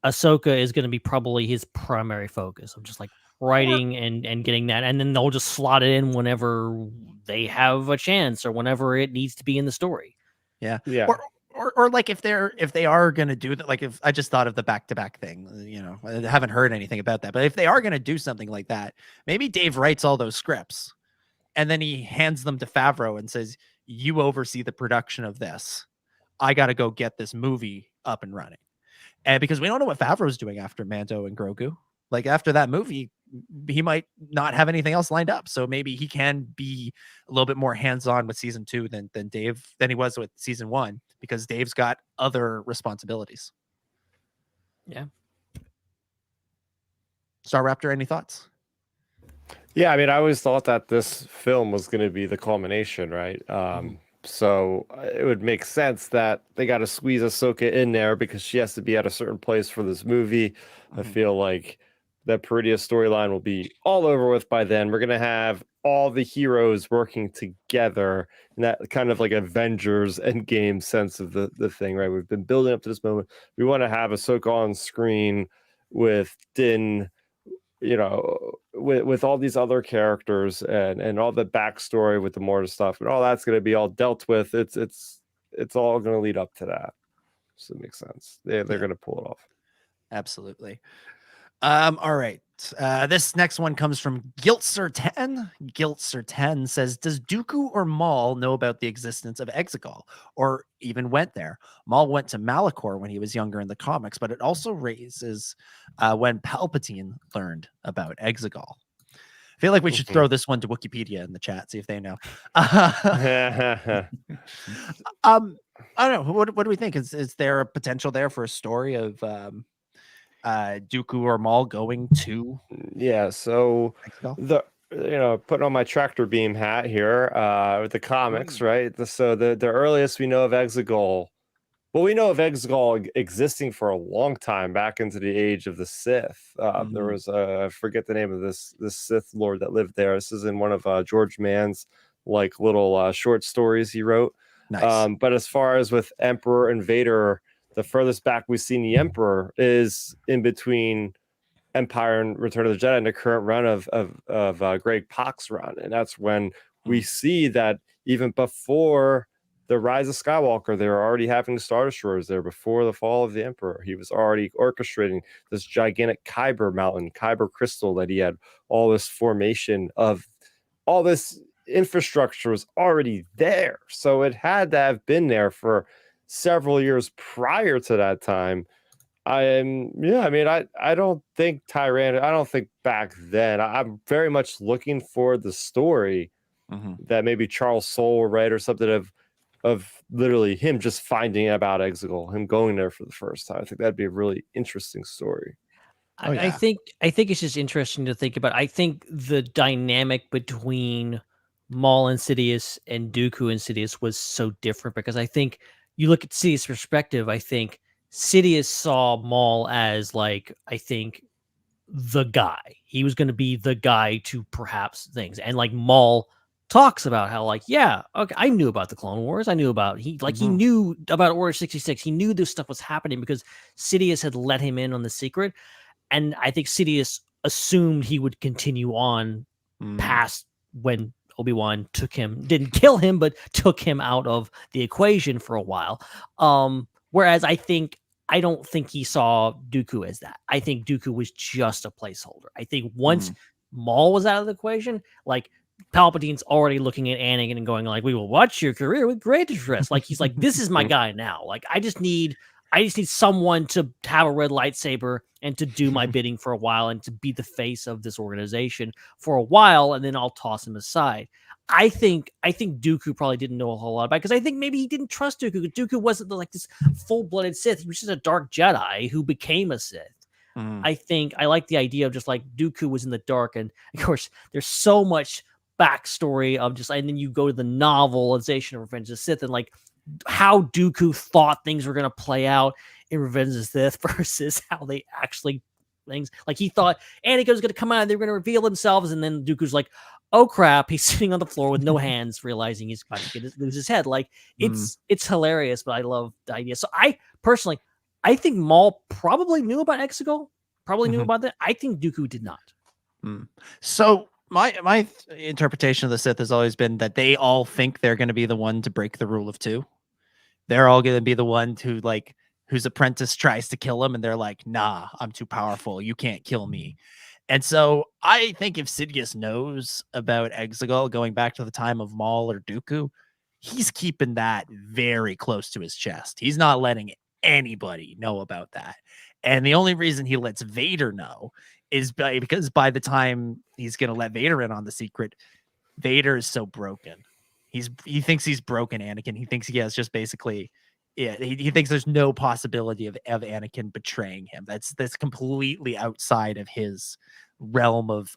Ahsoka is going to be probably his primary focus of just like writing and getting that, and then they'll just slot it in whenever they have a chance or whenever it needs to be in the story. Yeah. Or like if they are going to do that, like if I just thought of the back-to-back thing, you know, I haven't heard anything about that, but if they are going to do something like that, maybe Dave writes all those scripts and then he hands them to Favreau and says, you oversee the production of this. I got to go get this movie up and running. And because we don't know what Favreau's doing after Mando and Grogu, like after that movie, he might not have anything else lined up. So maybe he can be a little bit more hands-on with season 2 than he was with season 1, because Dave's got other responsibilities. Yeah. Star Raptor, any thoughts? Yeah, I mean, I always thought that this film was going to be the culmination, right? So it would make sense that they got to squeeze Ahsoka in there because she has to be at a certain place for this movie. I feel like that Peridia storyline will be all over with by then. We're going to have all the heroes working together in that kind of like Avengers Endgame sense of the thing, right? We've been building up to this moment. We want to have Ahsoka on screen with Din, you know, with all these other characters and all the backstory with the Morta stuff, and all that's going to be all dealt with. It's all going to lead up to that. So it makes sense. They're going to pull it off. Absolutely. All right. This next one comes from Giltser10. Giltser10 says, does Dooku or Maul know about the existence of Exegol, or even went there? Maul went to Malachor when he was younger in the comics, but it also raises when Palpatine learned about Exegol. I feel like we should throw this one to Wikipedia in the chat, see if they know. I don't know. What do we think? Is there a potential there for a story of Dooku or Maul going to? Yeah, so putting on my tractor beam hat here with the comics, right? So the earliest we know of Exegol, well, we know of Exegol existing for a long time, back into the age of the Sith. There was I forget the name of this Sith Lord that lived there. This is in one of George Mann's like little short stories he wrote. Nice. But as far as with Emperor and Vader, the furthest back we've seen the Emperor is in between Empire and Return of the Jedi and the current run of Greg Pak's run. And that's when we see that even before the Rise of Skywalker, they were already having Star Destroyers there. Before the fall of the Emperor, he was already orchestrating this gigantic Kyber mountain, Kyber crystal, that he had all this formation of, all this infrastructure was already there. So it had to have been there for several years prior to that time. I don't think I don't think back then. I'm very much looking for the story that maybe Charles Soule will write, or something of literally him just finding out about Exegol, him going there for the first time. I think that'd be a really interesting story. I think it's just interesting to think about. I think the dynamic between Maul and Sidious and Dooku and Sidious was so different, because I think you look at Sidious' perspective. I think Sidious saw Maul as, like, I think the guy. He was going to be the guy to perhaps things. And like Maul talks about how, like, yeah, okay, I knew about the Clone Wars. I knew about he knew about Order 66. He knew this stuff was happening because Sidious had let him in on the secret. And I think Sidious assumed he would continue on past when Obi-Wan didn't kill him, but took him out of the equation for a while. Whereas I don't think he saw Dooku as that. I think Dooku was just a placeholder. I think once Maul was out of the equation, like, Palpatine's already looking at Anakin and going, like, we will watch your career with great interest. Like, he's like, this is my guy now. Like, I just need someone to have a red lightsaber and to do my bidding for a while and to be the face of this organization for a while, and then I'll toss him aside. I think Dooku probably didn't know a whole lot about it, because I think maybe he didn't trust Dooku. Dooku wasn't like this full-blooded Sith. He was just a dark Jedi who became a Sith. I think I like the idea of just like Dooku was in the dark, and of course there's so much backstory of just, and then you go to the novelization of Revenge of the Sith and like how Dooku thought things were going to play out in Revenge of the Sith versus how they actually things. Like, he thought Anakin was going to come out and they were going to reveal themselves, and then Dooku's like, oh crap, he's sitting on the floor with no hands, realizing he's about to lose his head. Like, it's hilarious, but I love the idea. So I personally, I think Maul probably knew about Exegol, knew about that. I think Dooku did not. So my interpretation of the Sith has always been that they all think they're going to be the one to break the rule of two. They're all going to be the one who, like, whose apprentice tries to kill him, and they're like, nah, I'm too powerful. You can't kill me. And so I think if Sidious knows about Exegol going back to the time of Maul or Dooku, he's keeping that very close to his chest. He's not letting anybody know about that. And the only reason he lets Vader know is because by the time he's going to let Vader in on the secret, Vader is so broken. He thinks he's broken Anakin. He thinks he has just basically, he thinks there's no possibility of Anakin betraying him. That's completely outside of his realm of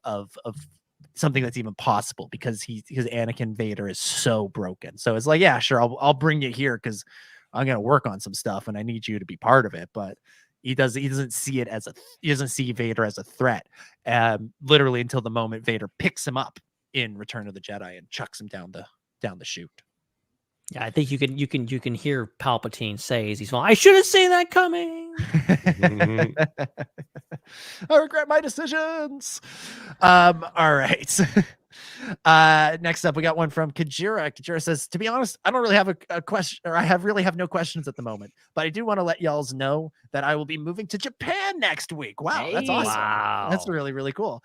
something that's even possible, because Anakin Vader is so broken. So it's like, yeah, sure, I'll bring you here because I'm going to work on some stuff and I need you to be part of it. But he doesn't see Vader as a threat, literally until the moment Vader picks him up in Return of the Jedi and chucks him down the chute. Yeah, I think you can hear Palpatine say as he's falling, I should have seen that coming. I regret my decisions. All right. Next up, we got one from Kajira. Kajira says, to be honest, I don't really have a question, or I really have no questions at the moment, but I do want to let y'all know that I will be moving to Japan next week. Wow, that's awesome. Wow. That's really, really cool.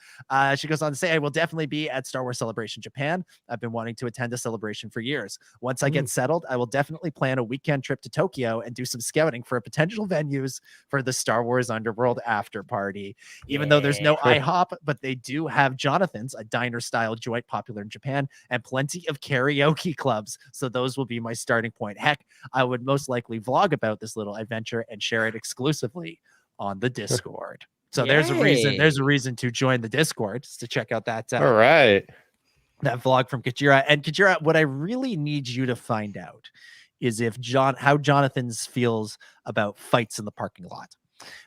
She goes on to say, I will definitely be at Star Wars Celebration Japan. I've been wanting to attend a celebration for years. Once I get settled, I will definitely plan a weekend trip to Tokyo and do some scouting for potential venues for the Star Wars Underworld after party. Even though there's no IHOP, but they do have Jonathan's, a diner-style joint popular in Japan, and plenty of karaoke clubs. So those will be my starting point. Heck, I would most likely vlog about this little adventure and share it exclusively on the Discord. So there's a reason to join the Discord, to check out that all right, that vlog from Kajira. And Kajira, what I really need you to find out is how Jonathan's feels about fights in the parking lot,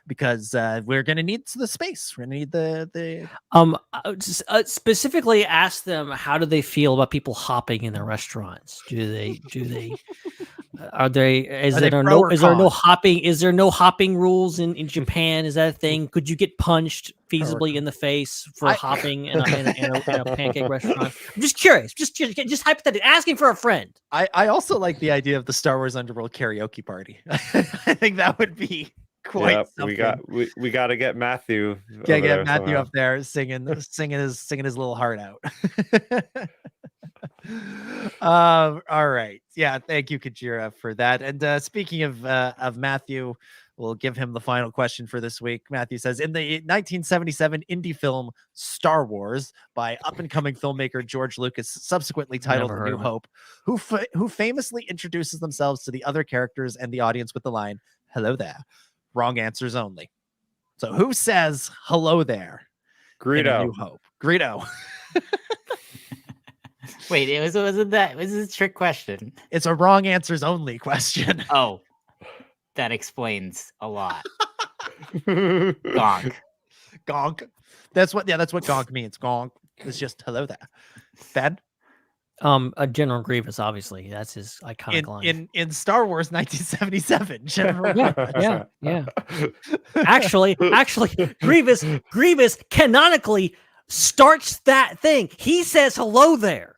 because we're going to need the space. We're going to need the specifically ask them, how do they feel about people hopping in their restaurants? Do they Are they? Is Are there they pro no? or Is there no con? hopping? Is there no hopping rules in Japan? Is that a thing? Could you get punched feasibly in the face for hopping in a pancake restaurant? I'm just curious. Just hypothetically asking for a friend. I also like the idea of the Star Wars Underworld karaoke party. I think that would be quite something. we got to get Matthew. Yeah, get Matthew up there singing his little heart out. All right. Yeah, thank you, Kajira, for that. And speaking of Matthew, we'll give him the final question for this week. Matthew says, in the 1977 indie film Star Wars by up-and-coming filmmaker George Lucas, subsequently titled A New Hope, who famously introduces themselves to the other characters and the audience with the line, "Hello there." Wrong answers only. So who says hello there? Greedo. In A New Hope. Greedo. Wait, was this a trick question? It's a wrong answers only question. Oh, that explains a lot. Gonk. Gonk. That's what gonk means. Gonk. It's just hello there. Ben? A General Grievous, obviously. That's his iconic line. In Star Wars 1977. General yeah. Actually, Grievous canonically starts that thing. He says hello there.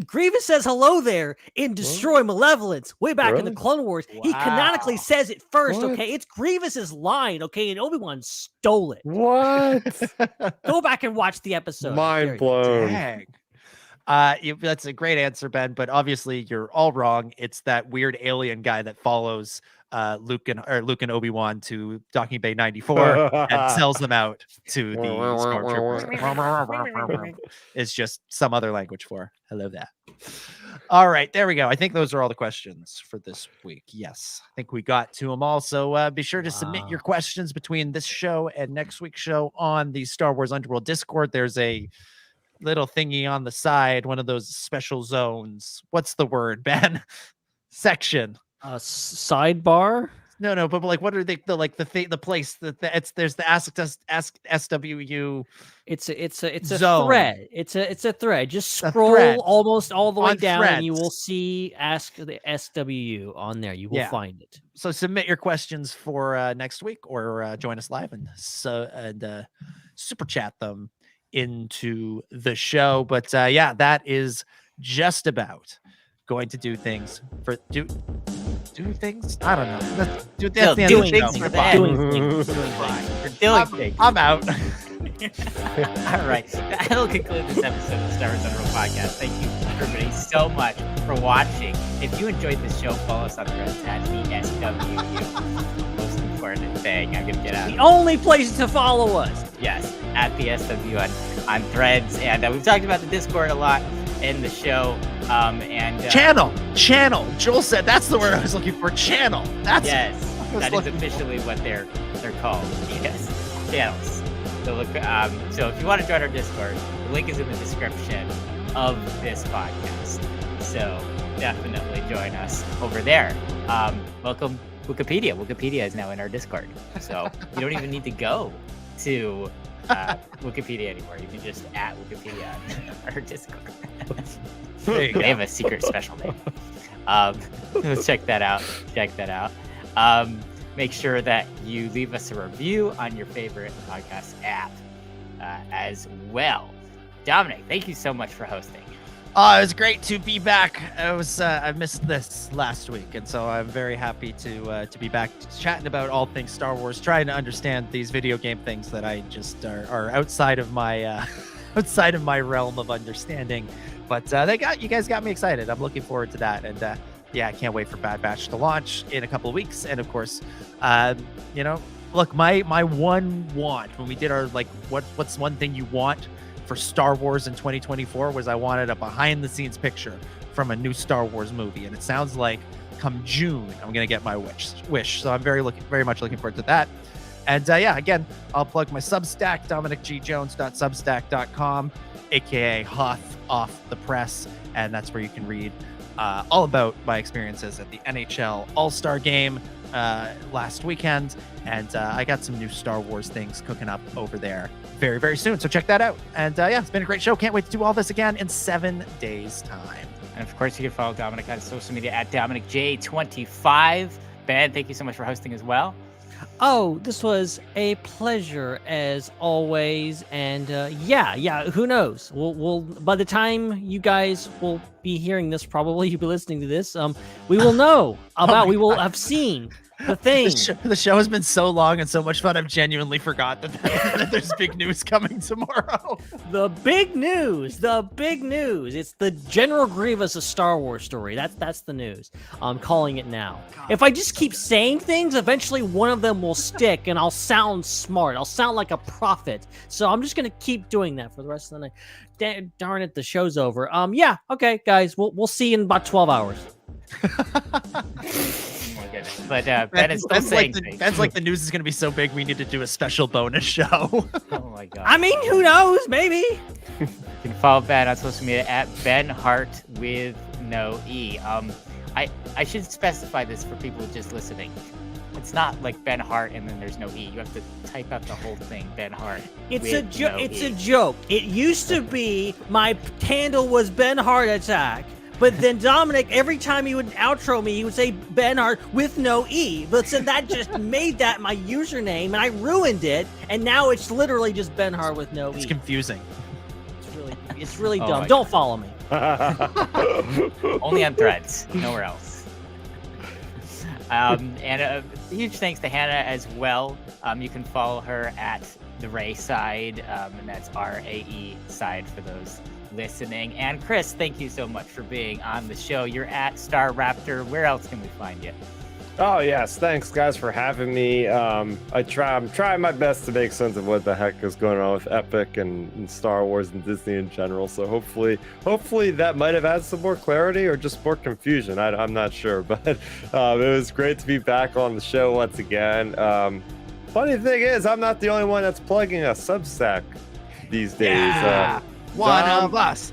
Grievous says hello there in Destroy Malevolence way back in the Clone Wars. Wow. He canonically says it first. What? Okay, it's Grievous's line. Okay, and Obi-Wan stole it. What? Go back and watch the episode. Mind blown. Dang. That's a great answer, Ben, but obviously you're all wrong. It's that weird alien guy that follows Luke and Obi-Wan to Docking Bay 94 and sells them out to the stormtroopers. It's just some other language for hello there. All right, there we go. I think those are all the questions for this week. Yes, I think we got to them all. So be sure to submit your questions between this show and next week's show on the Star Wars Underworld Discord. There's a little thingy on the side, one of those special zones. What's the word, Ben? Section. Sidebar. No, but like, what are they? The place that there's the ask SWU. It's a zone. Thread. It's a thread. Just scroll almost all the way down, and you will see Ask the SWU on there. You will find it. So submit your questions for next week, or join us live and super chat them into the show. But that is just about going to do things for do things. I don't know. Doing things for that. Doing things. I'm out. All right, that'll conclude this episode of the Star Wars Underworld Podcast. Thank you, everybody, so much for watching. If you enjoyed this show, follow us on Threads at the SWU. Most important thing, I'm gonna get out. The only place to follow us. Yes, at the SWU on Threads, and we've talked about the Discord a lot in the show. Channel. Joel said that's the word I was looking for. Channel. That is officially what they're called. Yes, channels. So look. So if you want to join our Discord, the link is in the description of this podcast. So definitely join us over there. Welcome Wikipedia. Wikipedia is now in our Discord, so you don't even need to go to Wikipedia anymore. You can just at Wikipedia on our Discord. They have a secret special name. Let's check that out. Make sure that you leave us a review on your favorite podcast app as well. Dominic, thank you so much for hosting. It was great to be back. I missed this last week, and so I'm very happy to be back chatting about all things Star Wars, trying to understand these video game things that I just are outside of my outside of my realm of understanding. But you guys got me excited. I'm looking forward to that, and I can't wait for Bad Batch to launch in a couple of weeks. And of course, look, my one want when we did our what's one thing you want for Star Wars in 2024 was I wanted a behind the scenes picture from a new Star Wars movie, and it sounds like come June I'm gonna get my wish. So I'm very much looking forward to that. And again, I'll plug my Substack, DominicGJones.substack.com, aka Hoth Off the Press, and that's where you can read all about my experiences at the NHL All-Star Game last weekend, and I got some new Star Wars things cooking up over there very, very soon. So check that out. And yeah, it's been a great show. Can't wait to do all this again in 7 days' time. And of course, you can follow Dominic on social media at DominicJ25. Ben, thank you so much for hosting as well. Oh, this was a pleasure as always, and yeah. Who knows? We'll by the time you guys will be hearing this, probably you'll be listening to this. We will know about. We will have seen the thing. The show has been so long and so much fun. I've genuinely forgot that there's big news coming tomorrow. The big news. It's the General Grievous of Star Wars story. That's the news. I'm calling it now. If I just keep saying things, eventually one of them will stick, and I'll sound smart. I'll sound like a prophet. So I'm just gonna keep doing that for the rest of the night. Darn it, the show's over. Yeah. Okay, guys. We'll see you in about 12 hours. But Ben is still saying Ben's like the news is going to be so big we need to do a special bonus show. Oh my god! I mean, who knows? Maybe. You can follow Ben on social media at Ben Hart with no E. I should specify this for people just listening. It's not like Ben Hart and then there's no E. You have to type out the whole thing, Ben Hart. It's a joke. It used to be my handle was Ben Hart Attack. But then Dominic, every time he would outro me, he would say Ben Hart with no E. But so that just made that my username, and I ruined it. And now it's literally just Ben Hart with no E. It's confusing. It's really dumb. Don't follow me. Only on Threads, nowhere else. And a huge thanks to Hannah as well. You can follow her at the Raeside, and that's RAE side for those listening. And Chris, thank you so much for being on the show. You're at Star Raptor. Where else can we find you? Oh yes, thanks guys for having me. I'm trying my best to make sense of what the heck is going on with Epic and Star Wars and Disney in general. So hopefully that might have added some more clarity or just more confusion. I'm not sure, but it was great to be back on the show once again. Funny thing is, I'm not the only one that's plugging a Substack these days. Yeah. One of us.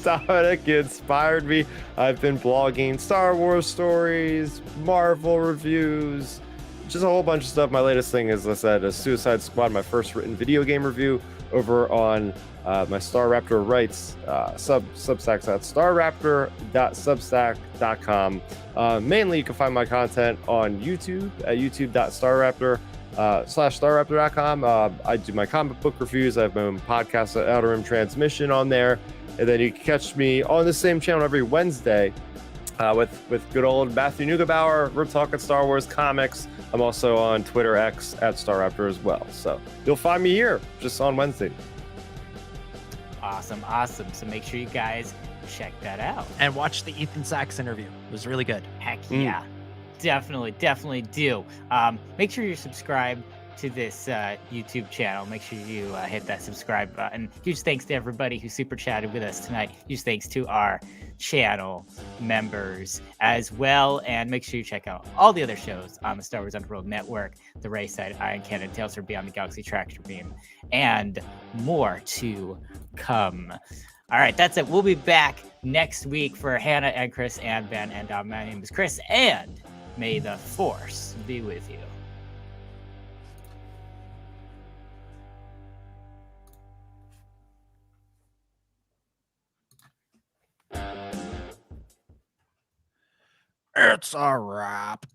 Dominic inspired me. I've been blogging Star Wars stories, Marvel reviews, just a whole bunch of stuff. My latest thing is, as I said, a Suicide Squad, my first written video game review over on my Star Raptor Rights Substacks at starraptor.substack.com. Mainly, you can find my content on YouTube at youtube.starraptor.com. I do my comic book reviews. I have my own podcast at Outer Rim Transmission on there. And then you can catch me on the same channel every Wednesday with good old Matthew Neugebauer. We're talking Star Wars comics. I'm also on Twitter X at Star Raptor as well. So you'll find me here just on Wednesday. Awesome. So make sure you guys check that out. And watch the Ethan Sachs interview. It was really good. Heck yeah. Definitely do. Make sure you're subscribed to this YouTube channel. Make sure you hit that subscribe button. Huge thanks to everybody who super chatted with us tonight. Huge thanks to our channel members as well. And make sure you check out all the other shows on the Star Wars Underworld Network, the Raeside, Iron Cannon, Tales from Beyond the Galaxy, Tractor Beam, and more to come. All right, that's it. We'll be back next week for Hannah and Chris and Ben and Dom. My name is Chris, and may the Force be with you. It's a wrap.